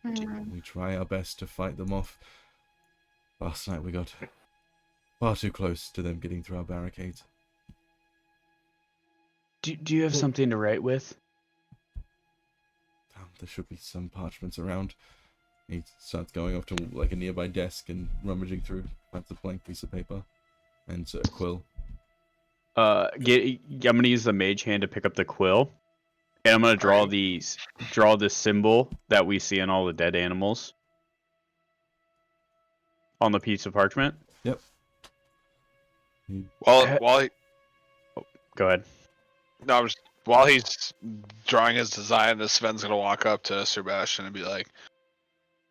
we try our best to fight them off. Last night we got far too close to them getting through our barricades. Do you have something to write with? There should be some parchments around. He starts going off to like a nearby desk and rummaging through. Finds a blank piece of paper and a quill. I'm gonna use the mage hand to pick up the quill, and I'm gonna draw this symbol that we see in all the dead animals on the piece of parchment. Yep. While Go ahead. while he's drawing his design, the Sven's gonna walk up to Sebastian and be like,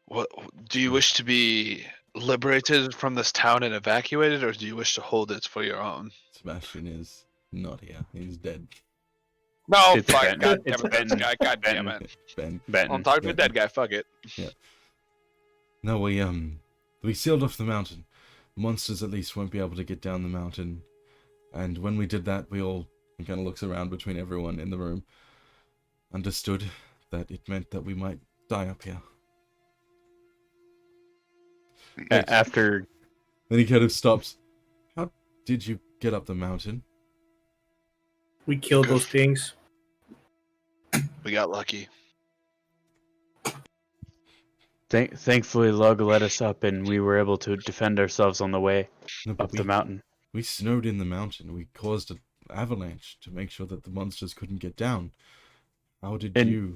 "What do you wish to be liberated from this town and evacuated, or do you wish to hold it for your own?" Sebastian is not here. He's dead. No, It's fuck, Ben. God It's damn it, Ben. this guy, God damn it. Ben. Benton. I'm talking to a dead guy, fuck it. No, we sealed off the mountain. Monsters at least won't be able to get down the mountain. And when we did that, he kind of looks around between everyone in the room, understood that it meant that we might die up here. After Then he kind of stops. How did you get up the mountain? We killed those things. We got lucky. Thankfully, Lug let us up, and we were able to defend ourselves on the way No, but up the mountain. We snowed in the mountain. We caused an avalanche to make sure that the monsters couldn't get down. How did you?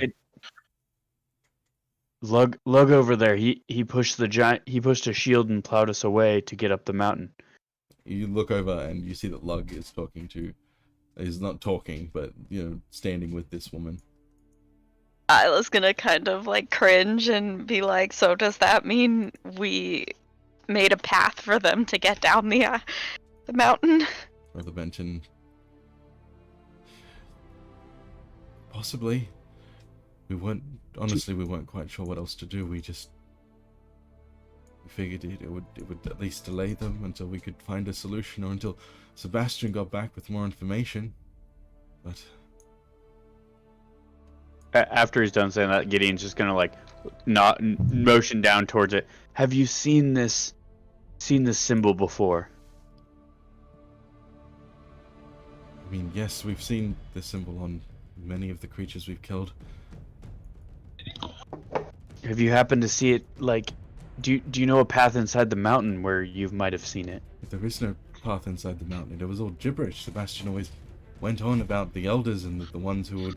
Lug over there. He pushed the giant. He pushed a shield and plowed us away to get up the mountain. You look over and you see that Lug is not talking, but standing with this woman. Isla's gonna kind of like cringe and be like, so does that mean we made a path for them to get down the mountain? Brother Benton. Possibly. We weren't quite sure what else to do. We figured it would at least delay them until we could find a solution, or until Sebastian got back with more information. But After he's done saying that, Gideon's just gonna like not motion down towards it. Have you seen this symbol before? I mean, yes, we've seen this symbol on many of the creatures we've killed. Have you happened to see it? Like, do you know a path inside the mountain where you might have seen it? There is no path inside the mountain. It was all gibberish. Sebastian always went on about the elders and the ones who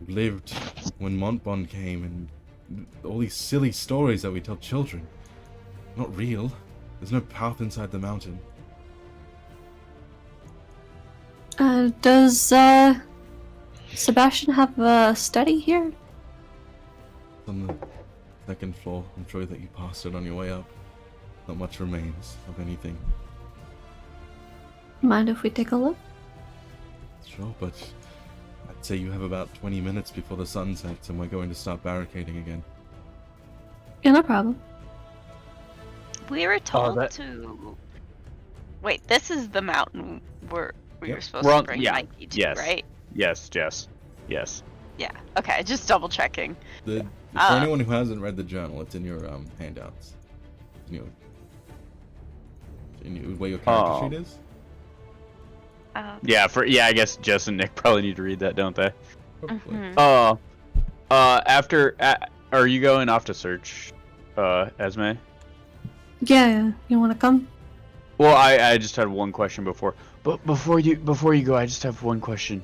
lived when Montbond came, and all these silly stories that we tell children. Not real. There's no path inside the mountain. Does Sebastian have a study here? On the second floor. I'm sure that you passed it on your way up. Not much remains of anything. Mind if we take a look? Sure, but I'd say you have about 20 minutes before the sun sets, and we're going to start barricading again. Yeah, no problem. We were told that- to. Wait, this is the mountain where we Yep. were supposed We're to on- bring yeah, Mikey to, yes. right? Yes, Jess. Yes. Yeah. Okay, just double checking. For anyone who hasn't read the journal, it's in your handouts. In where your character Oh. sheet is. Yeah. I guess Jess and Nick probably need to read that, don't they? Probably. Mhm. Are you going off to search, Esme? Yeah, you wanna come? Well, I just had one question before. But before you go, I just have one question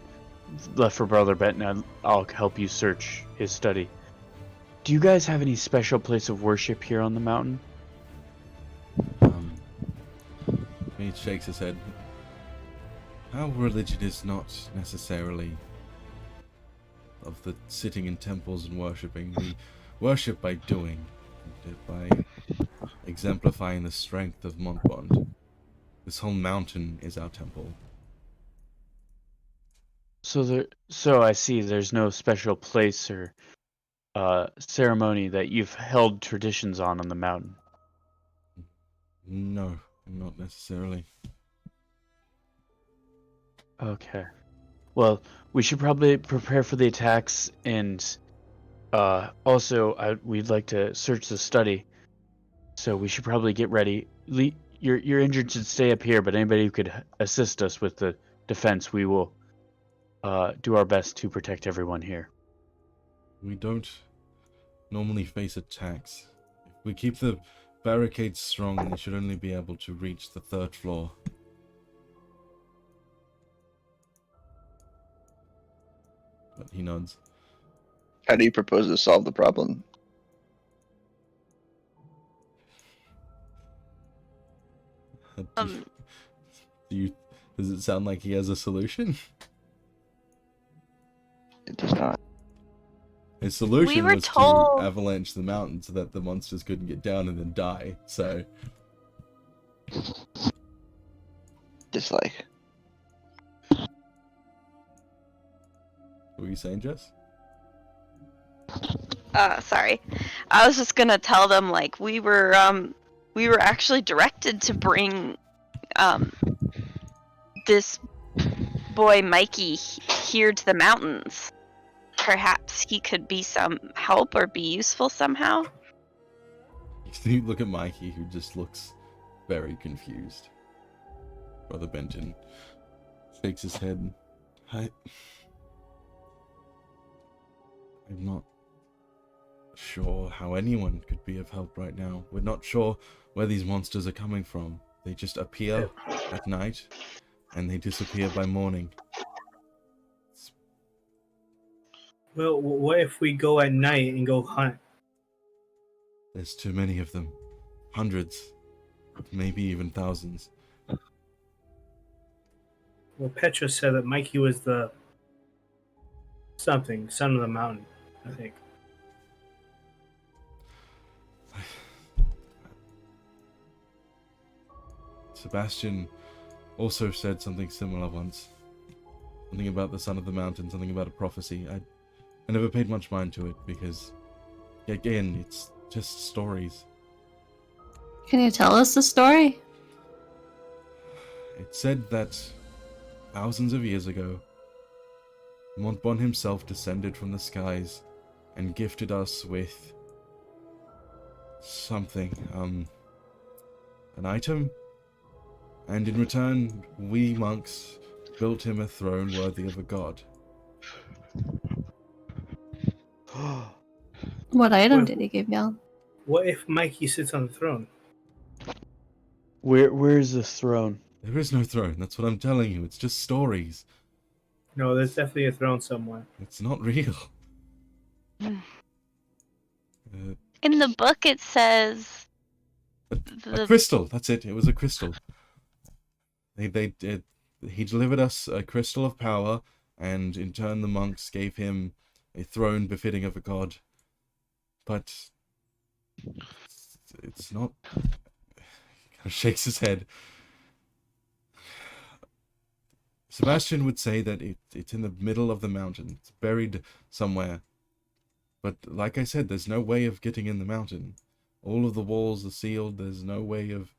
left for Brother Benton. I'll help you search his study. Do you guys have any special place of worship here on the mountain? He shakes his head. Our religion is not necessarily of the sitting in temples and worshipping. We worship by doing, by exemplifying the strength of Montbond. This whole mountain is our temple. So I see. There's no special place or ceremony that you've held traditions on the mountain. No, not necessarily. Okay. Well, we should probably prepare for the attacks, and also we'd like to search the study. So we should probably get ready. Your injured should stay up here, but anybody who could assist us with the defense, we will do our best to protect everyone here. We don't normally face attacks. If we keep the barricades strong, they should only be able to reach the 3rd floor. But he nods. How do you propose to solve the problem? Does it sound like he has a solution? It does not. His solution were was told- to avalanche the mountain so that the monsters couldn't get down and then die. So, Dislike. what were you saying, Jess? Sorry. I was just gonna tell them like we were actually directed to bring this boy Mikey here to the mountains. Perhaps he could be some help or be useful somehow. You look at Mikey, who just looks very confused. Brother Benton shakes his head. I'm not sure how anyone could be of help right now. We're not sure where these monsters are coming from. They just appear at night, and they disappear by morning. Well, what if we go at night and go hunt? There's too many of them. Hundreds. Maybe even thousands. Well, Petra said that Mikey was the something, son of the mountain, I think. Sebastian also said something similar once. Something about the son of the mountain, something about a prophecy. I never paid much mind to it because, again, it's just stories. Can you tell us the story? It said that thousands of years ago, Montbon himself descended from the skies and gifted us with something, an item, and in return, we monks built him a throne worthy of a god. What item Well- did he give y'all? What if Mikey sits on the throne? Where's the throne? There is no throne, that's what I'm telling you, it's just stories. No, there's definitely a throne somewhere. It's not real. In the book, it says A the crystal, that's it, it was a crystal. He delivered us a crystal of power, and in turn the monks gave him a throne befitting of a god. But it's not. He kind of shakes his head. Sebastian would say that it's in the middle of the mountain. It's buried somewhere. But like I said, there's no way of getting in the mountain. All of the walls are sealed. There's no way of...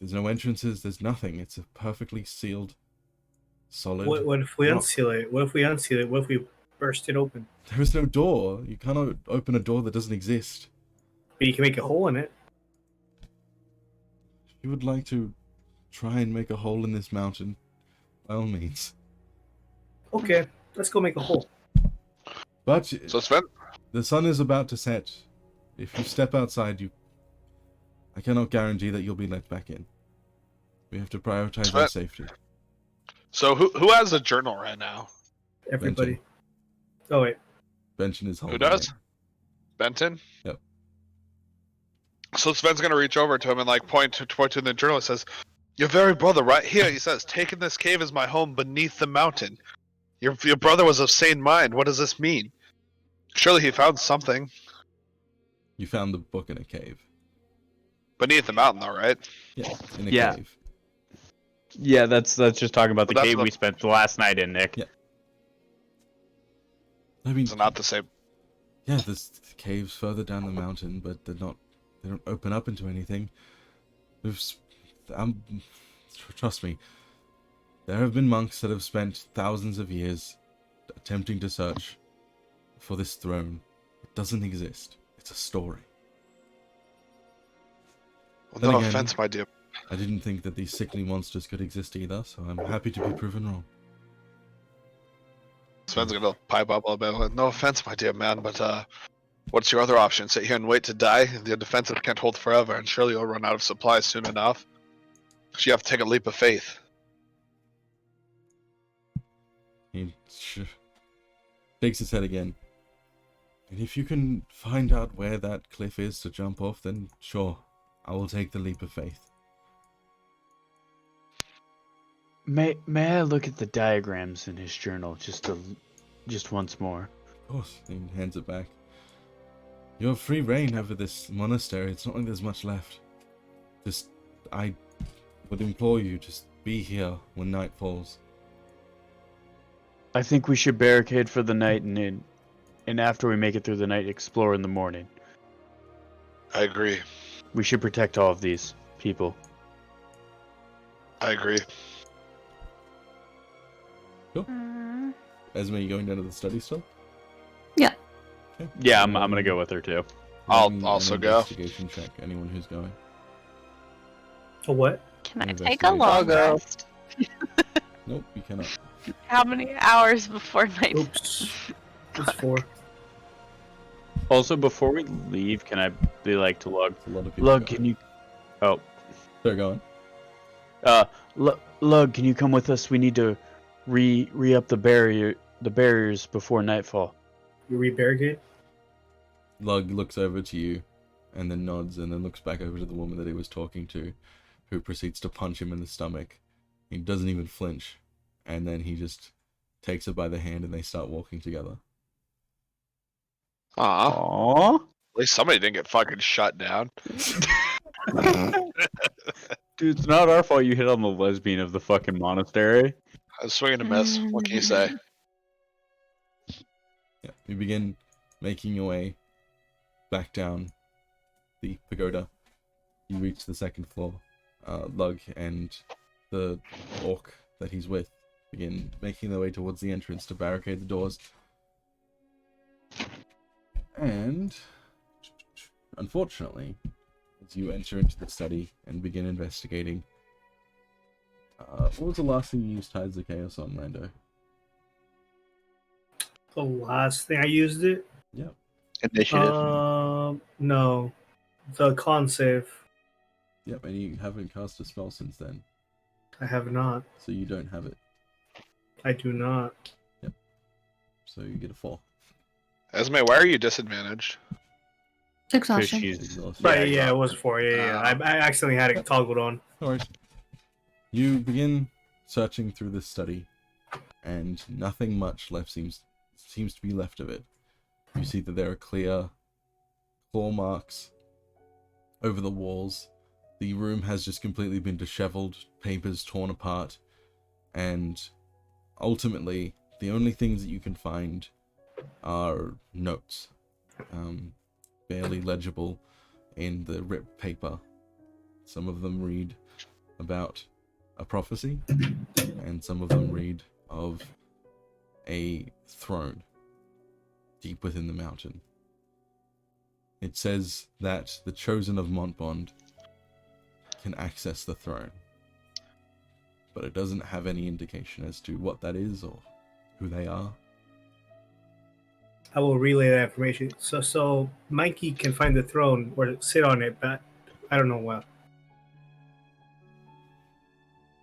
There's no entrances. There's nothing. It's a perfectly sealed, solid... What if we rock. unseal it? What if we unseal it? What if we burst it open? There is no door. You cannot open a door that doesn't exist. But you can make a hole in it. If you would like to try and make a hole in this mountain, by all means. Okay, let's go make a hole. But So Sven, the sun is about to set. If you step outside, I cannot guarantee that you'll be let back in. We have to prioritize our safety. so who has a journal right now? Everybody. Oh wait. Benton is Who holding does? it. Benton? Yep. So Sven's gonna reach over to him and like point to the journal. It says, "Your very brother, right here." He says, "Taking this cave as my home beneath the mountain. Your brother was of sane mind. What does this mean? Surely he found something You found the book in a cave. beneath the mountain, though, right?" Yeah, in a Yeah. cave. Yeah, that's just talking about the Well, that's cave what- we spent the last night in, Nick. Yeah. I mean, It's not the same. yeah, there's caves further down the mountain, but they don't open up into anything. Trust me, there have been monks that have spent thousands of years attempting to search for this throne. It doesn't exist. It's a story. Well, Then no again- offense, my dear. I didn't think that these sickly monsters could exist either, so I'm happy to be proven wrong. Sven's gonna pipe up a little bit. No offense, my dear man, but what's your other option? Sit here and wait to die? The defensive can't hold forever, and surely you'll run out of supplies soon enough. So you have to take a leap of faith. He shakes his head again. And if you can find out where that cliff is to jump off, then sure, I will take the leap of faith. May I look at the diagrams in his journal just once more? Of course, he hands it back. You have free reign over this monastery. It's not like there's much left. I would implore you, just be here when night falls. I think we should barricade for the night and after we make it through the night, explore in the morning. I agree. We should protect all of these people. I agree. Esme, you going down to the study still? Yeah. Okay. Yeah, I'm gonna go with her too. I'll An also go. Investigation check. Anyone who's going. A what? Can I Investigate. take a long I'll go. rest? Nope, you cannot. How many hours before night? Oops. It's 4. Also, before we leave, can I be like to Lug? A lot of people. Lug, going. can you They're going. Lug, can you come with us? We need to re-up the barriers before nightfall. You rebarricade? Lug looks over to you, and then nods, and then looks back over to the woman that he was talking to, who proceeds to punch him in the stomach, He doesn't even flinch, and then he just takes her by the hand and they start walking together. Aw. Aww. At least somebody didn't get fucking shut down. Dude, it's not our fault you hit on the lesbian of the fucking monastery. I was swinging a miss. What can you say? Yeah, you begin making your way back down the pagoda. You reach the second floor. Lug and the orc that he's with begin making their way towards the entrance to barricade the doors. And unfortunately, as you enter into the study and begin investigating, what was the last thing you used Tides of Chaos on, Lando? The last thing I used it? Yep. Initiative. No. The con save. Yep, and you haven't cast a spell since then, I have not. so you don't have it. I do not. So you get a 4. Esme, why are you disadvantaged? Exhaustion. Right, yeah, it was 4. Yeah. I accidentally had it toggled on. No worries. You begin searching through this study, and nothing much left seems to be left of it. You see that there are clear claw marks over the walls. The room has just completely been disheveled, papers torn apart, and ultimately, the only things that you can find are notes, barely legible in the ripped paper. Some of them read about a prophecy, and some of them read of a throne deep within the mountain. It says that the chosen of Montbond can access the throne, but it doesn't have any indication as to what that is or who they are. I will relay that information. So Mikey can find the throne or sit on it, but I don't know what.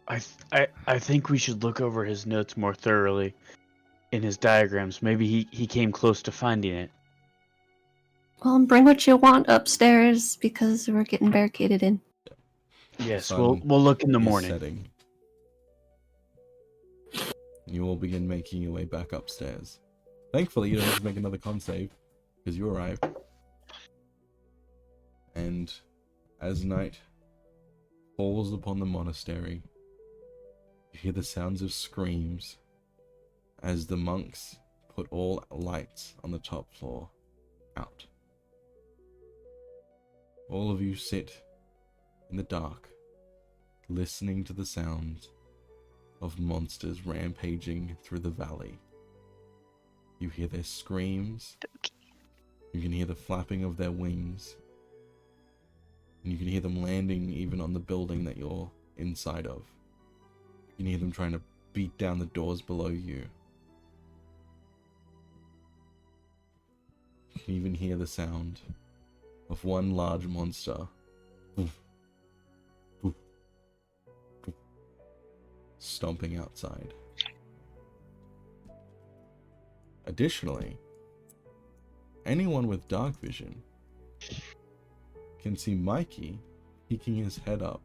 I think we should look over his notes more thoroughly in his diagrams. Maybe he came close to finding it. Well, bring what you want upstairs because we're getting barricaded in. Yes, Sun we'll look in the is morning. setting. You all begin making your way back upstairs. Thankfully, you don't have to make another con save, because you arrive. And as night falls upon the monastery, you hear the sounds of screams as the monks put all lights on the top floor out. All of you sit in the dark, listening to the sounds of monsters rampaging through the valley. You hear their screams. You can hear the flapping of their wings. And you can hear them landing even on the building that you're inside of. You can hear them trying to beat down the doors below you. You can even hear the sound of one large monster stomping outside. Additionally, anyone with dark vision can see Mikey peeking his head up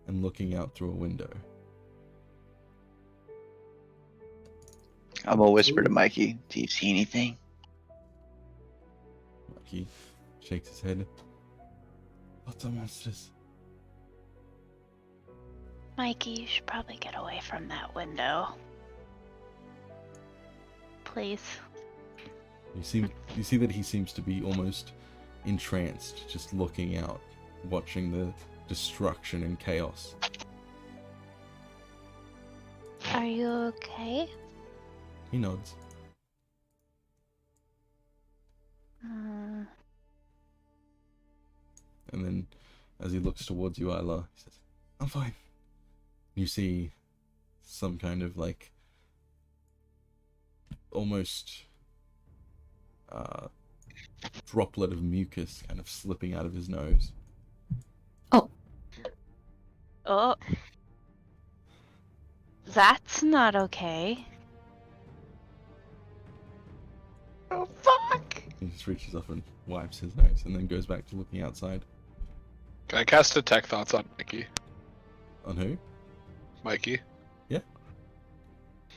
and looking out through a window. I'm gonna whisper to Mikey, do you see anything? Mikey shakes his head. Lots of monsters. Mikey, you should probably get away from that window. Please. You see that he seems to be almost entranced, just looking out, watching the destruction and chaos. Are you okay? He nods. And then, as he looks towards you, Isla, he says, I'm fine. You see some kind of, like, almost droplet of mucus kind of slipping out of his nose. Oh. That's not okay. Oh, fuck! He just reaches up and wipes his nose and then goes back to looking outside. Can I cast Detect Thoughts on Mikey? On who? Mikey?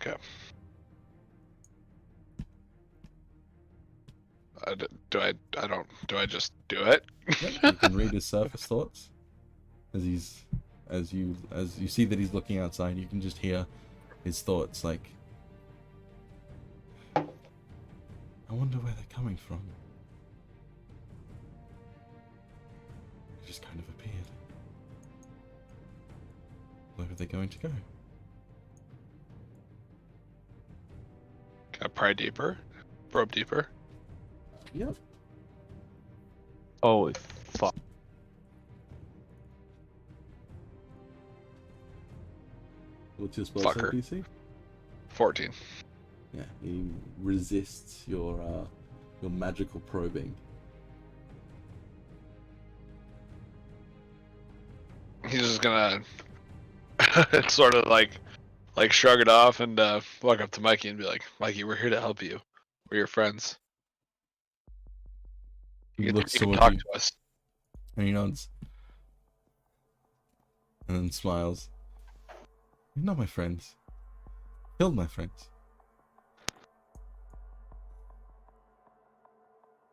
Okay. Do I just do it? Yep, you can read his surface thoughts as you see that he's looking outside. You can just hear his thoughts like, I wonder where they're coming from. They just kind of appeared. Where are they going to go? Can I pry deeper? Probe deeper? Yep. Oh, fuck. What's your spell Fucker. DC? 14. Yeah, he resists your magical probing. He's just gonna sort of like shrug it off and walk up to Mikey and be like, Mikey, we're here to help you. We're your friends. He You looks can towards talk you to us. and he nods. And then smiles. You're not my friends. Killed my friends.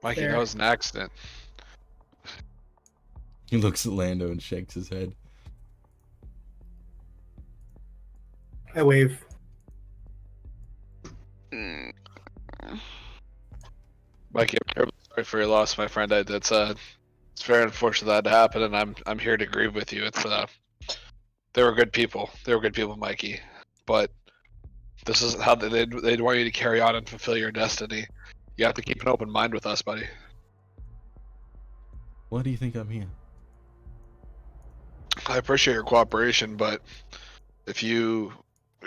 Mikey, Fair. that was an accident. He looks at Lando and shakes his head. I wave. Mm. Mikey, I'm terribly sorry for your loss, my friend. It's very unfortunate that happened, and I'm here to grieve with you. They were good people. They were good people, Mikey. But this is how they'd want you to carry on and fulfill your destiny. You have to keep an open mind with us, buddy. Why do you think I'm here? I appreciate your cooperation, but if you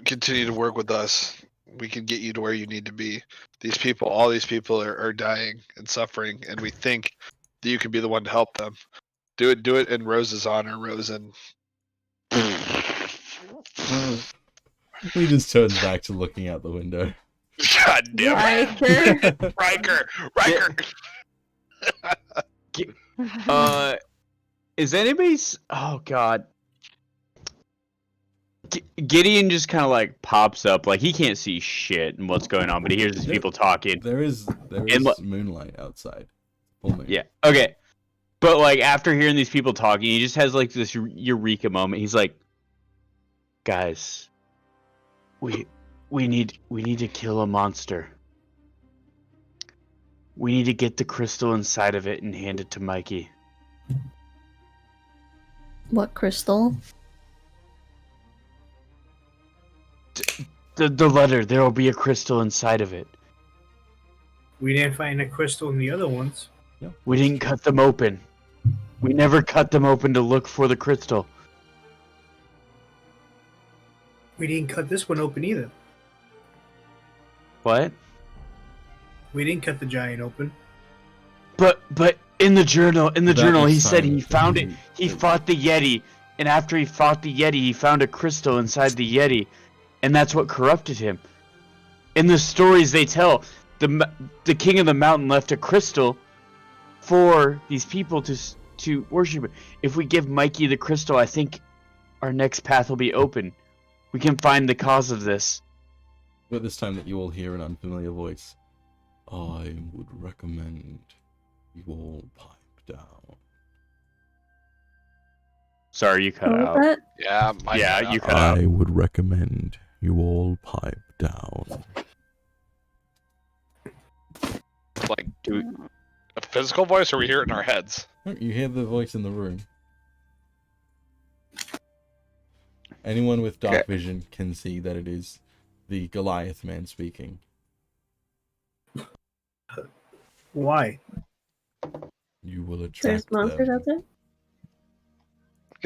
continue to work with us, we can get you to where you need to be. All these people are dying and suffering, and we think that you can be the one to help them. Do it in Rose's honor, Rose. And He just turns back to looking out the window. God damn it, Riker. Riker. Is anybody's? Oh God. Gideon just kind of like pops up, like he can't see shit and what's going on, but he hears these people talking. There is moonlight outside. Full moon. Yeah. Okay. But like after hearing these people talking, he just has like this eureka moment. He's like, "Guys, we need to kill a monster. We need to get the crystal inside of it and hand it to Mikey." What crystal? The letter. There will be a crystal inside of it. We didn't find a crystal in the other ones. We didn't cut them open. We never cut them open to look for the crystal. We didn't cut this one open either. What? We didn't cut the giant open. But in the journal, he said he found it. time. He fought the Yeti, and after he fought the Yeti, he found a crystal inside the Yeti, and that's what corrupted him. In the stories they tell, the king of the mountain left a crystal for these people to worship it. If we give Mikey the crystal, I think our next path will be open. We can find the cause of this. But this time that you all hear an unfamiliar voice. I would recommend you all pipe down. Sorry, you cut What was out. that? Yeah, Yeah, you cut out. I would recommend you all pipe down. like a physical voice, or we hear it in our heads? You hear the voice in the room. Anyone with dark vision can see that it is the Goliath man speaking. Why? You will attract There's monsters them. out there?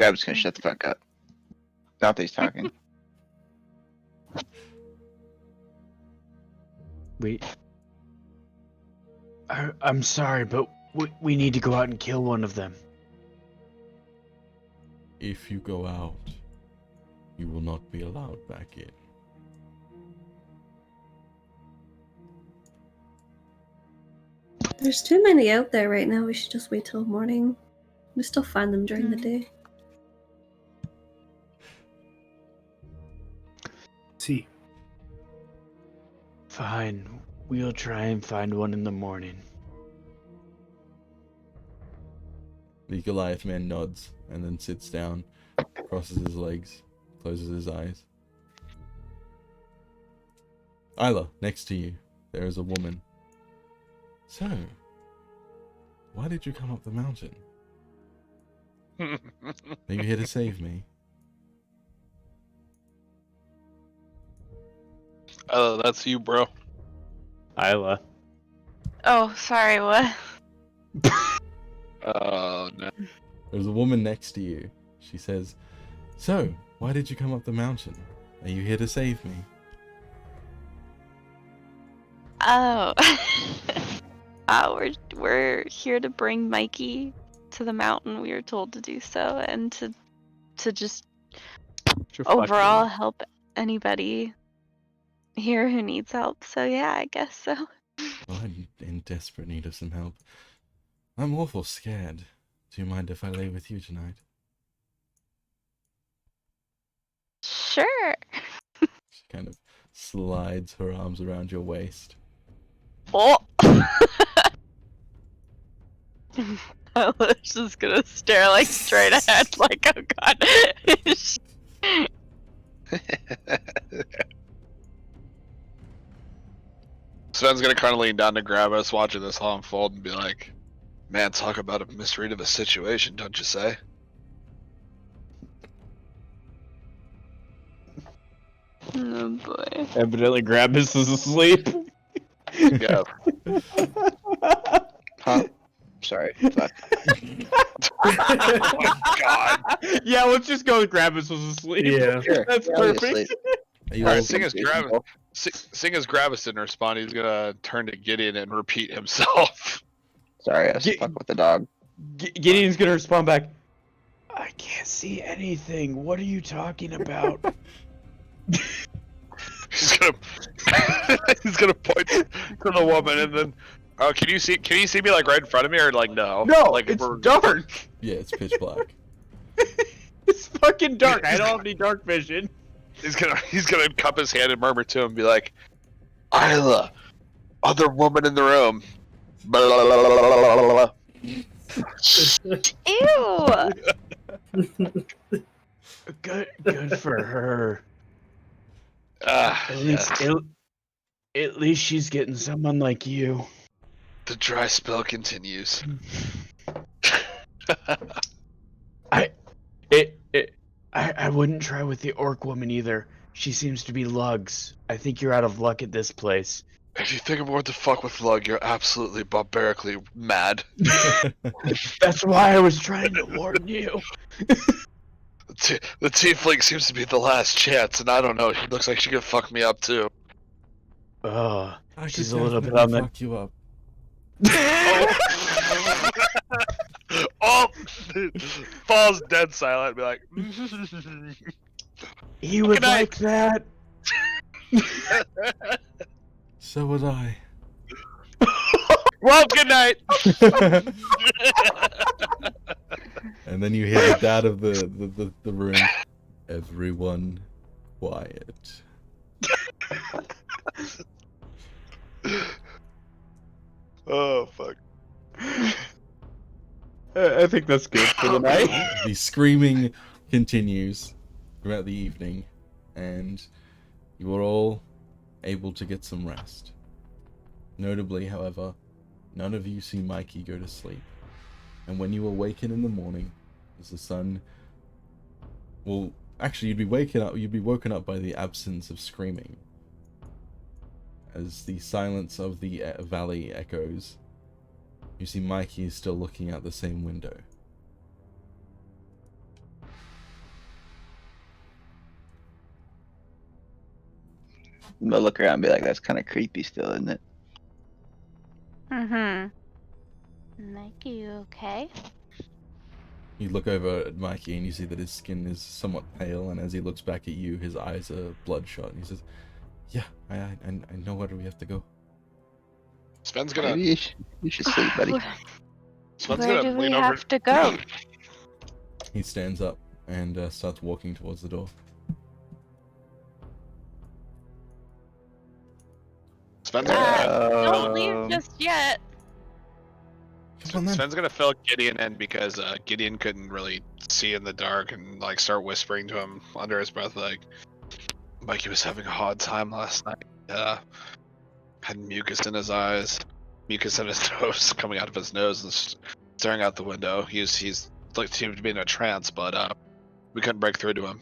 I'm just gonna shut the fuck up. Not that he's talking. I'm sorry, but we need to go out and kill one of them. If you go out, you will not be allowed back in. There's too many out there right now. We should just wait till morning. We still find them during the day. See. Fine. We'll try and find one in the morning. The Goliath man nods and then sits down, crosses his legs, closes his eyes. Isla, next to you, there is a woman. So, why did you come up the mountain? Are you here to save me? That's you, bro. Isla. Oh, sorry, what? Oh, no. There's a woman next to you. She says, so, why did you come up the mountain? Are you here to save me? Oh. We're here to bring Mikey to the mountain. We were told to do so, and to just overall help anybody here who needs help. So yeah, I guess so. Well, I'm in desperate need of some help. I'm awful scared. Do you mind if I lay with you tonight? Sure. She kind of slides her arms around your waist. Oh. I was just gonna stare like straight ahead, like, oh god. Sven's gonna kind of lean down to grab us, watching this all unfold, and be like, "Man, talk about a misread of a situation, don't you say?" Oh boy. Evidently, Grabbus is asleep. Yeah. Huh? Sorry. Fuck. Oh my god. Yeah, let's just go with Grabbus was asleep. Yeah. Sure. That's Yeah, perfect. obviously. Are you Alright, all seeing as Gravis didn't respond, he's gonna turn to Gideon and repeat himself. Sorry, I was Get- fucking with the dog. Gideon's gonna respond back. I can't see anything. What are you talking about? He's gonna he's gonna point to the woman and then can you see me like right in front of me or like no? No, like it's dark. Yeah, it's pitch black. It's fucking dark. I don't have any dark vision. He's gonna cup his hand and murmur to him and be like, Isla, other woman in the room. Blah, blah, blah, blah, blah, blah, blah. Ew. Good for her. Ah, At least, yes. at least she's getting someone like you. The dry spell continues. I wouldn't try with the orc woman either. She seems to be lugs. I think you're out of luck at this place. If you think of what the fuck with Lug, you're absolutely barbarically mad. That's why I was trying to warn you. The tiefling seems to be the last chance, and I don't know. She looks like she could fuck me up too. Oh, I she's could a little bit definitely on the. fuck you up. Oh! Falls dead silent. Be like, He would Good night. like that. So would I. well, good night. And then you hear the dad of the room. Everyone quiet. Oh fuck. I think that's good for the night. The screaming continues throughout the evening, and you are all able to get some rest. Notably, however, none of you see Mikey go to sleep. And when you awaken in the morning, as the sun... Well, actually, you'd be woken up by the absence of screaming. As the silence of the valley echoes, you see Mikey is still looking out the same window. I'm gonna look around and be like, that's kind of creepy still, isn't it? Mikey, you okay? You look over at Mikey and you see that his skin is somewhat pale, and as he looks back at you, his eyes are bloodshot. And he says, "Yeah, I know where we have to go." Sven's gonna Maybe you should sleep, buddy. Sven's Where gonna do we lean over. have to go? He stands up and starts walking towards the door. Sven's, Don't leave just yet. Come on, then. Sven's gonna fill Gideon in because Gideon couldn't really see in the dark and like start whispering to him under his breath like Mikey was having a hard time last night. Had mucus in his eyes, mucus in his nose, coming out of his nose and staring out the window. He's like seemed to be in a trance, but we couldn't break through to him.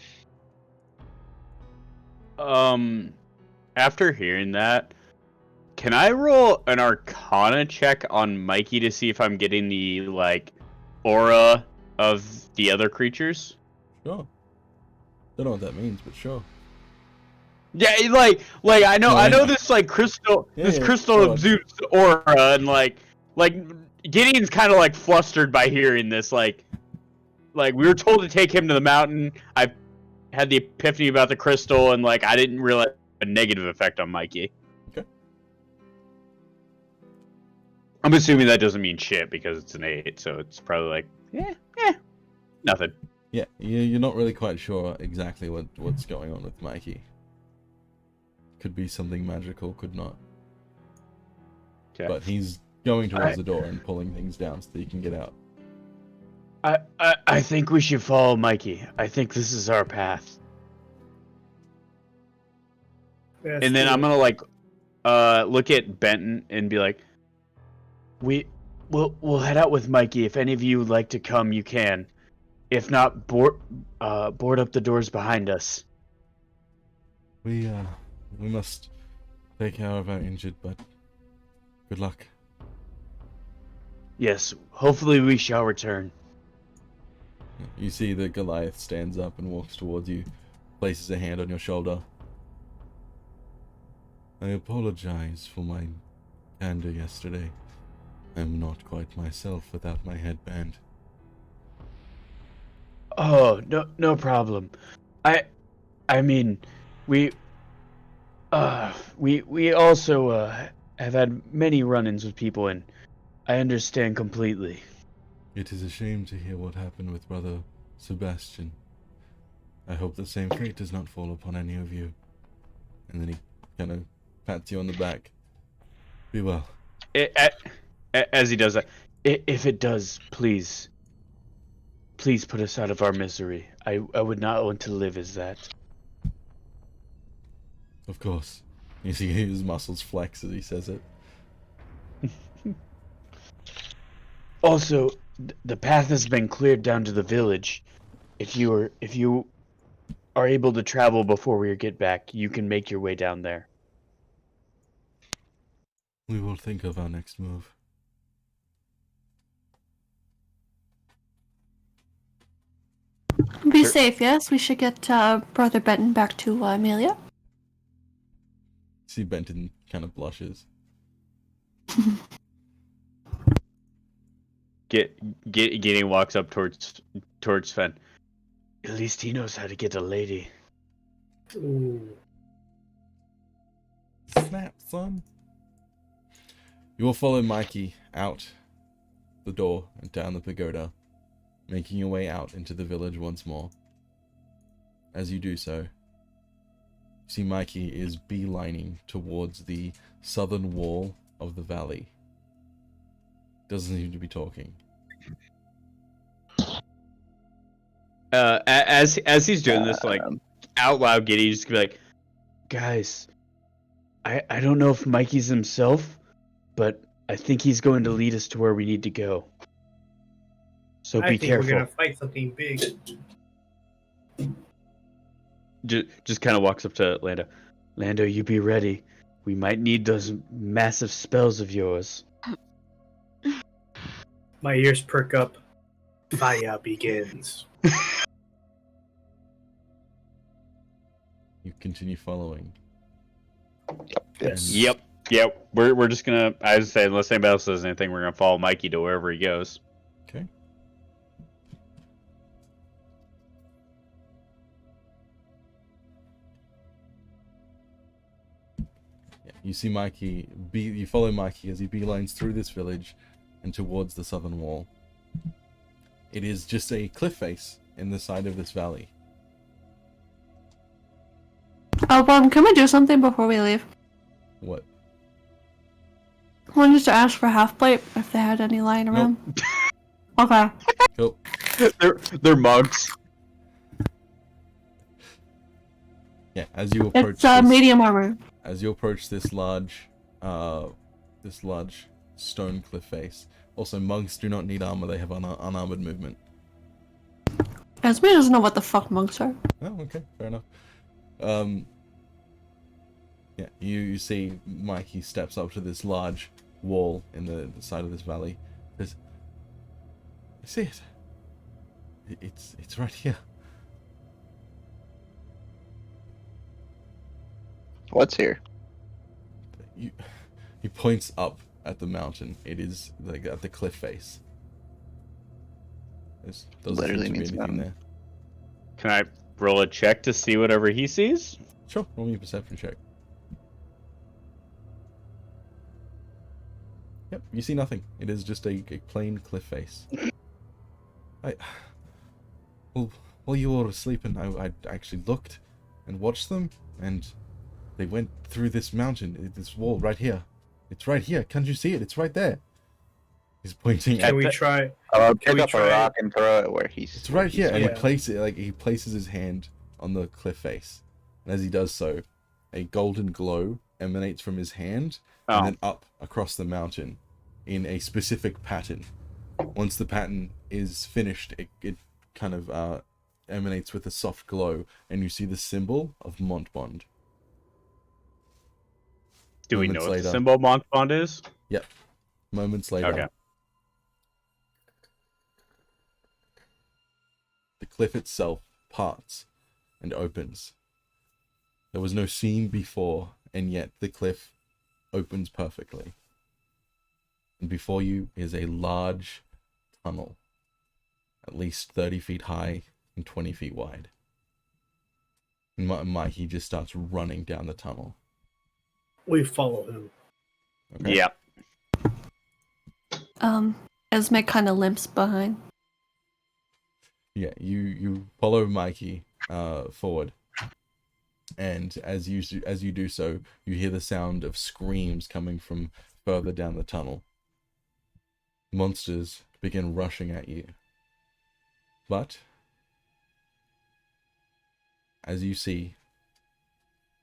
After hearing that, can I roll an Arcana check on Mikey to see if I'm getting the like aura of the other creatures? Sure. Don't know what that means, but sure. Yeah, like I know I know. this like crystal, Yeah, this yeah, crystal go on. of Zeus aura, and like Gideon's kind of like flustered by hearing this. Like we were told to take him to the mountain. I had the epiphany about the crystal, and like I didn't realize a negative effect on Mikey. Okay. I'm assuming that doesn't mean shit because it's an 8, so it's probably like nothing. Yeah, you're not really quite sure exactly what's going on with Mikey. Could be something magical, could not. Okay. But he's going towards the door and pulling things down so that he can get out. I think we should follow Mikey. I think this is our path. Yes, And then I'm gonna like look at Benton and be like, we'll head out with Mikey. If any of you would like to come, you can. If not, board up the doors behind us. We must take care of our injured, but good luck. Yes, hopefully we shall return. You see that Goliath stands up and walks towards you, places a hand on your shoulder. I apologize for my candor yesterday. I'm not quite myself without my headband. Oh, no problem. I mean, we also have had many run-ins with people, and I understand completely. It is a shame to hear what happened with Brother Sebastian. I hope the same fate does not fall upon any of you. And then he kind of pats you on the back. Be well. As he does that, if it does, please put us out of our misery. I would not want to live as that. Of course. You see his muscles flex as he says it. Also, the path has been cleared down to the village. If you are able to travel before we get back, you can make your way down there. We will think of our next move. Be safe, yes? We should get Brother Benton back to Amelia. See Benton kind of blushes. Gideon walks up towards Sven. At least he knows how to get a lady. Ooh. Snap, son. You will follow Mikey out the door and down the pagoda, making your way out into the village once more. As you do so, you see Mikey is beelining towards the southern wall of the valley. Doesn't seem to be talking. As he's doing this, like out loud, Gideon's just gonna be like, guys, I don't know if Mikey's himself, but I think he's going to lead us to where we need to go. So be careful. We're gonna fight something big. Just kind of walks up to Lando. Lando, you be ready. We might need those massive spells of yours. My ears perk up. Fire begins. You continue following. Yes. Yep. We're just gonna, I was say, unless anybody else says anything, we're gonna follow Mikey to wherever he goes. Okay. Yeah, you see Mikey, you follow Mikey as he beelines through this village and towards the southern wall. It is just a cliff face in the side of this valley. Oh, can we do something before we leave? What? Wanted to ask for half plate if they had any lying around. Okay. Cool. They're mugs. Yeah, as you approach It's medium armor. as you approach this large stone cliff face. Also, monks do not need armor; they have unarmored movement. Esme doesn't know what the fuck monks are. Oh, okay, fair enough. Yeah, you see Mikey steps up to this large wall in the side of this valley. Says, "I see it. It's right here." What's here? He points up at the mountain. It is like at the cliff face. Doesn't Literally seem to be means anything mountain. there. Can I roll a check to see whatever he sees? Sure, roll me a perception check. Yep, you see nothing. It is just a plain cliff face. Well, while you were sleeping, I actually looked and watched them, and they went through this mountain, this wall right here. It's right here. Can't you see it? It's right there. He's pointing at Can we try? I'll Can pick we up try- a rock and throw it where he's. It's right here, and Yeah. he places his hand on the cliff face, and as he does so, a golden glow emanates from his hand and then up across the mountain in a specific pattern. Once the pattern is finished, it kind of emanates with a soft glow, and you see the symbol of Montbond. Do we Moments know what the later. symbol Montbond is? Yep. Moments later, Okay. the cliff itself parts and opens. There was no seam before, and yet the cliff opens perfectly. And before you is a large tunnel, at least 30 feet high and 20 feet wide. And Mikey just starts running down the tunnel. We follow him. Okay? Yeah. Esme kind of limps behind. Yeah, you follow Mikey forward, and as you do so, you hear the sound of screams coming from further down the tunnel. Monsters begin rushing at you, but as you see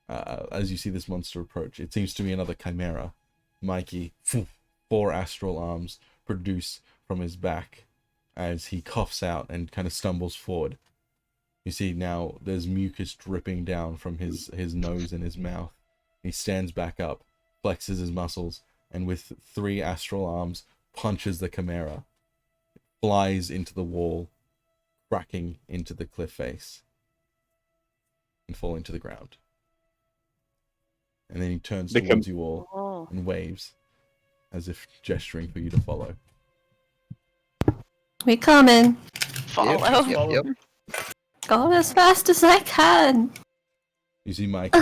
this monster approach, it seems to be another chimera. Mikey, 4 astral arms produce from his back as he coughs out and kind of stumbles forward. You see now there's mucus dripping down from his nose and his mouth. He stands back up, flexes his muscles, and with 3 astral arms punches the chimera. It flies into the wall, cracking into the cliff face and falling to the ground. And then he turns towards you all Oh. and waves as if gesturing for you to follow. We coming. Follow. Yep. Going as fast as I can. You see Mikey.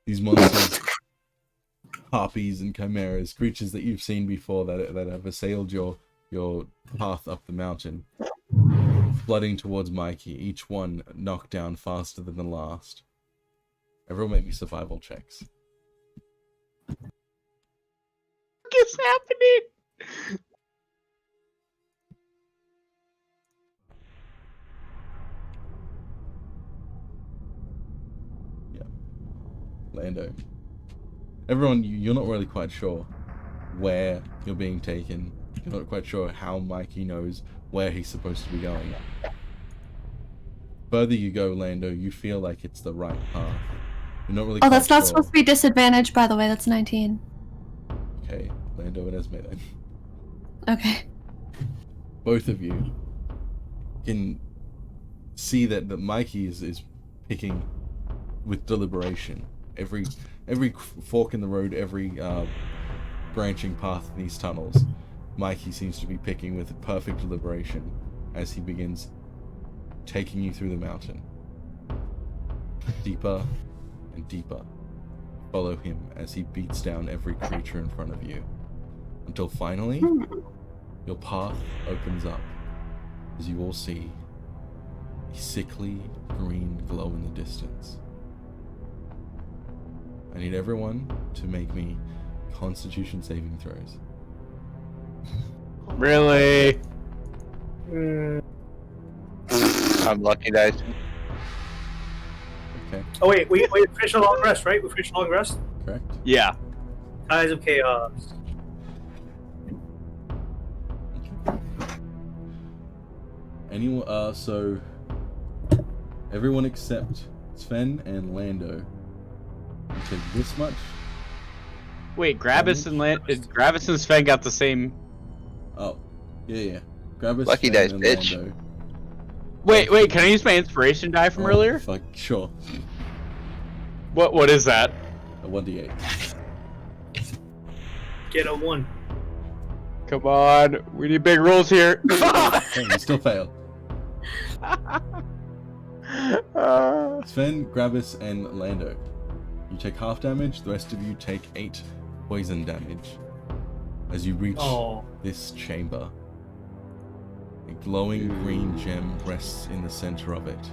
These monsters, harpies and chimeras, creatures that you've seen before that have assailed your path up the mountain, flooding towards Mikey, each one knocked down faster than the last. Everyone make me survival checks. What's happening? Lando. Everyone, you're not really quite sure where you're being taken. You're not quite sure how Mikey knows where he's supposed to be going. Further you go, Lando, you feel like it's the right path. You're not really Oh, quite that's not sure. supposed to be disadvantage, by the way. That's 19. Okay, Lando and Esme then. Okay. Both of you can see that Mikey is picking with deliberation. Every fork in the road, every branching path in these tunnels, Mikey seems to be picking with perfect deliberation as he begins taking you through the mountain. Deeper and deeper. Follow him as he beats down every creature in front of you. Until finally, your path opens up as you all see a sickly green glow in the distance. I need everyone to make me Constitution saving throws. Really? I'm lucky dice. Okay, Oh wait, we finished a long rest, right? We finished a long rest. correct. Yeah. Ties of Chaos. Anyone? So everyone except Sven and Lando. You take this much. Wait, Gravis and Sven got the same. Oh, yeah. Grab a Lucky Sven dice, and bitch. Lando. Wait, can I use my inspiration die from Oh, earlier? Fuck, sure. What is that? A 1d8. Get a 1. Come on, we need big rolls here. Okay, you still fail. Sven, Gravis, and Lando. You take half damage, the rest of you take 8 poison damage. As you reach Oh. this chamber, a glowing green gem rests in the center of it.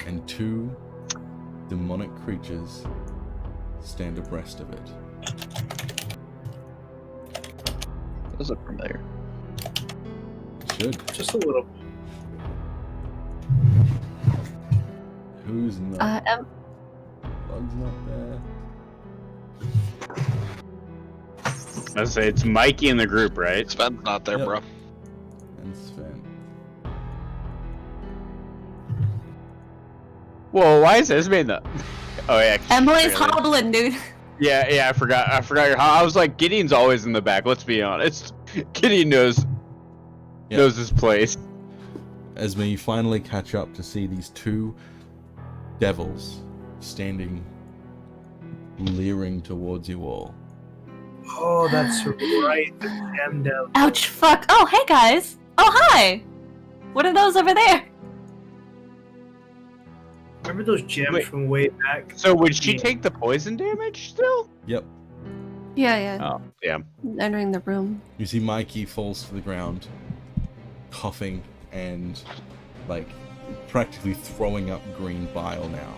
And 2 demonic creatures stand abreast of it. Those look familiar. Should. Just a little. Who's not? Bug's not there. I say it's Mikey in the group, right? Sven's not there, Yep. bro. And Sven. Whoa, why is Esme in the? Oh yeah. Emily's clearly. hobbling, dude. Yeah, I forgot your. I was like, Gideon's always in the back. Let's be honest. Gideon knows his place. Esme, you finally catch up to see these 2 devils standing, leering towards you all. Oh, that's right. The gem devil. Ouch, fuck. Oh, hey guys. Oh, hi. What are those over there? Remember those gems Wait. from way back? So would she Yeah. take the poison damage still? Yep. Yeah. Oh, damn. Entering the room. You see Mikey falls to the ground, coughing and, like, practically throwing up green bile now.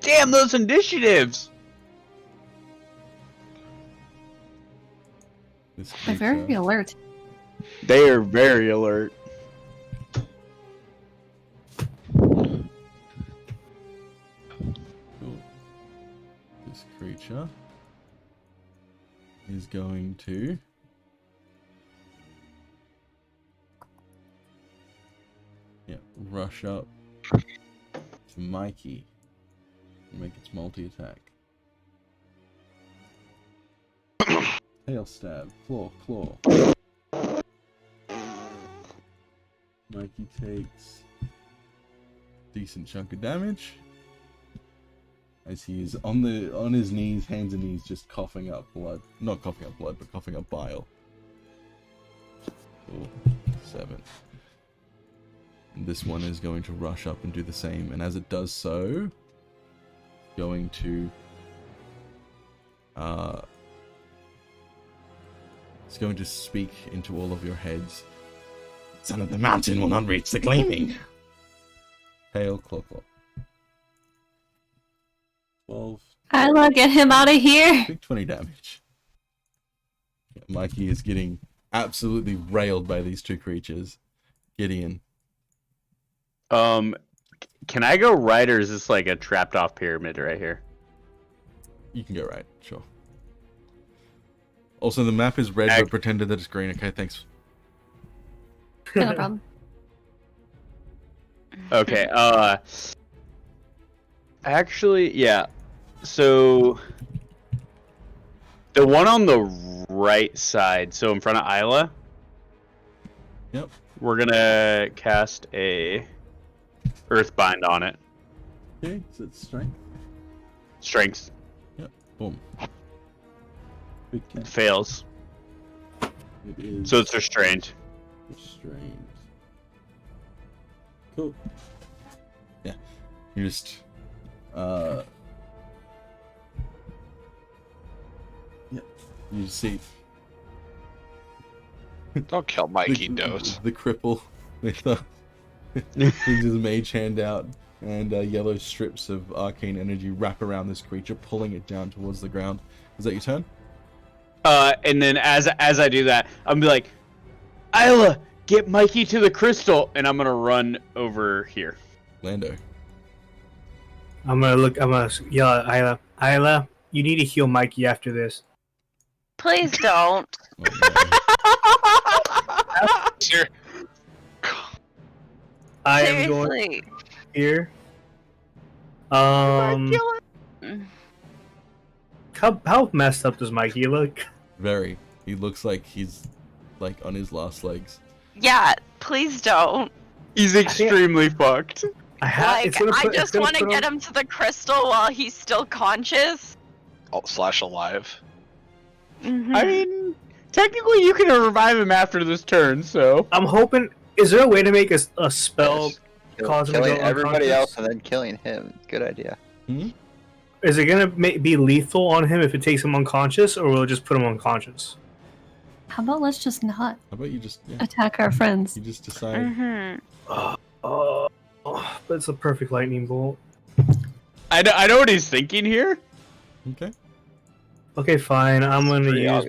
Damn those initiatives! This They're very creature- alert. They are very alert. Cool. This creature is going to rush up to Mikey and make its multi-attack. Tail stab, claw. Mikey takes decent chunk of damage as he is on his knees, hands and knees, just coughing up blood. Not coughing up blood, but coughing up bile. Cool. 7. And this one is going to rush up and do the same, and as it does so, going to it's going to speak into all of your heads. Son of the mountain will not reach the gleaming. Hail, claw. 12. Isla, get him out of here. Big 20 damage. Yeah, Mikey is getting absolutely railed by these 2 creatures. Gideon. Can I go right, or is this like a trapped off pyramid right here? You can go right, sure. Also, the map is red, but pretended that it's green. Okay, thanks. No problem. Okay, actually, yeah. So, the one on the right side, so in front of Isla. Yep. We're gonna cast a Earthbind on it. Okay, so it's strength. Strength. Yep, boom. Big cat. Fails. It is So it's restrained. restrained. Cool. Yeah, you just yeah, you see Don't kill Mikey, Dose. the cripple with brings his mage hand out, and yellow strips of arcane energy wrap around this creature, pulling it down towards the ground. Is that your turn? And then as I do that, I'm be like, Isla, get Mikey to the crystal, and I'm gonna run over here. Lando. I'm gonna yell at Isla. Isla, you need to heal Mikey after this. Please don't. Here. I am going Seriously. here. Mm. How messed up does Mikey look? Very. He looks like he's like on his last legs. Yeah, please don't. He's extremely fucked. I just want to get him to the crystal while he's still conscious. Alt / alive. Mhm. I mean, technically, you can revive him after this turn. So I'm hoping. Is there a way to make a spell cause him to Killing go everybody unconscious? else and then killing him. Good idea. Is it gonna be lethal on him if it takes him unconscious, or will it just put him unconscious? How about let's just not How about you just attack our friends? you just decide? Mhm. But it's a perfect lightning bolt. I know what he's thinking here. Okay. Okay, fine. I'm gonna Pretty use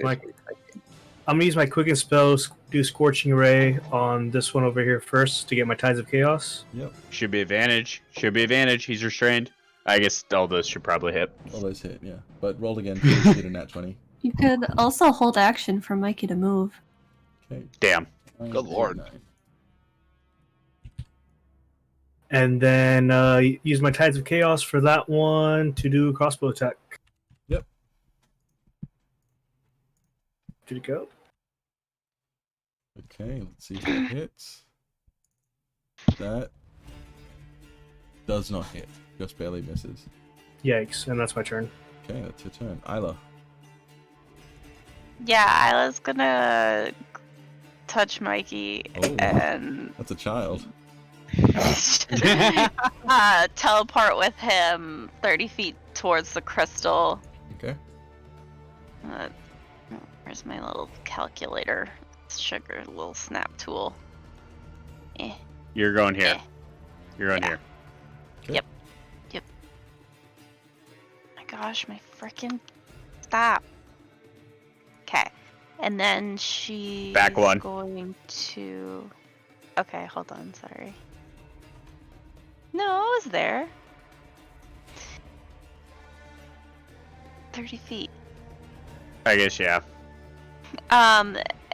obvious. my quicken spell, do Scorching Ray on this one over here first to get my Tides of Chaos. Yep. Should be advantage. Should be advantage. He's restrained. I guess all those should probably hit. All those hit. Yeah. But roll again. Please get a nat 20. You could also hold action for Mikey to move. Okay. Damn. Good lord. 9. And then use my Tides of Chaos for that one to do a crossbow attack. Yep. Did it go? Okay, let's see if that hits. That does not hit. Just barely misses. Yikes, and that's my turn. Okay, that's your turn. Isla. Yeah, Isla's gonna touch Mikey Oh. and That's a child. teleport with him 30 feet towards the crystal. Okay. Where's my little calculator? Sugar little snap tool. You're going here. Eh. You're going Yeah. here. Okay. Yep. My gosh, my freaking stop. Okay, and then she's Back one. going to. Okay, hold on. Sorry. No, I was there. 30 feet. I guess yeah.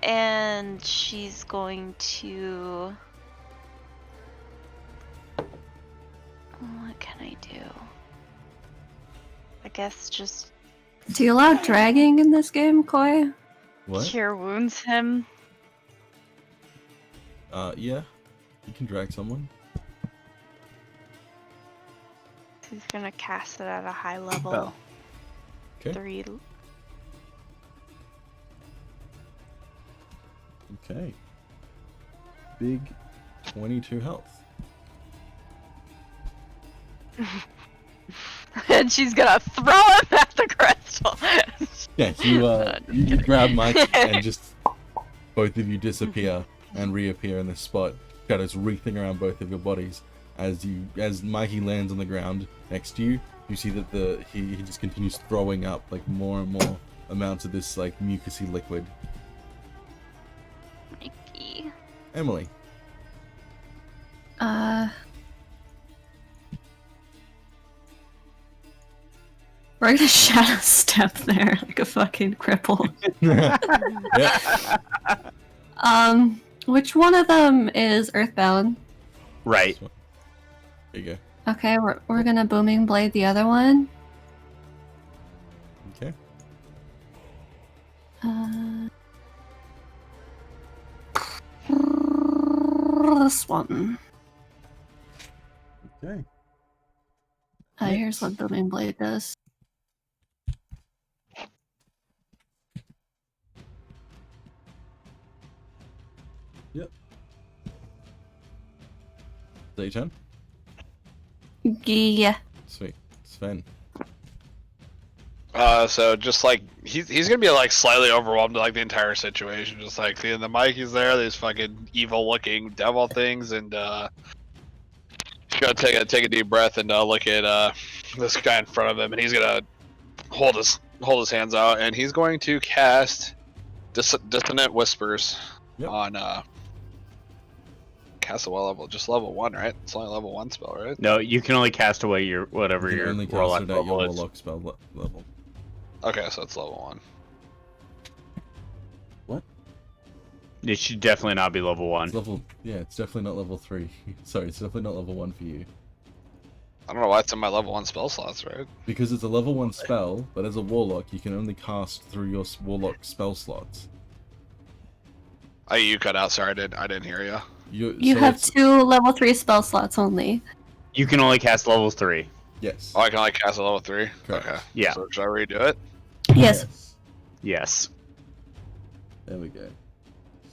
And she's going to. What can I do? I guess just Do you allow dragging in this game, Koi? What? cure wounds him. Yeah. You can drag someone. He's gonna cast it at a high level. Oh. Okay. 3. Okay. Big 22 health. And she's gonna throw him at the crystal. Yeah, you grab Mike and just both of you disappear and reappear in this spot. Shadows wreathing around both of your bodies. As Mikey lands on the ground next to you, you see that he just continues throwing up like more and more amounts of this like mucousy liquid. Mikey. Emily. We're gonna shadow step there like a fucking cripple. Yeah. Which one of them is Earthbound? Right. There you go. Okay, we're gonna Booming Blade the other one. Okay. This one. Okay. Here's what Booming Blade does. Yep. Is that your turn? Yeah. Sweet. Sven. So just like he's gonna be like slightly overwhelmed like the entire situation, just like seeing the Mikey's there, these fucking evil looking devil things, and he's gonna take a deep breath and look at this guy in front of him, and he's gonna hold his hands out, and he's going to cast Dissonant Whispers Yep. on cast a level 1, right? It's only a level 1 spell, right? No, you can only cast away your whatever You can your only cast warlock it at your level is. warlock spell level. Okay, so it's level 1. It should definitely not be level 1. It's level, yeah, it's definitely not level 3. Sorry, it's definitely not level 1 for you. I don't know why it's in my level 1 spell slots, right? Because it's a level 1 spell, but as a warlock, you can only cast through your warlock spell slots. You cut out. Sorry, I didn't hear you. You so have it's- 2 level 3 spell slots only. You can only cast level 3. Yes. Oh, I can only cast a level 3. Correct. Okay. Yeah. So should I redo it? Yes. Yes. There we go.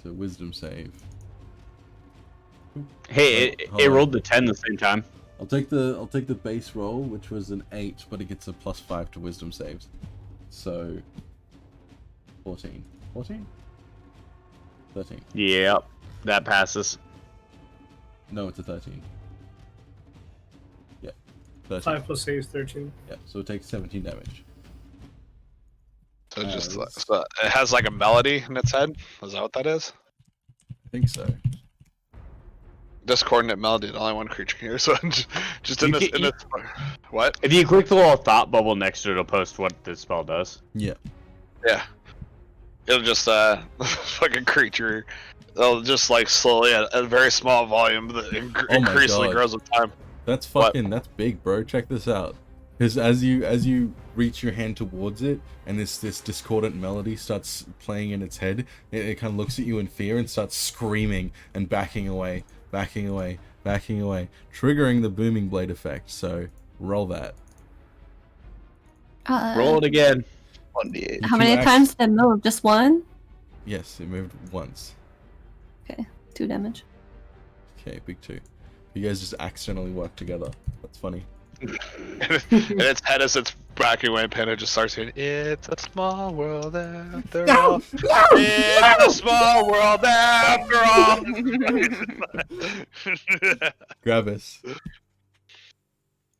So wisdom save. Hey, Hold it on. rolled the 10 the same time. I'll take the base roll, which was an 8, but it gets a +5 to wisdom saves. So 14. 14? 13. Yep. That passes. No, it's a 13. Yeah. 13. 5 plus 8 is 13. Yeah, so it takes 17 damage. So just it's- so it has like a melody in its head. Is that what that is? I think so. Discordant melody. The only one creature can hear. So just in You this, can- in this. What? If you click the little thought bubble next to it, it'll post what this spell does. Yeah. Yeah. It'll just fucking creature. It'll just like slowly at a very small volume that Oh my increasingly God. grows with time. That's What? that's big, bro. Check this out. Because as you reach your hand towards it, and this discordant melody starts playing in its head, it kind of looks at you in fear and starts screaming and backing away, triggering the booming blade effect. So roll that. Roll it again. 1d8. How many You act- times did it move? Just 1? Yes, it moved once. 2 damage. Okay, big 2. You guys just accidentally work together. That's funny. And its head as it's backing away, and Panda just starts saying, "It's a small world after all. It's a small world after all." Gravis. I'm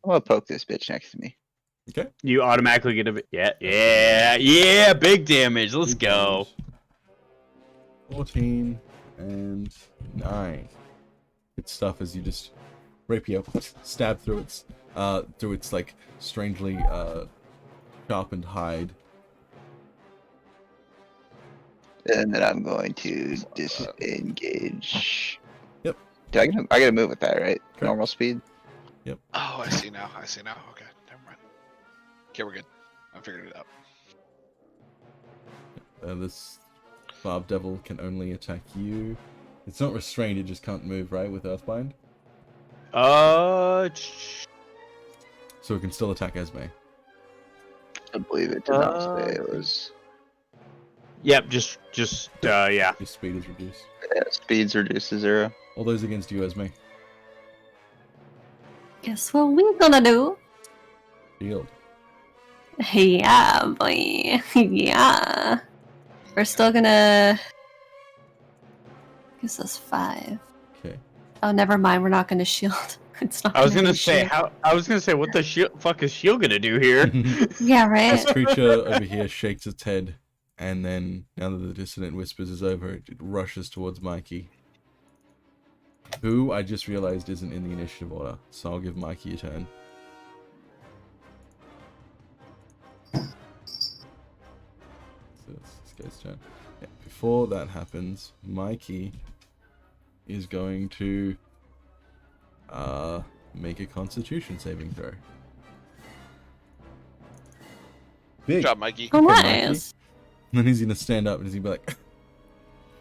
gonna poke this bitch next to me. Okay. You automatically get a bit. Yeah, big damage. Let's Big go. damage. 14 and 9. Good stuff as you just rapier stab through its like strangely sharpened hide. And then I'm going to disengage. Yep. I gotta move with that, right? Correct. Normal speed. Oh, I see now. Okay, never mind. Okay, we're good. I figured it out. This Barb Devil can only attack you. It's not restrained, it just can't move, right, with Earthbind? Uh, So it can still attack Esme. I believe it did not say it was. Yep. Just yeah. Your speed is reduced. Yeah, speed's reduced to 0. All those against you, Esme. Guess what we're gonna do? Shield. Yeah, boy. Yeah. We're still gonna. Guess that's 5. Okay. Oh, never mind. We're not gonna shield. It's not. I was gonna be say shield. what the fuck is shield gonna do here? Yeah, right. This creature over here shakes its head, and then, now that the Dissonant Whispers is over, it rushes towards Mikey. Who I just realized isn't in the initiative order, so I'll give Mikey a turn. So it's this guy's turn. Yeah, before that happens, Mikey is going to make a Constitution saving throw. Big. Good job, Mikey. Oh, Okay, Mikey. nice. And then he's gonna stand up and he's gonna be like,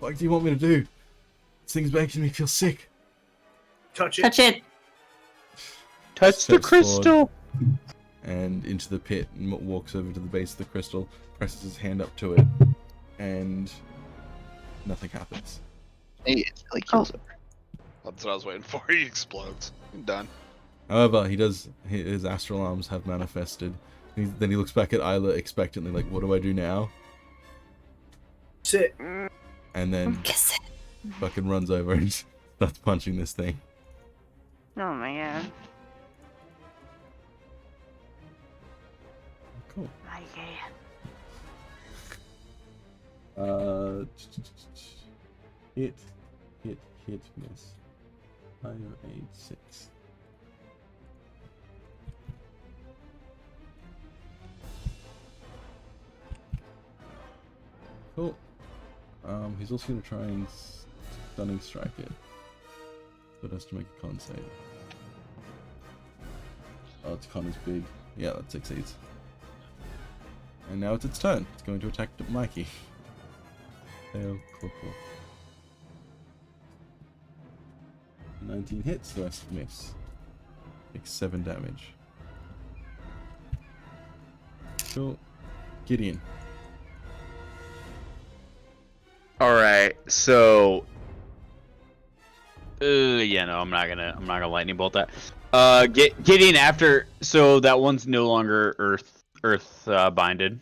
"What do you want me to do? This thing's making me feel sick." Touch it. Touch it. Touch the Steps forward crystal. and into the pit and walks over to the base of the crystal, presses his hand up to it, and nothing happens. He instantly kills him. That's what I was waiting for. He explodes. Done. However, his astral arms have manifested, Then he looks back at Isla expectantly, like, "What do I do now?" Sit. And then Kiss it. fucking runs over and starts punching this thing. Oh my god. Cool. Okay. Hit, miss. 5, 8, 6. Cool. He's also going to try and stunning strike it. So it has to make a con save. Oh, its con is big. Yeah, that succeeds. And now it's its turn. It's going to attack Mikey. Fail, cool. 19 hits, the rest miss. Takes 7 damage. Cool. Gideon. All right, so. Yeah, no, I'm not gonna lightning bolt that. Getting after. So that one's no longer earth binded.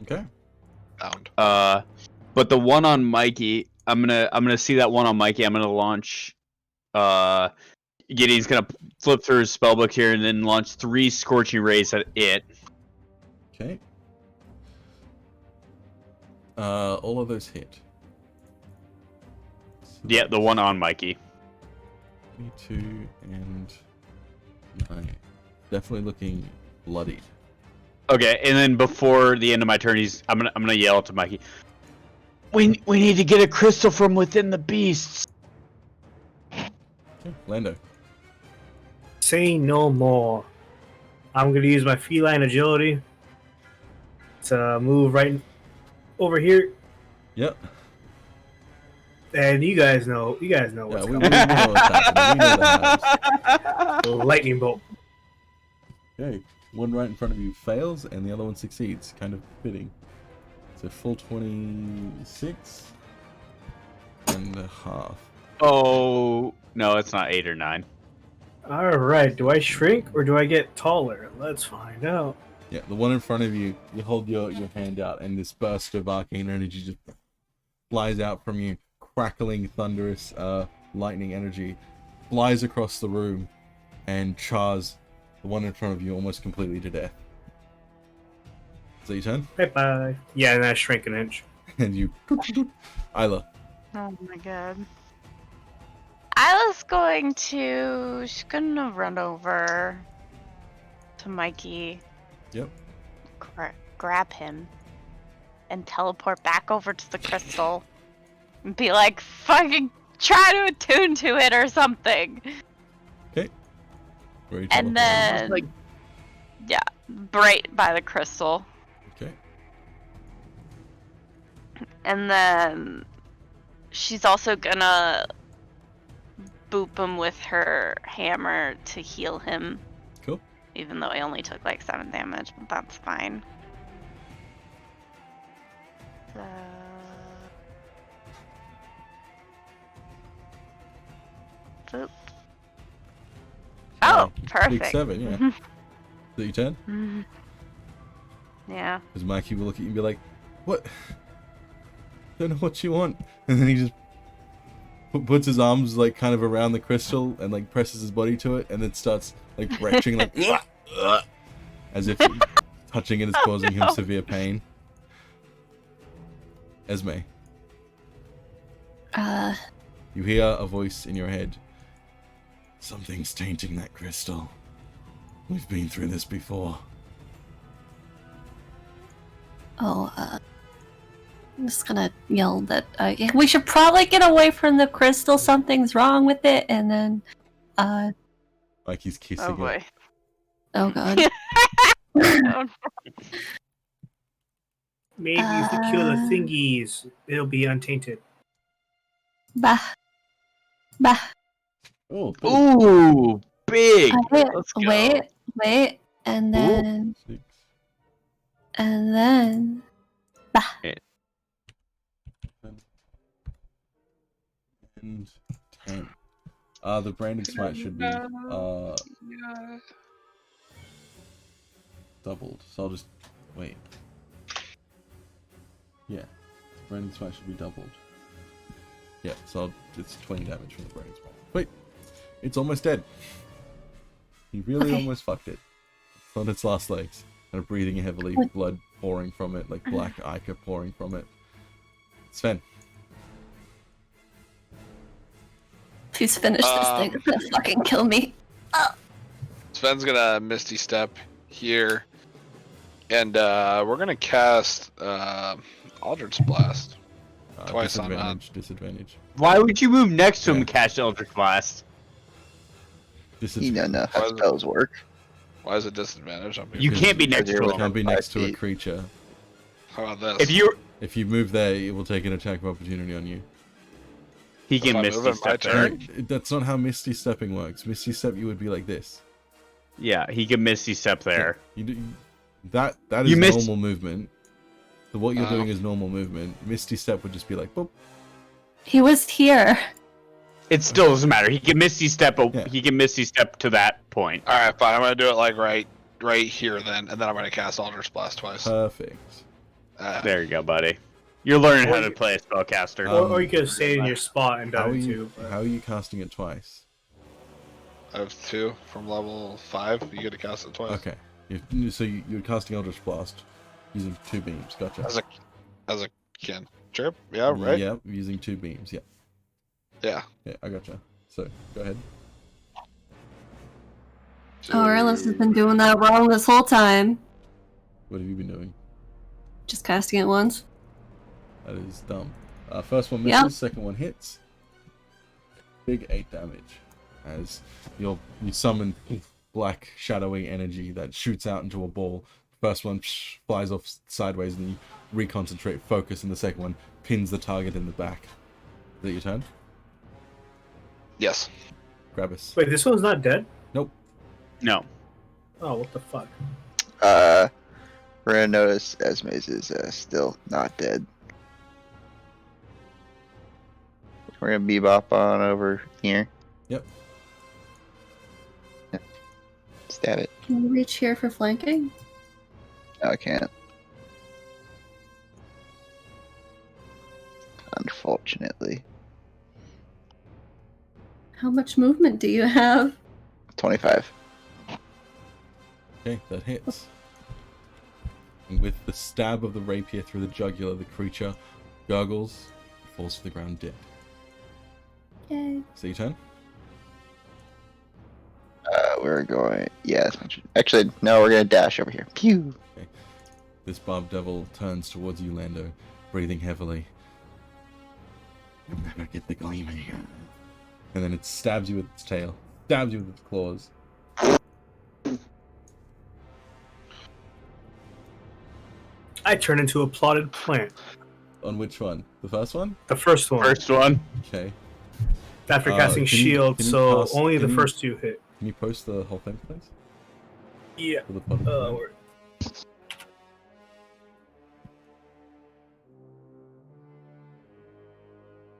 Okay. Bound. But the one on Mikey, I'm gonna see that one on Mikey. I'm gonna launch. Gideon's gonna flip through his spellbook here and then launch 3 scorching rays at it. Okay. All of those hit. Yeah, the one on Mikey. 22 and 9. Definitely looking bloodied. Okay, and then before the end of my turn, I'm gonna yell to Mikey. We need to get a crystal from within the beasts. Okay, Lando. Say no more. I'm gonna use my feline agility to move right over here, Yep. and you guys know Yeah, what's we coming. know what's happening. We know the vibes. Lightning bolt. Okay, one right in front of you fails, and the other one succeeds. Kind of fitting. So full 26 and a half. Oh no, it's not 8 or 9. All right. Do I shrink or do I get taller? Let's find out. Yeah, the one in front of you, you hold your hand out, and this burst of arcane energy just flies out from you, crackling, thunderous lightning energy, flies across the room, and chars the one in front of you almost completely to death. Is that your turn? Bye bye. Yeah, and I shrink an inch. And you... Isla. Oh my god. She's gonna run over to Mikey. Yep. Grab him. And teleport back over to the crystal. And be like, fucking try to attune to it or something. Okay. Where are you And teleporting? then, yeah, right by the crystal. Okay. And then she's also gonna boop him with her hammer to heal him. Cool. Even though I only took like 7 damage, but that's fine. So... Boop. Oh, Big perfect. 7, yeah. Is that your turn? Mhm. Yeah. Because Mikey will look at you and be like, "What? Don't know what you want." And then he just puts his arms like kind of around the crystal and like presses his body to it, and then starts like retching like as if touching it is causing him severe pain. Esme, you hear a voice in your head. Something's tainting that crystal. We've been through this before. I'm just gonna yell that we should probably get away from the crystal. Something's wrong with it, and then, Like he's kissing Oh it. boy. oh god, Oh, Maybe if we kill the Uh, thingies, it'll be untainted. bah, bah. Oh, big. Ooh, big. Let's go. Wait, and then, 6. and then, bah. And 10. The branding smite should be doubled. So I'll just wait. Yeah, Branding Smite should be doubled. Yeah, so it's 20 damage from the Branding Smite. Wait, it's almost dead. He really almost fucked it. It's on its last legs, kind of breathing heavily, blood pouring from it, like black ichor pouring from it. Sven. Please finish this thing. It's gonna fucking kill me. Sven's gonna Misty Step here, and we're gonna cast Aldrich Blast twice on that. Disadvantage. Why would you move next to him and cast Eldritch Blast? You don't know how spells work. Why is it disadvantage on me? You can't be next to You him. can't be next to a creature. How about this? If you move there, it will take an attack of opportunity on you. He can Misty Step there. That's not how Misty Stepping works. Misty Step, you would be like this. Yeah, he can Misty Step there. That is normal movement. So what you're doing is normal movement. Misty Step would just be like, boop. He was here. It still doesn't matter. He can Misty Step. He can Misty Step to that point. All right, fine. I'm gonna do it like right here then, and then I'm gonna cast Aldrich Blast twice. Perfect. There you go, buddy. You're learning how to play a spellcaster. Or you could stay in your spot and done it too. How are you casting it twice? I have 2 from level 5. You get to cast it twice. Okay. So you're casting Eldritch Blast using 2 beams. Gotcha. As a cantrip? Yeah, right? Yeah, using 2 beams. Yeah. Yeah. Yeah, I gotcha. So, go ahead. Oh, Erlis has been doing that wrong this whole time. What have you been doing? Just casting it once. That is dumb. First one misses, second one hits. Big 8 damage. As you summon black shadowy energy that shoots out into a ball. First one flies off sideways and you reconcentrate, focus, and the second one pins the target in the back. Is that your turn? Yes. Gravis. Wait, this one's not dead? Nope. No. Oh, what the fuck? We're gonna notice Esme's is still not dead. We're gonna bebop on over here. Yep. Yeah. Stab it. Can you reach here for flanking? No, I can't. Unfortunately. How much movement do you have? 25. Okay, that hits. And with the stab of the rapier through the jugular, the creature gurgles, falls to the ground dead. Yay. Is that your turn? We're going. Yeah, actually, no, we're gonna dash over here. Pew! Okay. This barb devil turns towards you, Lando, breathing heavily. You'll never get the gleam in here. And then it stabs you with its tail, stabs you with its claws. I turn into a plotted plant. On which one? The first one? The first one. First one. Okay. After casting shield, can you so cast- only the can you- first 2 hit. Can you post the whole thing, please? Yeah. For the plotted plant? Word.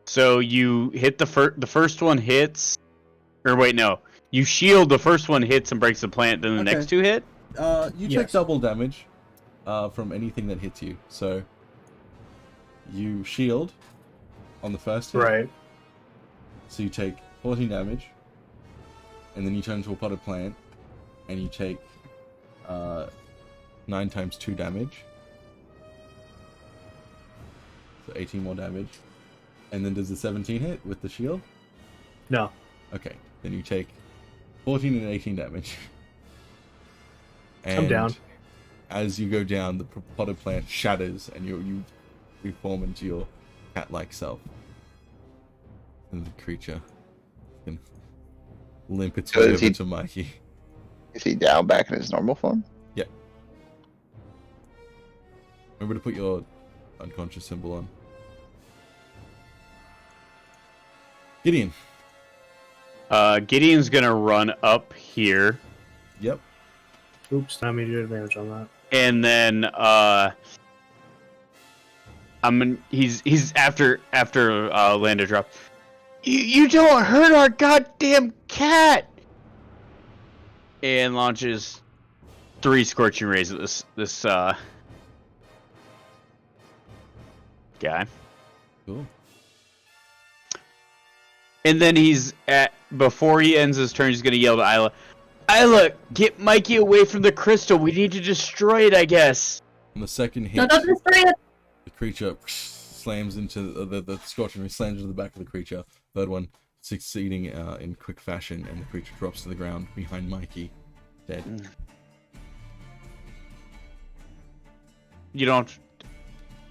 So you hit the first one hits, or wait, no, you shield the first one hits and breaks the plant. Then the Okay. next 2 hit. You take double damage from anything that hits you. So you shield on the first hit. Right. So you take 14 damage, and then you turn into a potted plant, and you take 9 times 2 damage. So 18 more damage. And then does the 17 hit with the shield? No. Okay, then you take 14 and 18 damage. And I'm down. As you go down, the potted plant shatters, and you reform into your cat-like self. And the creature can limp its So way is over he- to Mikey. Is he down back in his normal form? Yeah. Remember to put your unconscious symbol on. Gideon. Gideon's gonna run up here, Yep. Oops, not me to do advantage on that. and then he's after Lando drop. You don't hurt our goddamn cat! And launches 3 scorching rays at this guy. Cool. And then before he ends his turn, he's gonna yell to Isla, "Isla, get Mikey away from the crystal. We need to destroy it, I guess." On the second hit, No, don't destroy it. the creature slams into the scorching ray slams into the back of the creature. Third one succeeding in quick fashion, and the creature drops to the ground behind Mikey, dead. You don't.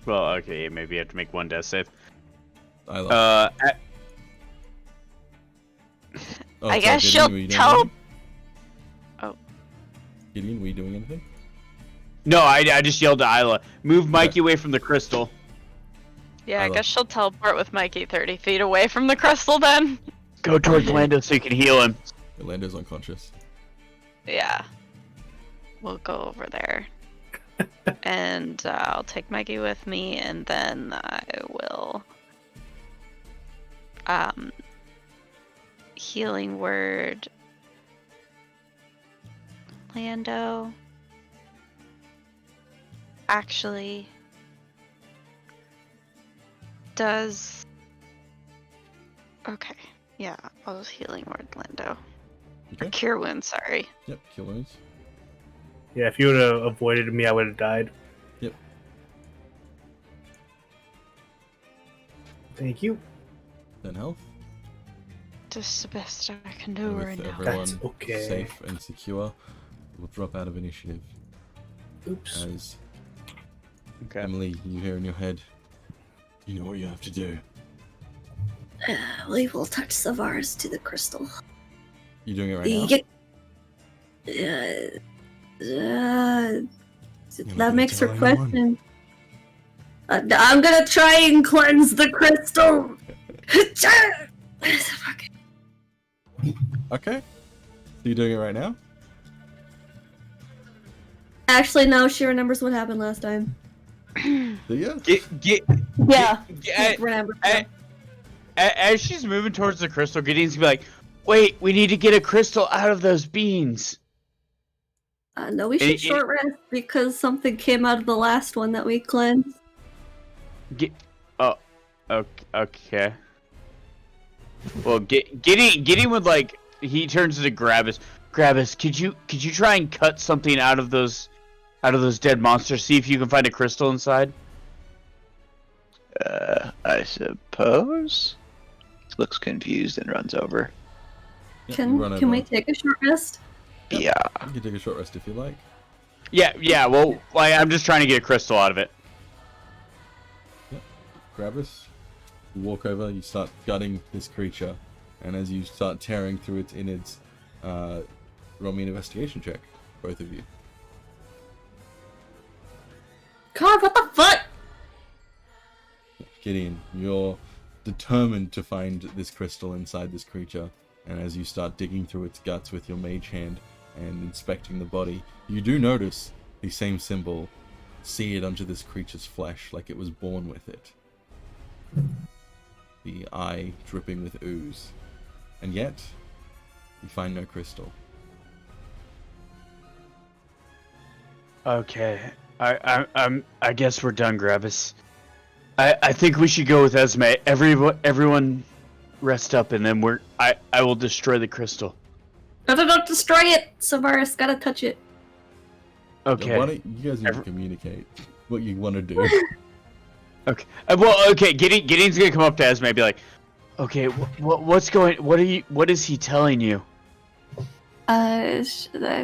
Well, okay, maybe you have to make 1 death save. Isla. Oh, I sorry, guess Gideon, were she'll you doing tell. anything? Oh. Gideon, were you doing anything? No, I just yelled to Isla, "Move Mikey away from the crystal." Yeah, I Isla. guess she'll teleport with Mikey 30 feet away from the crystal then. Go towards Lando so you can heal him. Orlando's unconscious. Yeah. We'll go over there. And I'll take Mikey with me, and then I will healing word Lando. Actually, does okay, yeah, I'll just healing word Lando. Okay. Cure wounds, sorry. Yep, kill wounds. Yeah, if you would have avoided me, I would have died. Yep. Thank you. 10 health. Just the best I can do And right with now. everyone That's okay. safe and secure, we'll drop out of initiative. Oops. As Okay. Emily, you hear in your head, you know what you have to do. We will touch Savaris to the crystal. You doing it right now? That makes her tell anyone. question. I'm gonna try and cleanse the crystal. Fuck. Okay. So you doing it right now? Actually, no. She remembers what happened last time. Do you? Yeah. Get- Remember. As she's moving towards the crystal, Gideon's gonna be like, "Wait, we need to get a crystal out of those beans." No, we should short rest because something came out of the last one that we cleansed. Okay. Well, Gideon would like. He turns to Gravis. Gravis, could you try and cut something out of those dead monsters? See if you can find a crystal inside. I suppose. Looks confused and runs over. Yep, you run Can we over. take a short rest? Yep. Yeah. You can take a short rest if you like. Yeah. Well, like, I'm just trying to get a crystal out of it. Gravis, you walk over, you start gutting this creature, and as you start tearing through its innards, roll me an investigation check, both of you. God, what the fuck? Gideon, you're determined to find this crystal inside this creature, and as you start digging through its guts with your mage hand and inspecting the body, you do notice the same symbol seared onto this creature's flesh, like it was born with it. The eye dripping with ooze. And yet, you find no crystal. Okay. I guess we're done, Gravis. I think we should go with Esme. Everyone rest up, and then I will destroy the crystal. No, don't destroy it! Savaris, gotta touch it. Okay. Okay. Why don't you guys need to communicate what you want to do? Okay. Okay. Gideon's gonna come up to Esme and be like, "Okay, what's going? What is he telling you?" I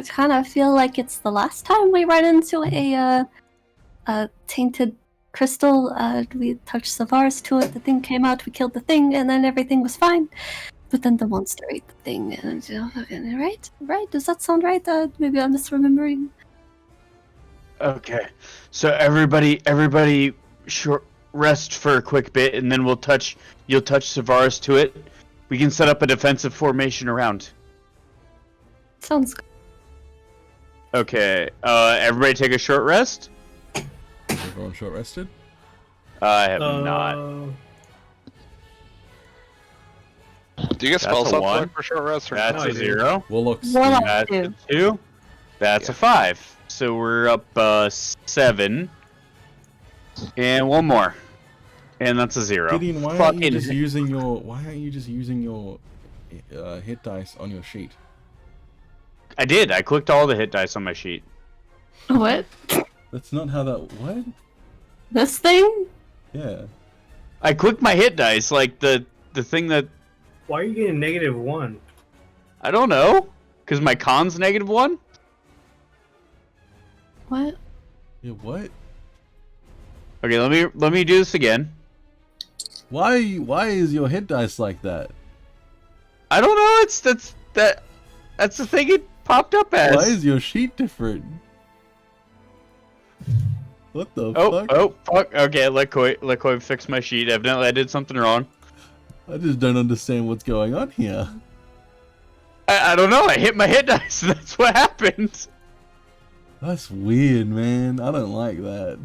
kind of feel like it's the last time we run into a tainted crystal. We touched Savaris to it, the thing came out, we killed the thing, and then everything was fine. But then the monster ate the thing, and right? Does that sound right? Maybe I'm misremembering. Okay. So everybody short rest for a quick bit, and then you'll touch Savaris to it. We can set up a defensive formation around. Sounds good. Okay. Everybody take a short rest. Everyone short rested? I have not. Do you get That's spell a slot one. for short rest? Or That's no? a 0. Warlock's Warlock. That's Two. a 2. That's a 5. So we're up 7. And one more. And that's a 0. Gideon, why aren't you just using your hit dice on your sheet? I did. I clicked all the hit dice on my sheet. What? That's not how that. What? This thing? Yeah. I clicked my hit dice, like the thing that. Why are you getting -1? I don't know. Because my con's -1? What? Yeah. What? Okay, let me do this again. Why is your hit dice like that? I don't know. That's the thing it popped up as. Why is your sheet different? What the fuck? Oh, fuck. Okay, let Koi fix my sheet. Evidently, I did something wrong. I just don't understand what's going on here. I don't know. I hit my hit dice. That's what happened. That's weird, man. I don't like that.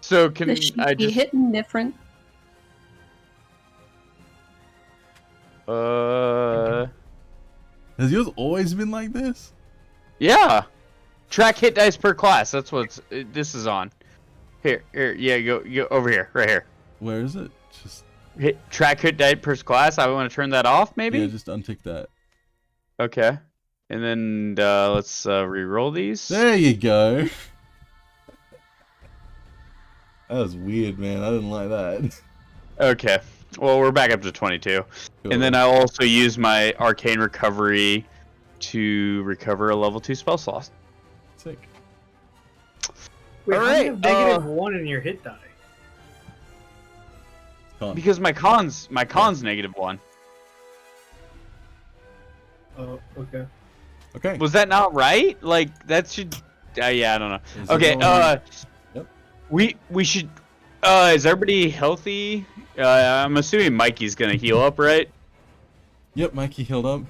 So can This should I be just? hitting different. Has yours always been like this? Yeah. Track hit dice per class. That's what this is on. Here. Yeah, go over here, right here. Where is it? Just Track hit dice per class. I want to turn that off, maybe. yeah, just untick that. Okay. And then let's re-roll these. There you go. That was weird, man. I didn't like that. Okay. Well, we're back up to 22. Cool. And then I'll also use my arcane recovery to recover a level 2 spell slot. Sick. Wait, All how do you right, have -1 in your hit die? Con. Because my con's -1. Oh, okay. Okay. Was that not right? Like that should. Yeah, I don't know. Is Okay. everyone- Yep. We should. Is everybody healthy? I'm assuming Mikey's gonna heal up, right? Yep, Mikey healed up.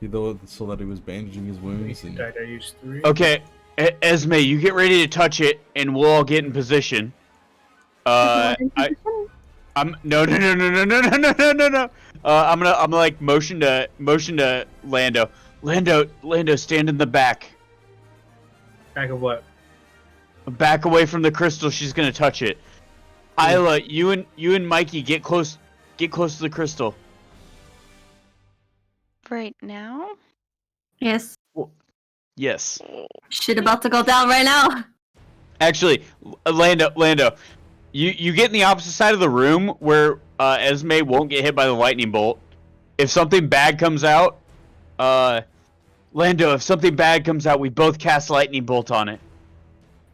He saw that he was bandaging his wounds. And... Died, I used 3. Okay. Esme, you get ready to touch it, and we'll all get in position. I'm no. I'm gonna like motion to Lando. Lando, stand in the back. Back of what? Back away from the crystal. She's gonna touch it. Isla, you and Mikey get close to the crystal. Right now? Yes. Yes. Shit about to go down right now. Actually, Lando, you get in the opposite side of the room where Esme won't get hit by the lightning bolt. If something bad comes out, Lando, if something bad comes out, we both cast lightning bolt on it.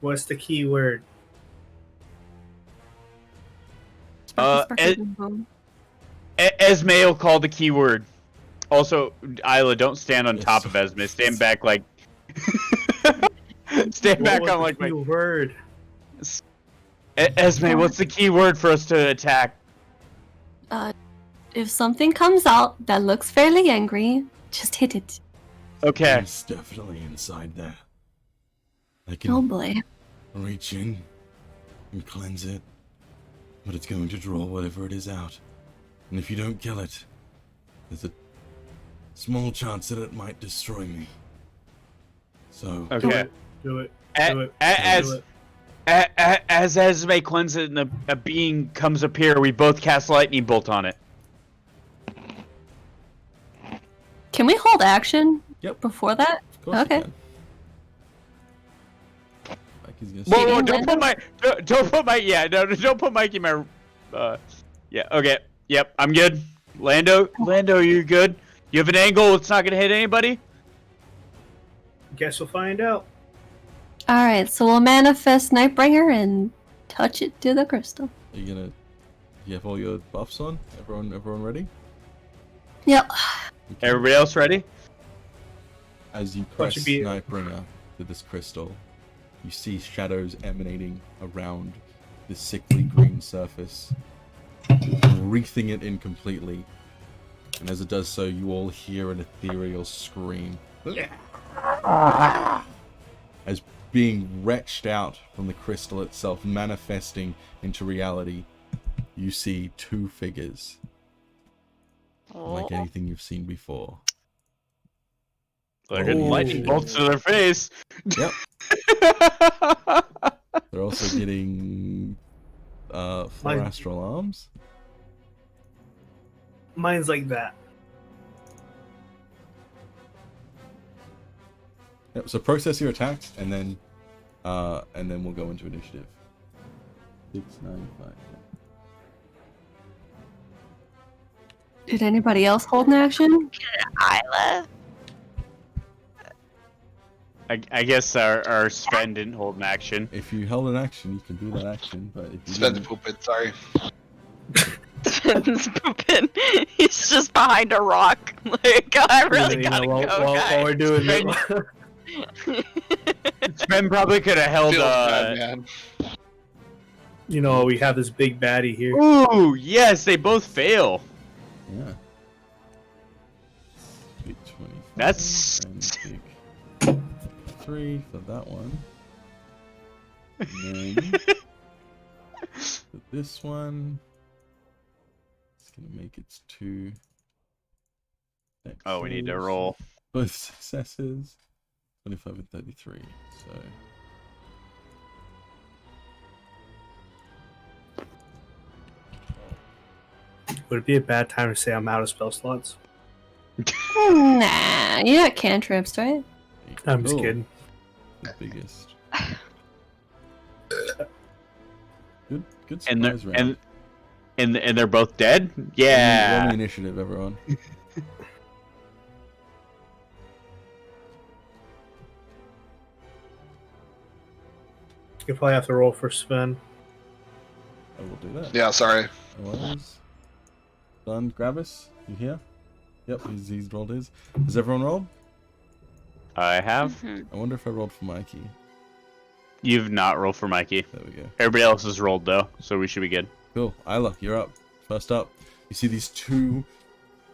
What's the key word? Esme will call the keyword. Also, Isla, don't stand on top of Esme. Stand back like. Stand back on like. Key word. Esme, what's the key word for us to attack? If something comes out that looks fairly angry, just hit it. Okay. It's definitely inside there. I Oh can boy. reach in and cleanse it, but it's going to draw whatever it is out. And if you don't kill it, there's a small chance that it might destroy me. So, Okay. Do it. As Esme cleanses it and a being comes up here, we both cast lightning bolt on it. Can we hold action? Yep. Before that? of course Okay. you can. Mikey's gonna Whoa, stay- don't put Mikey in my. Yeah. Okay. Yep. I'm good. Lando, you good? You have an angle. It's not gonna hit anybody. Guess we'll find out. Alright, so we'll manifest Nightbringer and touch it to the crystal. Are you gonna? You have all your buffs on? Everyone ready? Yep. Everybody else ready? As you What press should be- Nightbringer to this crystal, you see shadows emanating around the sickly green surface, wreathing it in completely. And as it does so, you all hear an ethereal scream. As being wrenched out from the crystal itself, manifesting into reality, you see two figures, like anything you've seen before. They're hitting lightning Ooh. bolts to their face. Yep. They're also getting 4 Mine- astral arms. Mine's like that. Yep. So process your attacks, and then we'll go into initiative. 6, 9, 5. Did anybody else hold an action? Isla. I guess our Sven didn't hold an action. If you held an action, you can do that action. But if you Sven's didn't, pooping. Sorry. Sven's pooping. He's just behind a rock. Like, I really gotta while, go, while guys. we're doing Sven probably could have held. Feels bad, man. you know, we have this big baddie here. Ooh, yes, they both fail. yeah. Big 25. That's- and big 3 for that one. And then for this one, it's gonna make its 2. Oh, we need to X's. roll. Both successes. 25 and 33. So. Would it be a bad time to say I'm out of spell slots? Nah, you got cantrips, right? I'm just Oh, kidding. The biggest. Good And they're surprise round. and they're both dead. Roll me Yeah. initiative, everyone. You probably have to roll for Sven. I will do that. Yeah, sorry. Otherwise, done. Gravis, you here? Yep, he's rolled his. Has everyone rolled? I have. Mhm. I wonder if I rolled for Mikey. You've not rolled for Mikey. There we go. Everybody else has rolled though, so we should be good. Cool. Isla, you're up. First up, you see these two,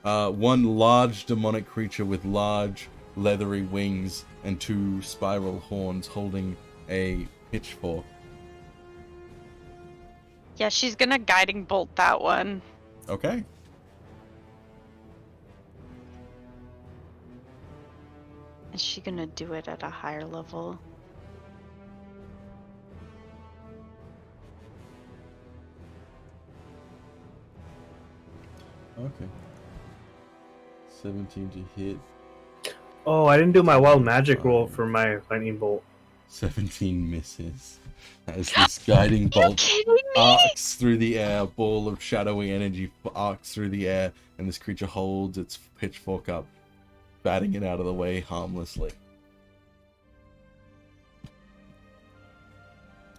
one large demonic creature with large leathery wings and 2 spiral horns holding a pitchfork. Yeah, she's gonna guiding bolt that one. Okay. Is she gonna do it at a higher level? Okay. 17 to hit. Oh, I didn't do my wild magic roll for my lightning bolt. 17 misses. As this guiding You bolt kidding me? arcs through the air, a ball of shadowy energy arcs through the air, and this creature holds its pitchfork up, batting it out of the way harmlessly.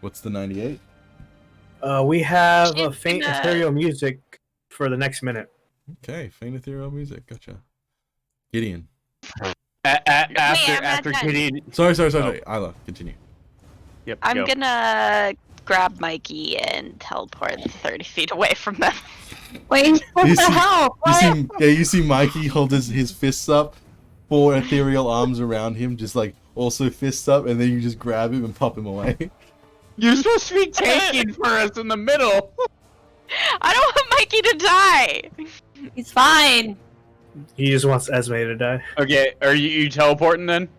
What's the 98? We have a She's faint gonna- ethereal music for the next minute. Okay, faint ethereal music. Gotcha. Gideon. After done. Gideon. Sorry. Isla, continue. Yep. I'm go. gonna grab Mikey and teleport 30 feet away from them. Wait, what You the see- hell? You see Mikey hold his fists up, 4 ethereal arms around him, just like also fists up, and then you just grab him and pop him away. You're supposed to be tanking for us in the middle. I don't want Mikey to die. He's fine. He just wants Esme to die. Okay, are you teleporting then?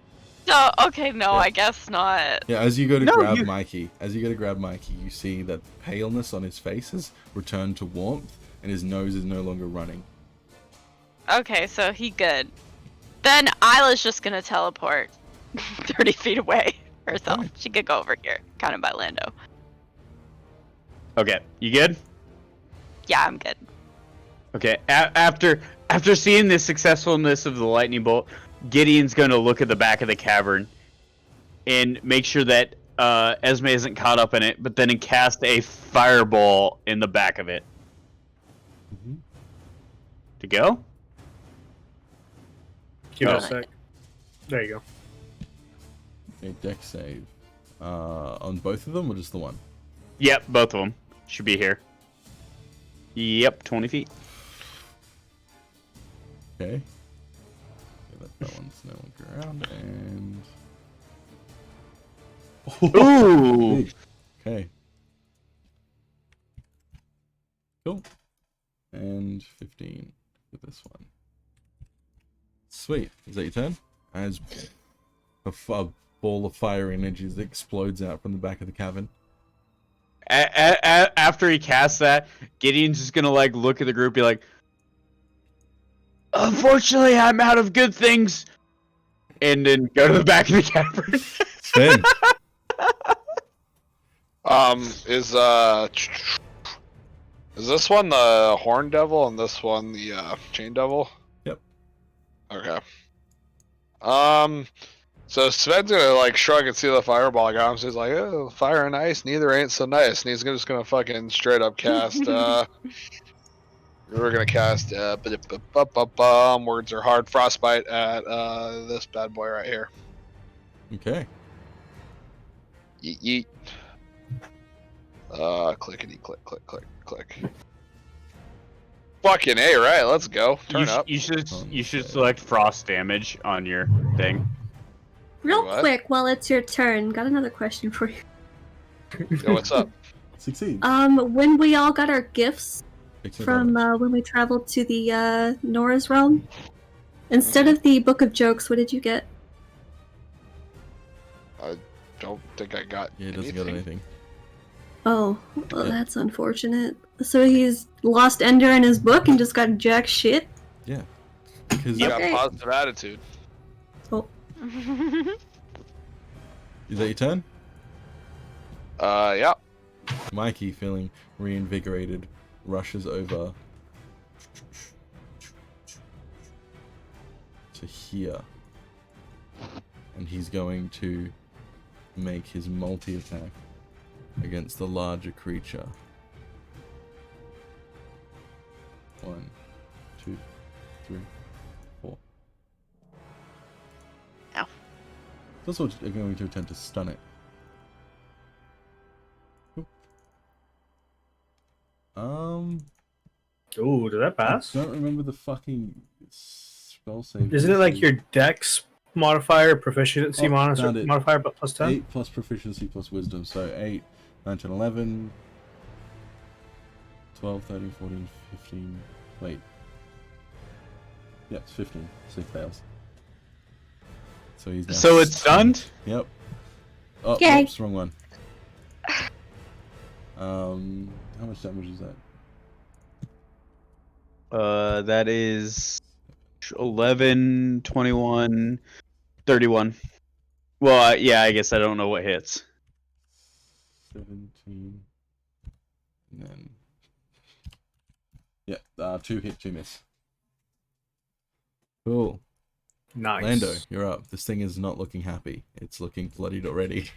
So okay, no, Yeah. I guess not. Yeah, as you go to No, grab you- Mikey, you see that the paleness on his face has returned to warmth, and his nose is no longer running. Okay, so he good. Then Isla's just gonna teleport 30 feet away herself. Okay. She could go over here, kind of by Lando. Okay, you good? Yeah, I'm good. Okay, after seeing the successfulness of the lightning bolt, Gideon's going to look at the back of the cavern and make sure that Esme isn't caught up in it, but then cast a fireball in the back of it. Mhm. To go? Give it Oh. a sec. There you go. A deck save. On both of them or just the one? Yep, both of them should be here. Yep, 20 feet. Okay. That one's no longer around, and... Ooh! Okay. Cool. And 15 for this one. Sweet. Is that your turn? as a ball of fire energy explodes out from the back of the cavern. After he casts that, Gideon's just gonna like look at the group, be like, "Unfortunately, I'm out of good things," and then go to the back of the cavern. Sven. Is this one the Horn Devil and this one the Chain Devil? Yep. Okay. So Sven's gonna like shrug and see the fireball guy. So he's like, "Oh, fire and ice, neither ain't so nice." And he's just gonna fucking straight up cast. We're gonna cast. Words are hard. Frostbite at this bad boy right here. Okay. Yeet yeet. Clickety click click click click. Fucking A, right? Let's go. Turn up. You should select frost damage on your thing. Real What? quick, while it's your turn, got another question for you. Yo, what's up? Succeed. When we all got our gifts Except from when we traveled to the Nora's realm, instead of the Book of Jokes, what did you get? I don't think I got. Yeah, it doesn't got anything. Oh, well, Yeah. that's unfortunate. So he's lost Ender in his book and just got jack shit? Yeah. Because You Okay. got positive attitude. is that your turn? Yeah. Mikey, feeling reinvigorated, rushes over to here. And he's going to make his multi-attack against the larger creature. 1, 2, 3, 4. Ow. It's also going to attempt to stun it. Ooh, did that pass? I don't remember the fucking spell save. Isn't it like your Dex modifier, proficiency Oh, found it. modifier, but plus 10? 8 plus proficiency plus wisdom, so 8, 9, 10, 11, 12, 13, 14, 15, wait. Yeah, it's 15, so he fails. So he's now So it's stunned? Yep. Oh, Yay. oops, wrong one. How much damage is that? That is 11, 21, 31. Well, yeah, I guess I don't know what hits. 17, and then... Yeah, 2 hit, 2 miss. Cool. Nice. Lando, you're up. This thing is not looking happy. It's looking bloodied already.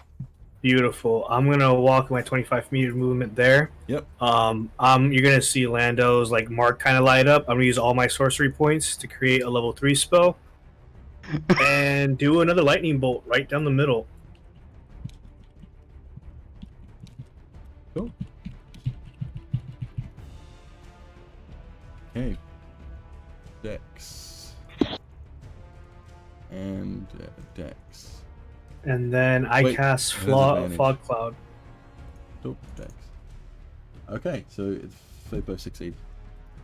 Beautiful. I'm gonna walk my 25-meter movement there. Yep. You're gonna see Lando's like mark kind of light up. I'm gonna use all my sorcery points to create a level 3 spell, and do another lightning bolt right down the middle. Cool. Okay. Dex. And Dex. And then I Wait, cast there's advantage. Fog Cloud. Oh, Dex. Okay, so they both succeed.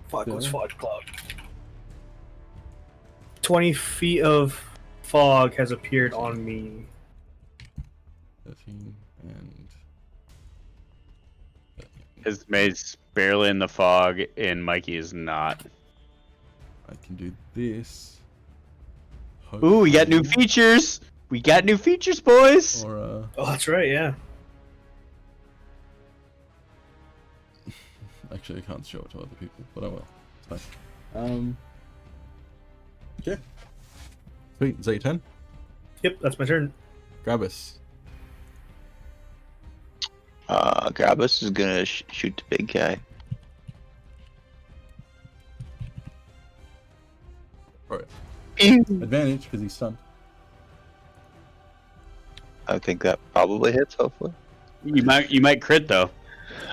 Fuck, what's Yeah. Fog Cloud? 20 feet of fog has appeared on me. 13 and... His mate's barely in the fog, and Mikey is not. I can do this. Ooh, we got new Hopefully- features! We got new features, boys! Or, Oh, that's right, yeah. actually, I can't show it to other people, but I will. It's fine. Okay. Sweet, is that your turn? Yep, that's my turn. Grabus. Grabus is gonna shoot the big guy. Alright. Advantage, because he's stunned. I think that probably hits, hopefully. You might crit though.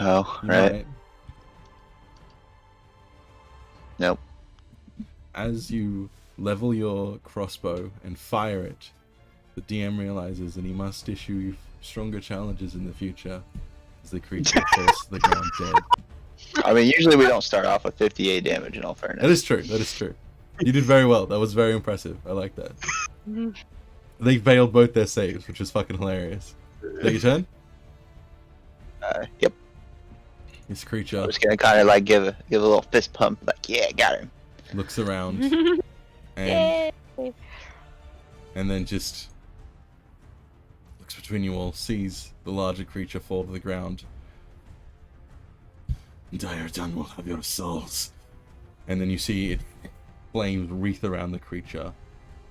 Oh, You right. might. Nope. As you level your crossbow and fire it, the DM realizes that he must issue stronger challenges in the future as the creature falls to the ground dead. I mean, usually we don't start off with 58 damage in all fairness. That is true, that is true. You did very well. That was very impressive. I like that. They failed both their saves, which is fucking hilarious. Is that your turn? Yep. This I creature was gonna kind of like give a little fist pump, like, yeah, got him. looks around and Yay. and then just looks between you all, sees the larger creature fall to the ground. Diardun will have your souls. And then you see it flames wreath around the creature,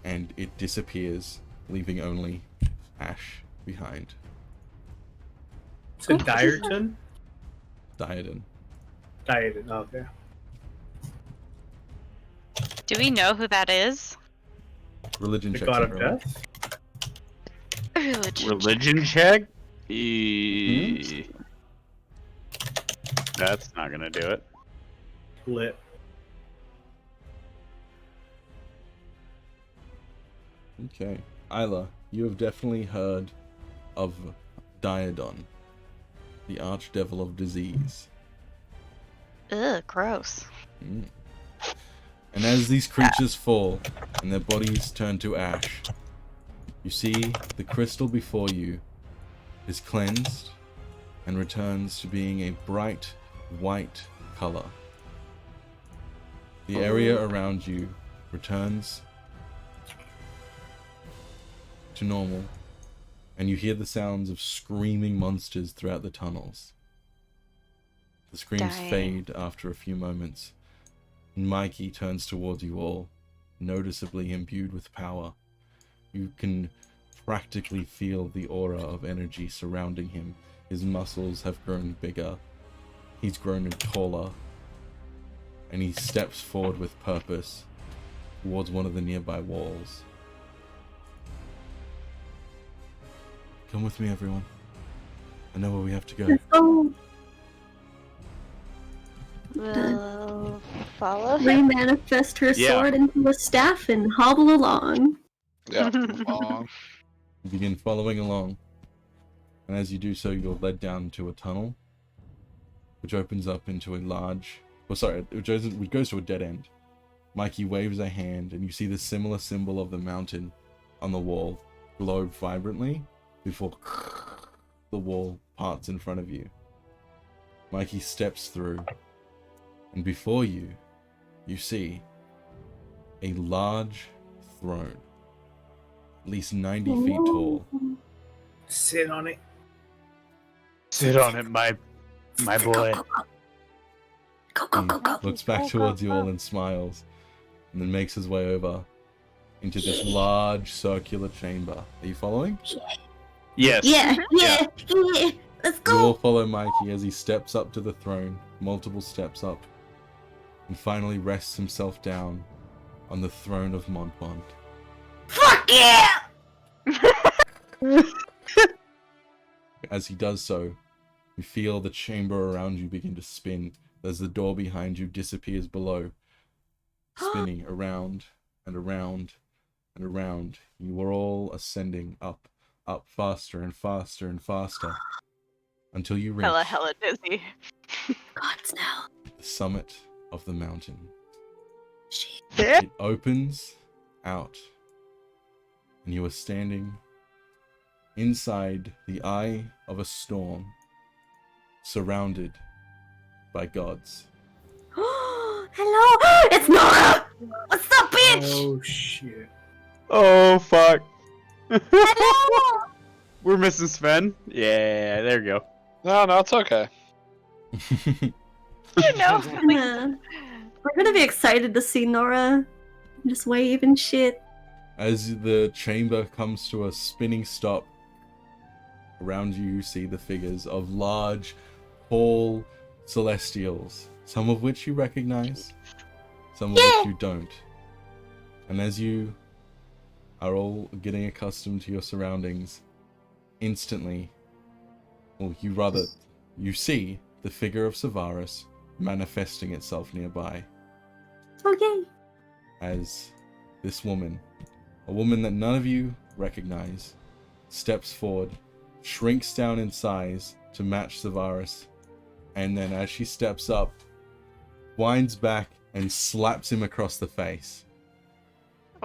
and it disappears, leaving only ash behind. It's a Diarton? Diardun. Diarton, okay. Do we know who that is? Religion The checks god of everyone. death? Religion check? That's not gonna do it. Lit. Okay. Isla, you have definitely heard of Diardon, the archdevil of disease. Ugh, gross. Mm. And as these creatures fall and their bodies turn to ash, you see the crystal before you is cleansed and returns to being a bright white color. The area around you returns to normal, and you hear the sounds of screaming monsters throughout the tunnels. The screams Dang. fade after a few moments. Mikey turns towards you all, noticeably imbued with power. You can practically feel the aura of energy surrounding him. His muscles have grown bigger. He's grown taller. And he steps forward with purpose towards one of the nearby walls. Come with me, everyone. I know where we have to go. Oh, We'll follow him. remanifest her Yeah. sword into a staff and hobble along. Yeah. You begin following along, and as you do so, you're led down to a tunnel, which opens up into a large... Well, sorry, it goes to a dead end. Mikey waves a hand, and you see the similar symbol of the mountain on the wall glow vibrantly before the wall parts in front of you. Mikey steps through, and before you, you see a large throne, at least 90 feet tall. Sit on it. Sit on it, my boy. Go, go, go, go. Looks back towards you all and smiles, and then makes his way over into this large circular chamber. Are you following? Yes. Yeah, yeah, yeah. Let's You all go. follow Mikey as he steps up to the throne, multiple steps up, and finally rests himself down on the throne of Montbond. Fuck yeah! As he does so, you feel the chamber around you begin to spin as the door behind you disappears below, spinning around and around and around. You are all ascending up, faster and faster and faster, until you reach Hella dizzy. Gods now. the summit of the mountain. Shit. It opens out, and you are standing inside the eye of a storm, surrounded by gods. Hello, it's Nora. What's up, bitch? Oh shit. Oh fuck. Hello. We're missing Sven. Yeah, there you go. No, it's okay. You know, Man, we're gonna be excited to see Nora. Just wave and shit. As the chamber comes to a spinning stop, around you see the figures of large, tall celestials, some of which you recognize, some of which you don't. And as you are all getting accustomed to your surroundings, instantly, you see the figure of Savaris manifesting itself nearby. Okay. As this woman, a woman that none of you recognize, steps forward, shrinks down in size to match Savaris, and then as she steps up, winds back and slaps him across the face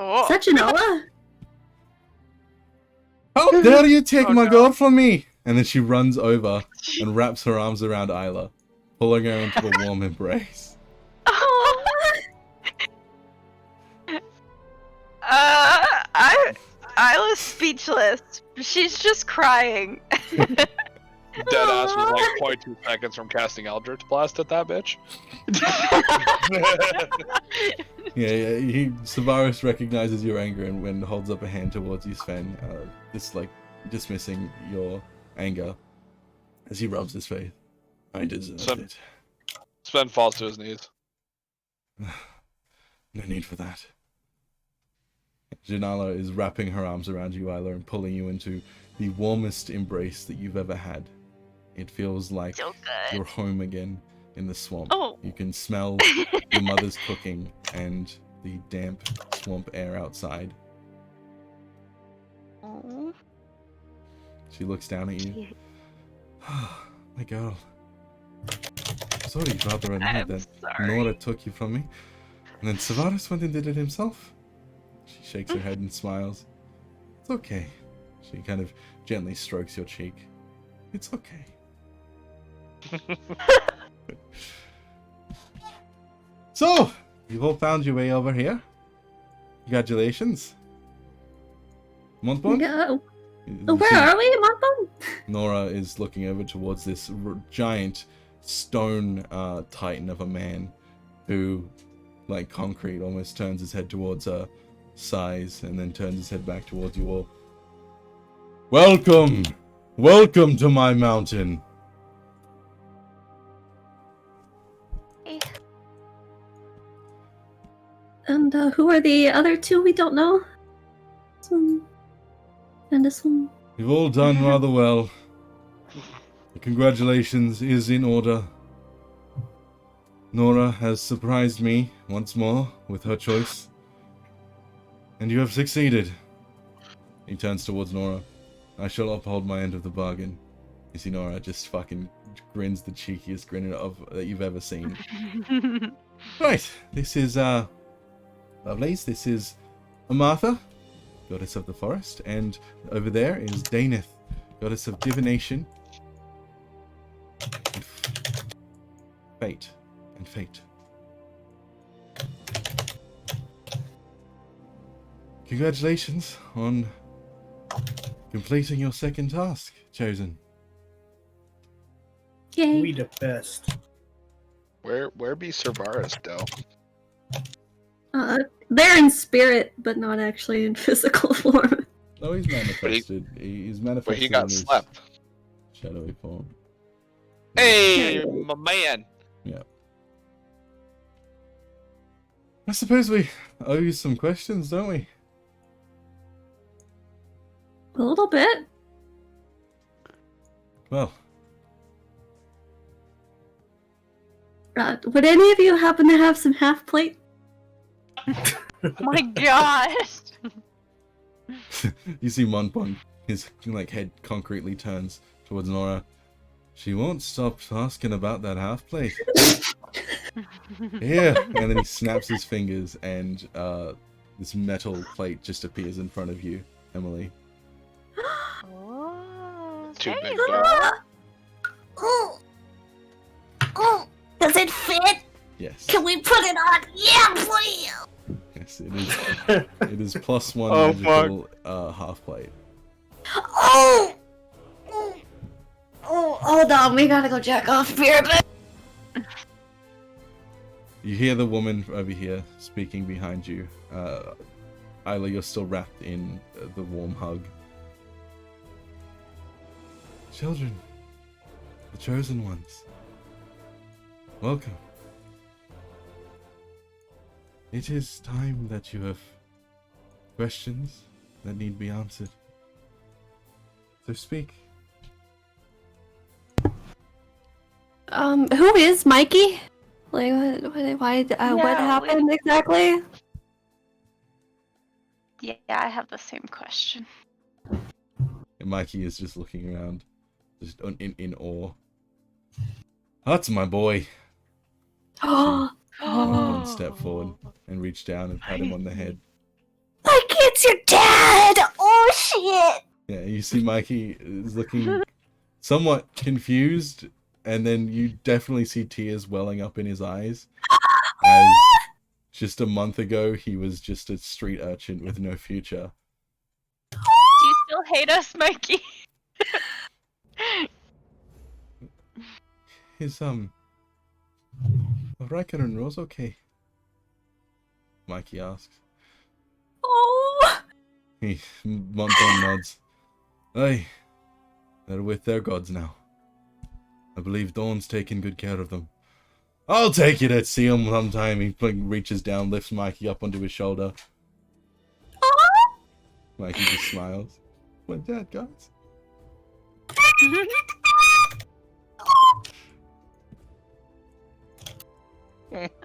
Oh. Such an Ola? How dare you take Oh, my no. girl from me? And then she runs over and wraps her arms around Isla, pulling her into a warm embrace. Oh. Isla's speechless. She's just crying. Deadass was like 0.2 seconds from casting Eldritch Blast at that bitch. Savaris recognizes your anger and holds up a hand towards you, Sven, just like dismissing your anger as he rubs his face. I deserved it. Sven falls to his knees. No need for that. Janala is wrapping her arms around you, Isla, and pulling you into the warmest embrace that you've ever had. It feels like So good. you're home again in the swamp. Oh. You can smell your mother's cooking and the damp swamp air outside. Oh. She looks down at you. My girl. Sorry, rather annoyed I'm that sorry. Nora took you from me. And then Savaris went and did it himself. She shakes her head and smiles. It's okay. She kind of gently strokes your cheek. It's okay. So, you've all found your way over here. Congratulations. Montbon? No. Where are we, Montbon? Nora is looking over towards this giant stone titan of a man who, like concrete, almost turns his head towards her, sighs, and then turns his head back towards you all. Welcome! Welcome to my mountain! And who are the other two we don't know? This one. And this one. You've all done rather well. Congratulations is in order. Nora has surprised me once more with her choice. And you have succeeded. He turns towards Nora. I shall uphold my end of the bargain. You see Nora just fucking grins the cheekiest grin that you've ever seen. Right, this is Lovelace, this is Amartha, goddess of the forest, and over there is Daneth, goddess of divination, and fate, and fate. Congratulations on completing your second task, Chosen. Yay. We the best. Where be Servaris, though? They're in spirit, but not actually in physical form. No, he's manifested. He's manifested. But he got in his slept. shadowy form. Hey, my man. Yeah. I suppose we owe you some questions, don't we? A little bit. Well, Would any of you happen to have some half plate? Oh my gosh. you see Monpon, his head concretely turns towards Nora. She won't stop asking about that half plate. Yeah, and then he snaps his fingers, and this metal plate just appears in front of you, Emily. Oh, Too okay. big, dog. Does it fit? Yes. Can we put it on? Yeah, please. Yes, it is. It is +1 Oh, magical half plate. Oh! Oh, hold on. We gotta go jack off here, but You hear the woman over here speaking behind you. Isla, you're still wrapped in the warm hug. Children, the chosen ones. Welcome. It is time that you have questions that need to be answered. So speak. Who is Mikey? Like, what happened exactly? Yeah, I have the same question. And Mikey is just looking around, just in awe. That's my boy. Oh, One step forward and reach down and pat him on the head. god! Oh shit! Yeah, you see Mikey is looking somewhat confused, and then you definitely see tears welling up in his eyes. As just a month ago, he was just a street urchin with no future. Do you still hate us, Mikey? Is Riker and Rose okay? Mikey asks. Oh! Monton nods. Aye, they're with their gods now. I believe Dawn's taking good care of them. I'll take you to see him sometime. He reaches down, lifts Mikey up onto his shoulder. Mikey just smiles. What that, guys?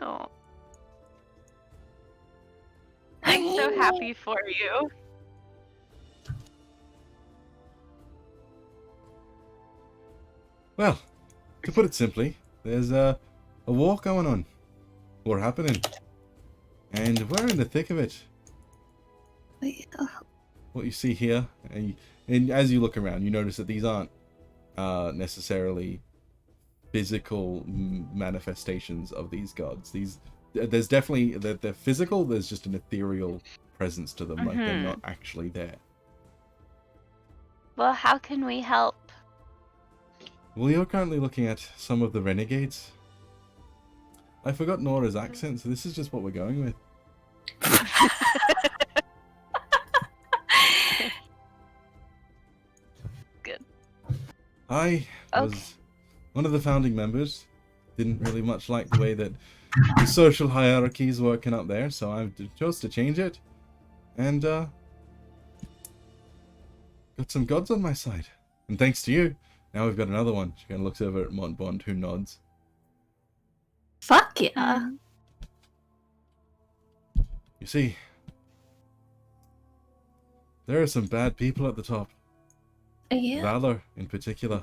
Oh. I'm so happy for you. Well, to put it simply, there's a war going on. War happening. And we're in the thick of it. What you see here, and as you look around, you notice that these aren't necessarily physical manifestations of these gods. There's definitely, they're physical, there's just an ethereal presence to them, like they're not actually there. Well, how can we help? Well, you're currently looking at some of the renegades. I forgot Nora's accent, so this is just what we're going with. Good. I was one of the founding members. Didn't really much like the way that the social hierarchy is working up there, so I chose to change it. And, got some gods on my side. And thanks to you, now we've got another one. She kind of looks over at Montbond, who nods. Fuck yeah. You see, there are some bad people at the top. Yeah. Valor, in particular.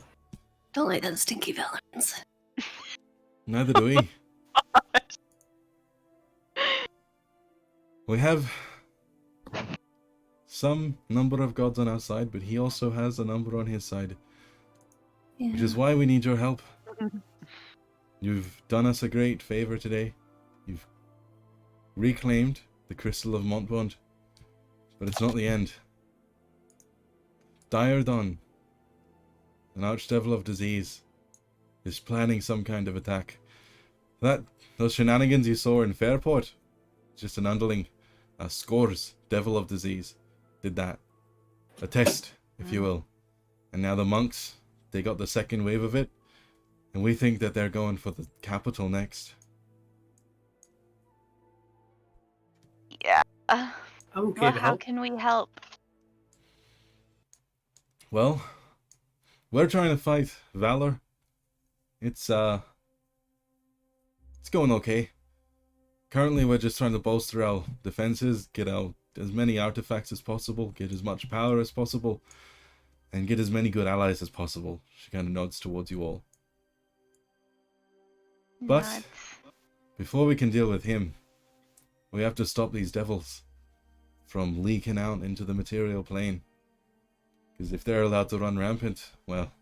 Don't like those stinky villains. Neither do we. We have some number of gods on our side, but he also has a number on his side. Yeah. Which is why we need your help. You've done us a great favor today. You've reclaimed the Crystal of Montbond. But it's not the end. Diardon, an archdevil of disease, is planning some kind of attack. Those shenanigans you saw in Fairport, just an underling. Scores, devil of disease, did that. A test, if you will. And now the monks, they got the second wave of it. And we think that they're going for the capital next. Yeah. I'm okay Well, to how help. can we help? Well, we're trying to fight Valor. It's going okay. Currently, we're just trying to bolster our defenses, get out as many artifacts as possible, get as much power as possible, and get as many good allies as possible. She kind of nods towards you all. But Nuts. before we can deal with him, we have to stop these devils from leaking out into the material plane. Because if they're allowed to run rampant, well,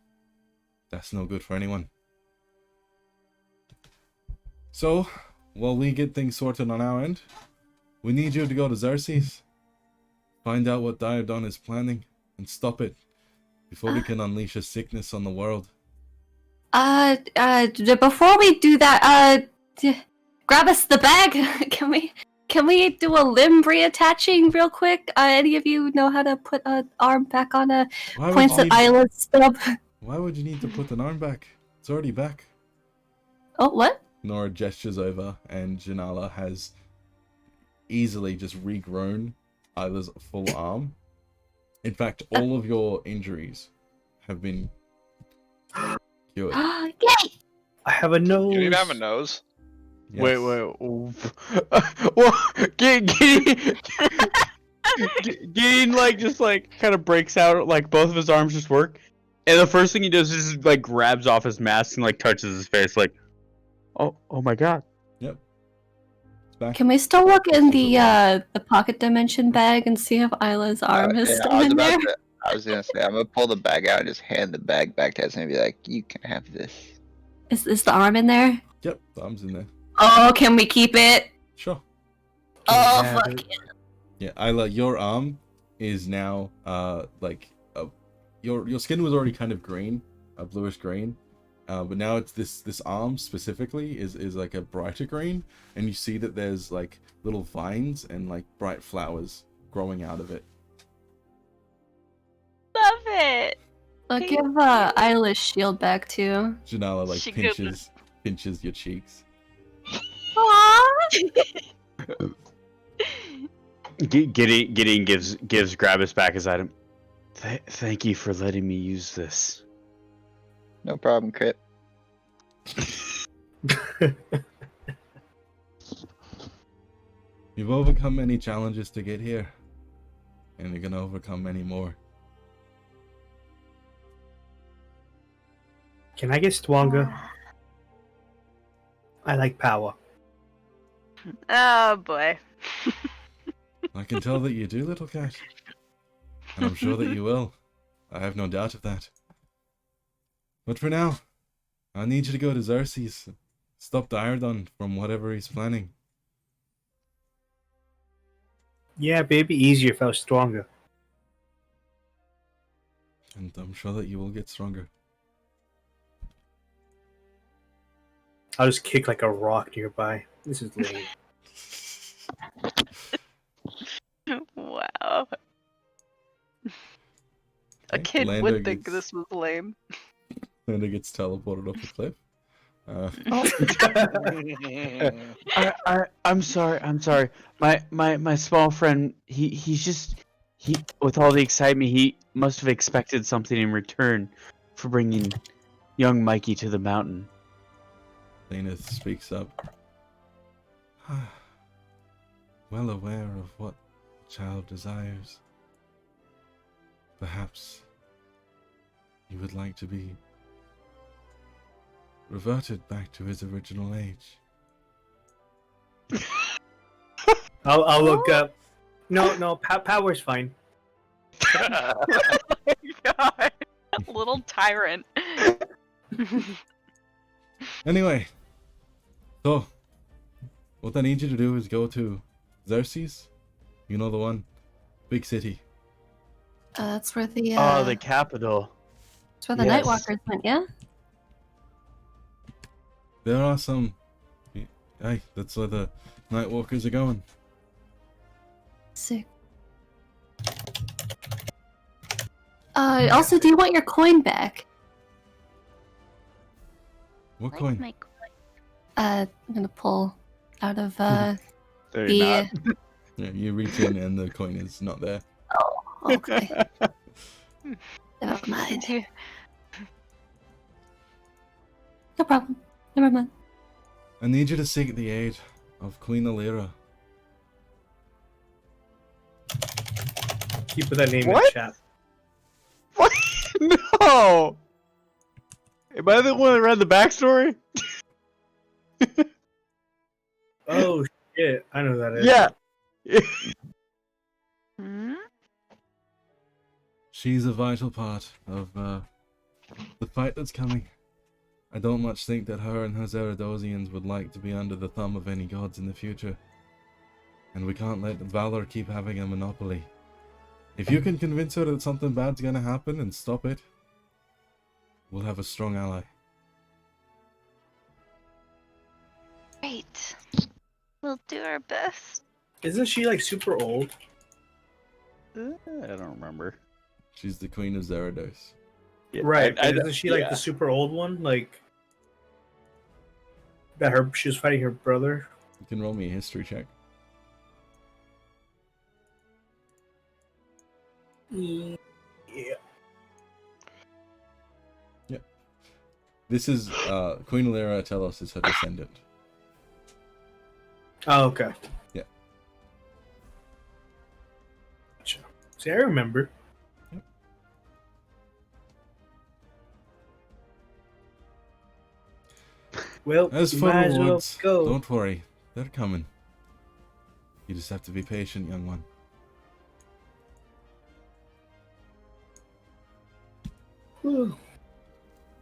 that's no good for anyone. So, while we get things sorted on our end, we need you to go to Xerxes, find out what Diardon is planning, and stop it before we can unleash a sickness on the world. Before we do that, grab us the bag. Can we do a limb reattaching real quick? Any of you know how to put an arm back on a Why would points you at need- eyelid stub? Why would you need to put an arm back? It's already back. Oh, what? Nora gestures over, and Janala has easily just regrown Isla's full arm. In fact, all of your injuries have been cured. Yay! I have a nose. You didn't have a nose. Yes. Wait. Well, Gideon just kind of breaks out, like both of his arms just work, and the first thing he does is just like grabs off his mask and like touches his face, like, oh my god. Yep. back. Can we still look in the pocket dimension bag and see if Isla's arm is Yeah, still in there? I was gonna say I'm gonna pull the bag out and just hand the bag back to us and be like, "You can have this." Is the arm in there? Yep, the arm's in there. Oh, can we keep it? Sure. Oh, have fuck it? yeah. Yeah, Isla, your arm is now your skin was already kind of green, a bluish green, but now it's this arm specifically is like a brighter green, and you see that there's like little vines and like bright flowers growing out of it. Love it. I'll give Isla's shield back too. Janala like She could- pinches your cheeks. Aww. Gideon gives Gravis back his item. Thank you for letting me use this. No problem, Crit. You've overcome many challenges to get here, and you're gonna overcome many more. Can I get Stwanga? I like power. Oh boy. I can tell that you do, little cat. And I'm sure that you will. I have no doubt of that. But for now, I need you to go to Xerxes. Stop Diardon from whatever he's planning. Yeah, but it'd be easier if I was stronger. And I'm sure that you will get stronger. I'll just kick like a rock nearby. This is lame. Wow. A Okay, kid Lando would think gets- this was lame. Lando gets teleported off the cliff. I'm sorry. My small friend, he's with all the excitement, he must have expected something in return for bringing young Mikey to the mountain. Lena speaks up. Well aware of what the child desires. Perhaps he would like to be reverted back to his original age. I'll look up. No, power's fine. Oh my god. Little tyrant. Anyway, so what I need you to do is go to Xerxes. You know the one, big city. That's where the The capital. that's where the yes. Nightwalkers went, yeah? There are some. Hey, that's where the Nightwalkers are going. Sick. Also, do you want your coin back? What coin? I'm gonna pull out of There the. you're not. Yeah, you reach in and the coin is not there. Oh, okay. Never mind. No problem. Never mind. I need you to seek the aid of Queen Alira. Keep that name What? in chat. What? No. Am I the one that read the backstory? Oh shit! I know who that is. Yeah. Hmm? She's a vital part of the fight that's coming. I don't much think that her and her Zeradosians would like to be under the thumb of any gods in the future. And we can't let Valor keep having a monopoly. If you can convince her that something bad's gonna happen and stop it, we'll have a strong ally. Great. We'll do our best. Isn't she like super old? I don't remember. She's the Queen of Zerados. Yeah, Right. I- Isn't she like yeah. the super old one? Like that she was fighting her brother. You can roll me a history check. Yeah. This is Queen Alira Telos is her descendant. Oh, okay. Yeah. Gotcha. See, I remember. Yep. Well, As you for might as well rewards, go. don't worry, they're coming. You just have to be patient, young one.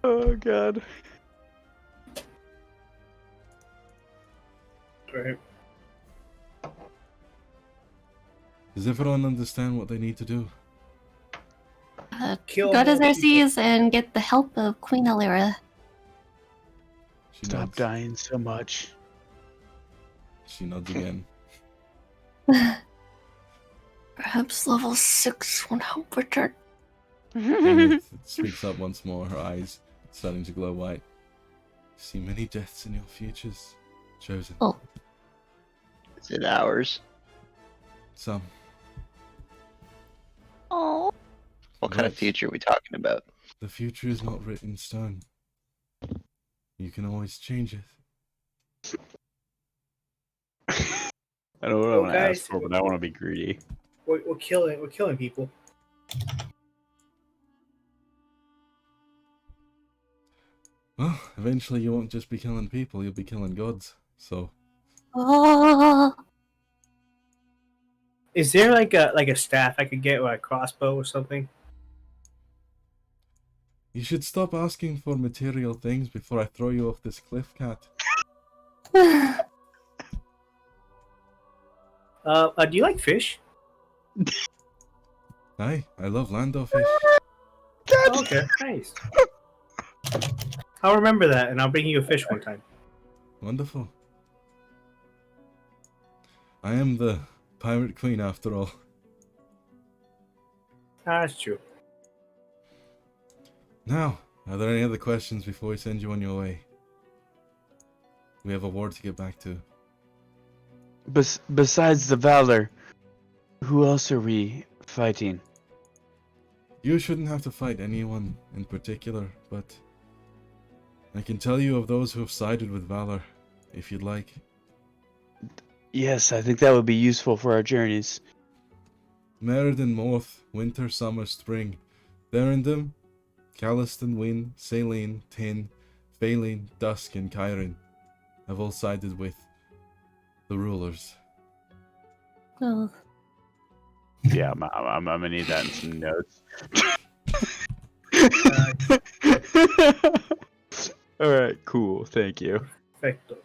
Oh god. Right. Does everyone understand what they need to do? Kill Go to more people. Xerxes and get the help of Queen Alira. She Stop nods. dying so much. She nods again. Perhaps level 6 won't help return. Kenneth speaks up once more, her eyes starting to glow white. See many deaths in your futures, chosen. Oh. Is it ours? Some. Oh. What kind of Right. future are we talking about? The future is not written in stone. You can always change it. I don't know what I Oh, want to ask guys. for, but I want to be greedy. We're killing. We're killing people. Well, eventually you won't just be killing people, you'll be killing gods. So, Oh, Is there like a staff I could get, or a crossbow or something? you should stop asking for material things before I throw you off this cliff, cat. Do you like fish? Aye, I love Lando fish. Oh, okay, nice. I'll remember that, and I'll bring you a fish one time. Wonderful. I am the pirate queen after all. Ah, that's true. Now, are there any other questions before we send you on your way? We have a war to get back to. Besides the Valor, who else are we fighting? You shouldn't have to fight anyone in particular, but I can tell you of those who have sided with Valor, if you'd like. Yes, I think that would be useful for our journeys. Meriden, Morth, Winter, Summer, Spring, Berendum, Caliston, Wynn, Saline, Tin, Phaelin, Dusk, and Kyrin have all sided with the rulers. oh. Yeah, I'm gonna need that in some notes. All right, cool. Thank you. Perfecto.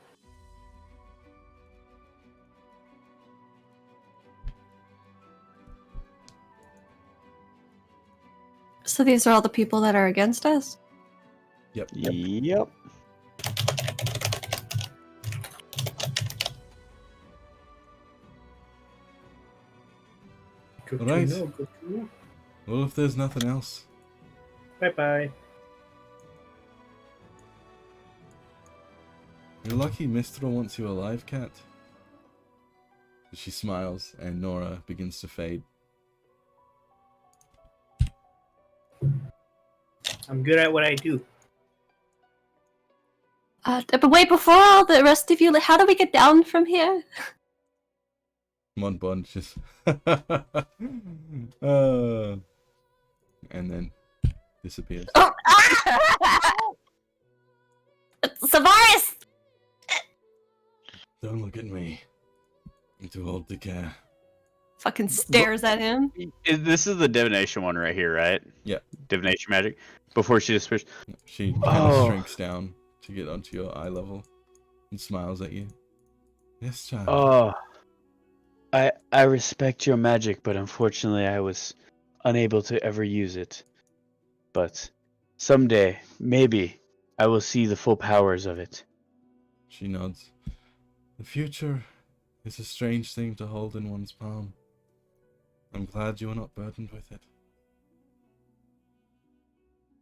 So these are all the people that are against us? Yep. Yep. Good to Alright. know, good to know. Well, if there's nothing else, Bye-bye. you're lucky Mistral wants you alive, cat. She smiles, and Nora begins to fade. I'm good at what I do. But wait, before all the rest of you, how do we get down from here? Montbond just... and then disappears. Oh! Savaris! Don't look at me. I'm too old to care. Fucking stares at him. This is the divination one right here, right? Yeah. Divination magic. Before she disappears. She kind of Oh. shrinks down to get onto your eye level and smiles at you. Yes, child. Oh, I respect your magic, but unfortunately I was unable to ever use it. But someday, maybe, I will see the full powers of it. She nods. The future is a strange thing to hold in one's palm. I'm glad you are not burdened with it.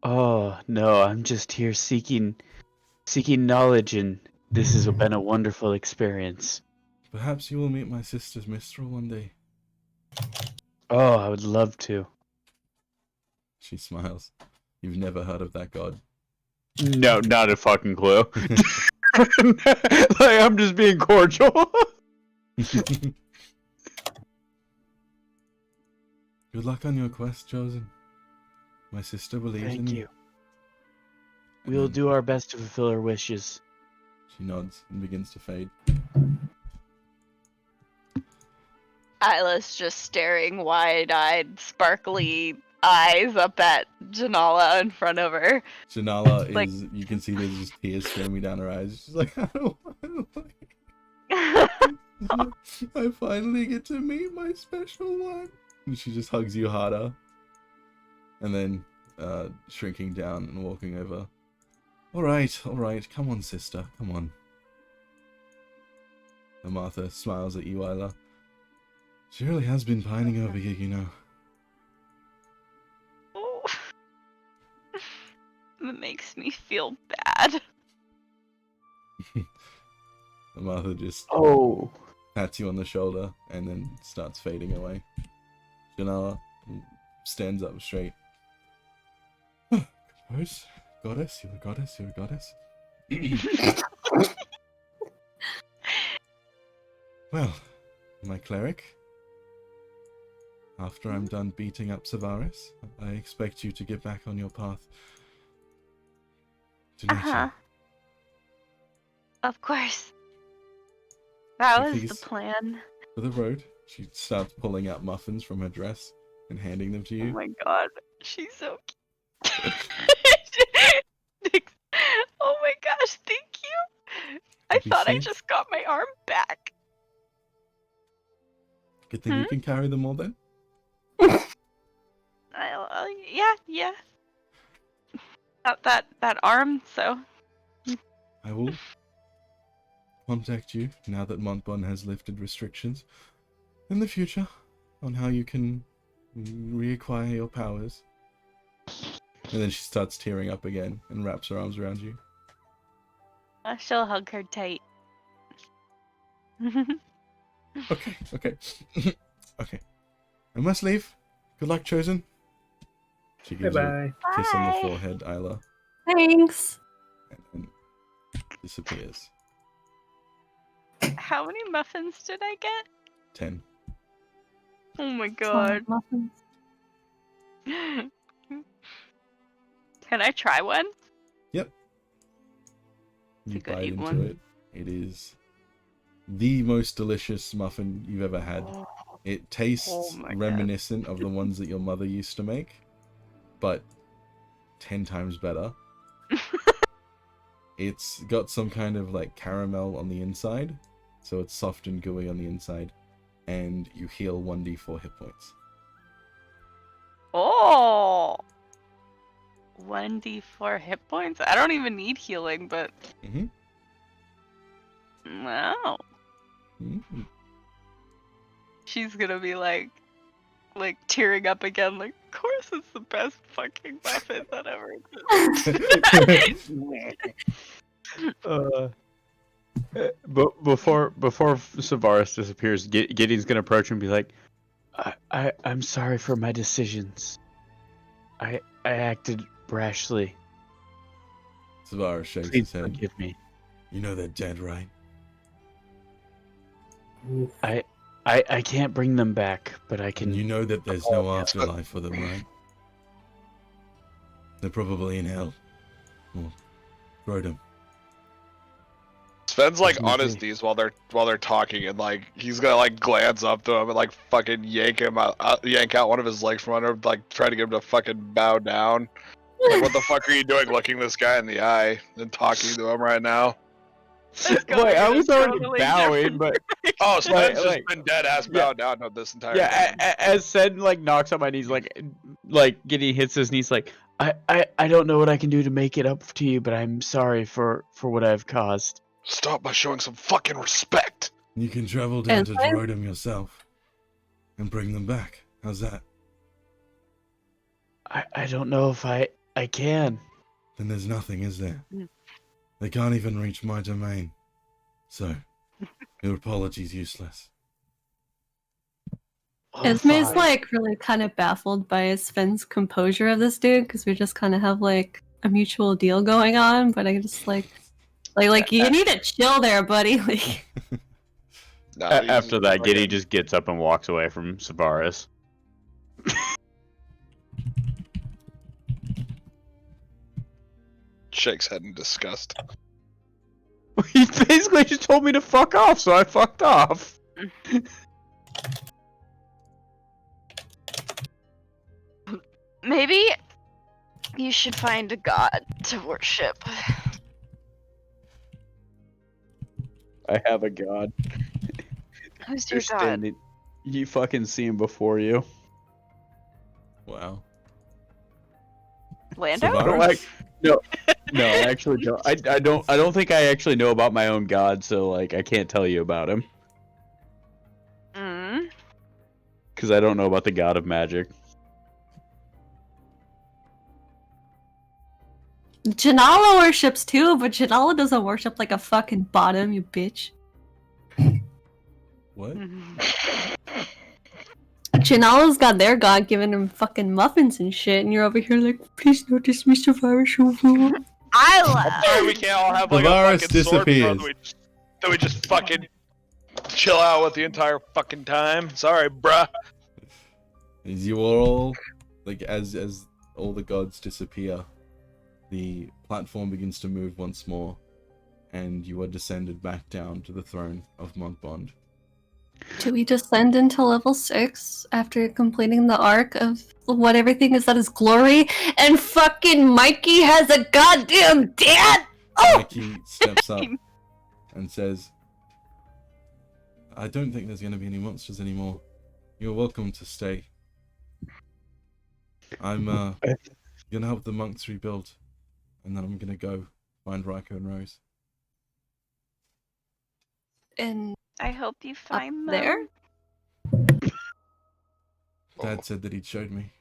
Oh, no, I'm just here seeking knowledge, and this has been a wonderful experience. Perhaps you will meet my sister's Mistral one day. Oh, I would love to. She smiles. You've never heard of that god. No, not a fucking clue. Like, I'm just being cordial. Good luck on your quest, Chosen. My sister believes in Thank you. you. We'll do our best to fulfill her wishes. She nods and begins to fade. Isla's just staring wide-eyed, sparkly eyes up at Janala in front of her. Janala is, Like- you can see there's just tears streaming down her eyes. She's like, I don't I finally get to meet my special one. And she just hugs you harder. And then shrinking down and walking over. All right, come on, sister, come on. And Martha smiles at you, Isla. She really has been pining over you, you know. Oh. It makes me feel bad. And Martha just Oh. pats you on the shoulder and then starts fading away. Janala stands up straight. Compose, goddess, you're a goddess, you're a goddess. Well, my cleric, after I'm done beating up Savaris, I expect you to get back on your path to nature. Of course. That So was the please, plan. For the road, she starts pulling out muffins from her dress and handing them to Oh you. my god, she's so cute. Oh my gosh, thank you. I Happy thought I seat. just got my arm back. Good thing you can carry them all then. Yeah. Got that arm, so. I will contact you now that Montbon has lifted restrictions in the future on how you can reacquire your powers. And then she starts tearing up again and wraps her arms around you. She'll hug her tight. Okay. Okay. I must leave. Good luck, Chosen. She gives you Bye-bye. a kiss on the Bye. forehead, Isla, Thanks. and disappears. How many muffins did I get? 10. Oh my god. Muffins. Can I try one? Yep. You Think I'd bite eat into one. it. It is the most delicious muffin you've ever had. It tastes Oh my God. reminiscent of the ones that your mother used to make, but 10 times better. It's got some kind of like caramel on the inside, so it's soft and gooey on the inside, and you heal 1d4 hit points. Oh! 1d4 hit points? I don't even need healing, but. Mm-hmm. Wow. Mm-hmm. She's gonna be like tearing up again, like, of course it's the best fucking muffin that ever existed. But before Savaris disappears, Gideon's gonna approach him and be like, "I'm sorry for my decisions. I acted brashly. Savaris shakes Please his head. forgive me. You know they're dead, right? I can't bring them back, but I can. And you know that there's no afterlife for them, right? They're probably in hell. Or Rodham. Sven's like Doesn't on his agree. knees while they're talking, and like he's gonna like glance up to him and like fucking yank out one of his legs from under him, like try to get him to fucking bow down. Like, what the fuck are you doing, looking this guy in the eye and talking to him right now? Wait, I was already bowing, but Oh, Sven's just like- been dead ass bowed down this entire yeah, time. as Sen like knocks on my knees, like Gideon hits his knees, like I don't know what I can do to make it up to you, but I'm sorry for what I've caused. Stop by showing some fucking respect. You can travel down to And- Rodham yourself and bring them back. How's that? I don't know if I can. Then there's nothing, is there? Mm. They can't even reach my domain. So, your apology's useless. Oh, Esme's fine. like really kind of baffled by Sven's composure of this dude because we just kind of have like a mutual deal going on, but I just like you need to chill there, buddy. Like, Nah, he's after that, fucking- Gideon just gets up and walks away from Savaris. shakes head in disgust. He basically just told me to fuck off, so I fucked off. Maybe you should find a god to worship. I have a god. Who's You're your god? standing. You fucking see him before you. Wow. Lando? I don't like. No, no, I actually don't. I don't think I actually know about my own god, so like I can't tell you about him Mm. because I don't know about the god of magic. Janala worships too, but Janala doesn't worship like a fucking bottom, you bitch. What? Janala's got their god giving him fucking muffins and shit, and you're over here like, please notice me, Virus. I love. Sorry, we can't all have like The a virus fucking sword throw disappears. that we just fucking chill out with the entire fucking time. Sorry, bruh. As you all, like, as all the gods disappear, the platform begins to move once more, and you are descended back down to the throne of Monk Bond. Do we descend into level 6 after completing the arc of what everything is that is glory? And fucking Mikey has a goddamn dad! Oh! Mikey steps up and says, I don't think there's going to be any monsters anymore. You're welcome to stay. I'm gonna help the monks rebuild, and then I'm gonna go find Raiko and Rose. And I hope you find them. there? Dad said that he'd showed me.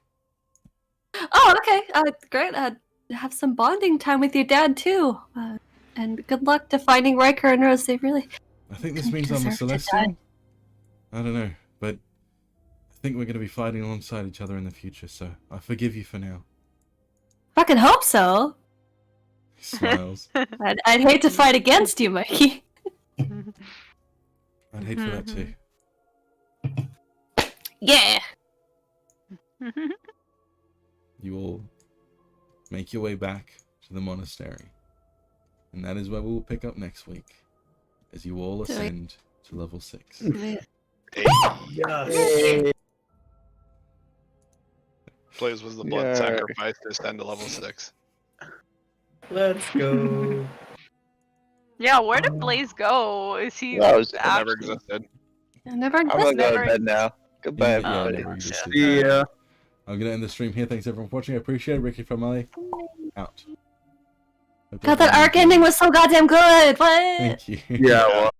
Oh, okay. Great. Have some bonding time with your dad too. And good luck to finding Riker and Rose. They really. I think this means I'm a deserve to Celestial. die. I don't know, but I think we're gonna be fighting alongside each other in the future, so I forgive you for now. Fucking hope so. He smiles. I'd hate to fight against you, Mikey. I'd hate for that too. Yeah. You all make your way back to the monastery. And that is where we will pick up next week, as you all Do we- ascend to level 6. Yes. Blaze was the blood Yeah. sacrifice to ascend to level 6. Let's go. Yeah, where did Blaze go? Is he? That was- It never actually- existed. I never I'm gonna existed. go to bed now. Goodbye, Yeah, everybody. never existed. Yeah. I'm gonna end the stream here. Thanks everyone for watching. I appreciate it. Ricky Family out. Hope God, that everyone arc ending was so goddamn good. What? Thank you. Yeah. Well,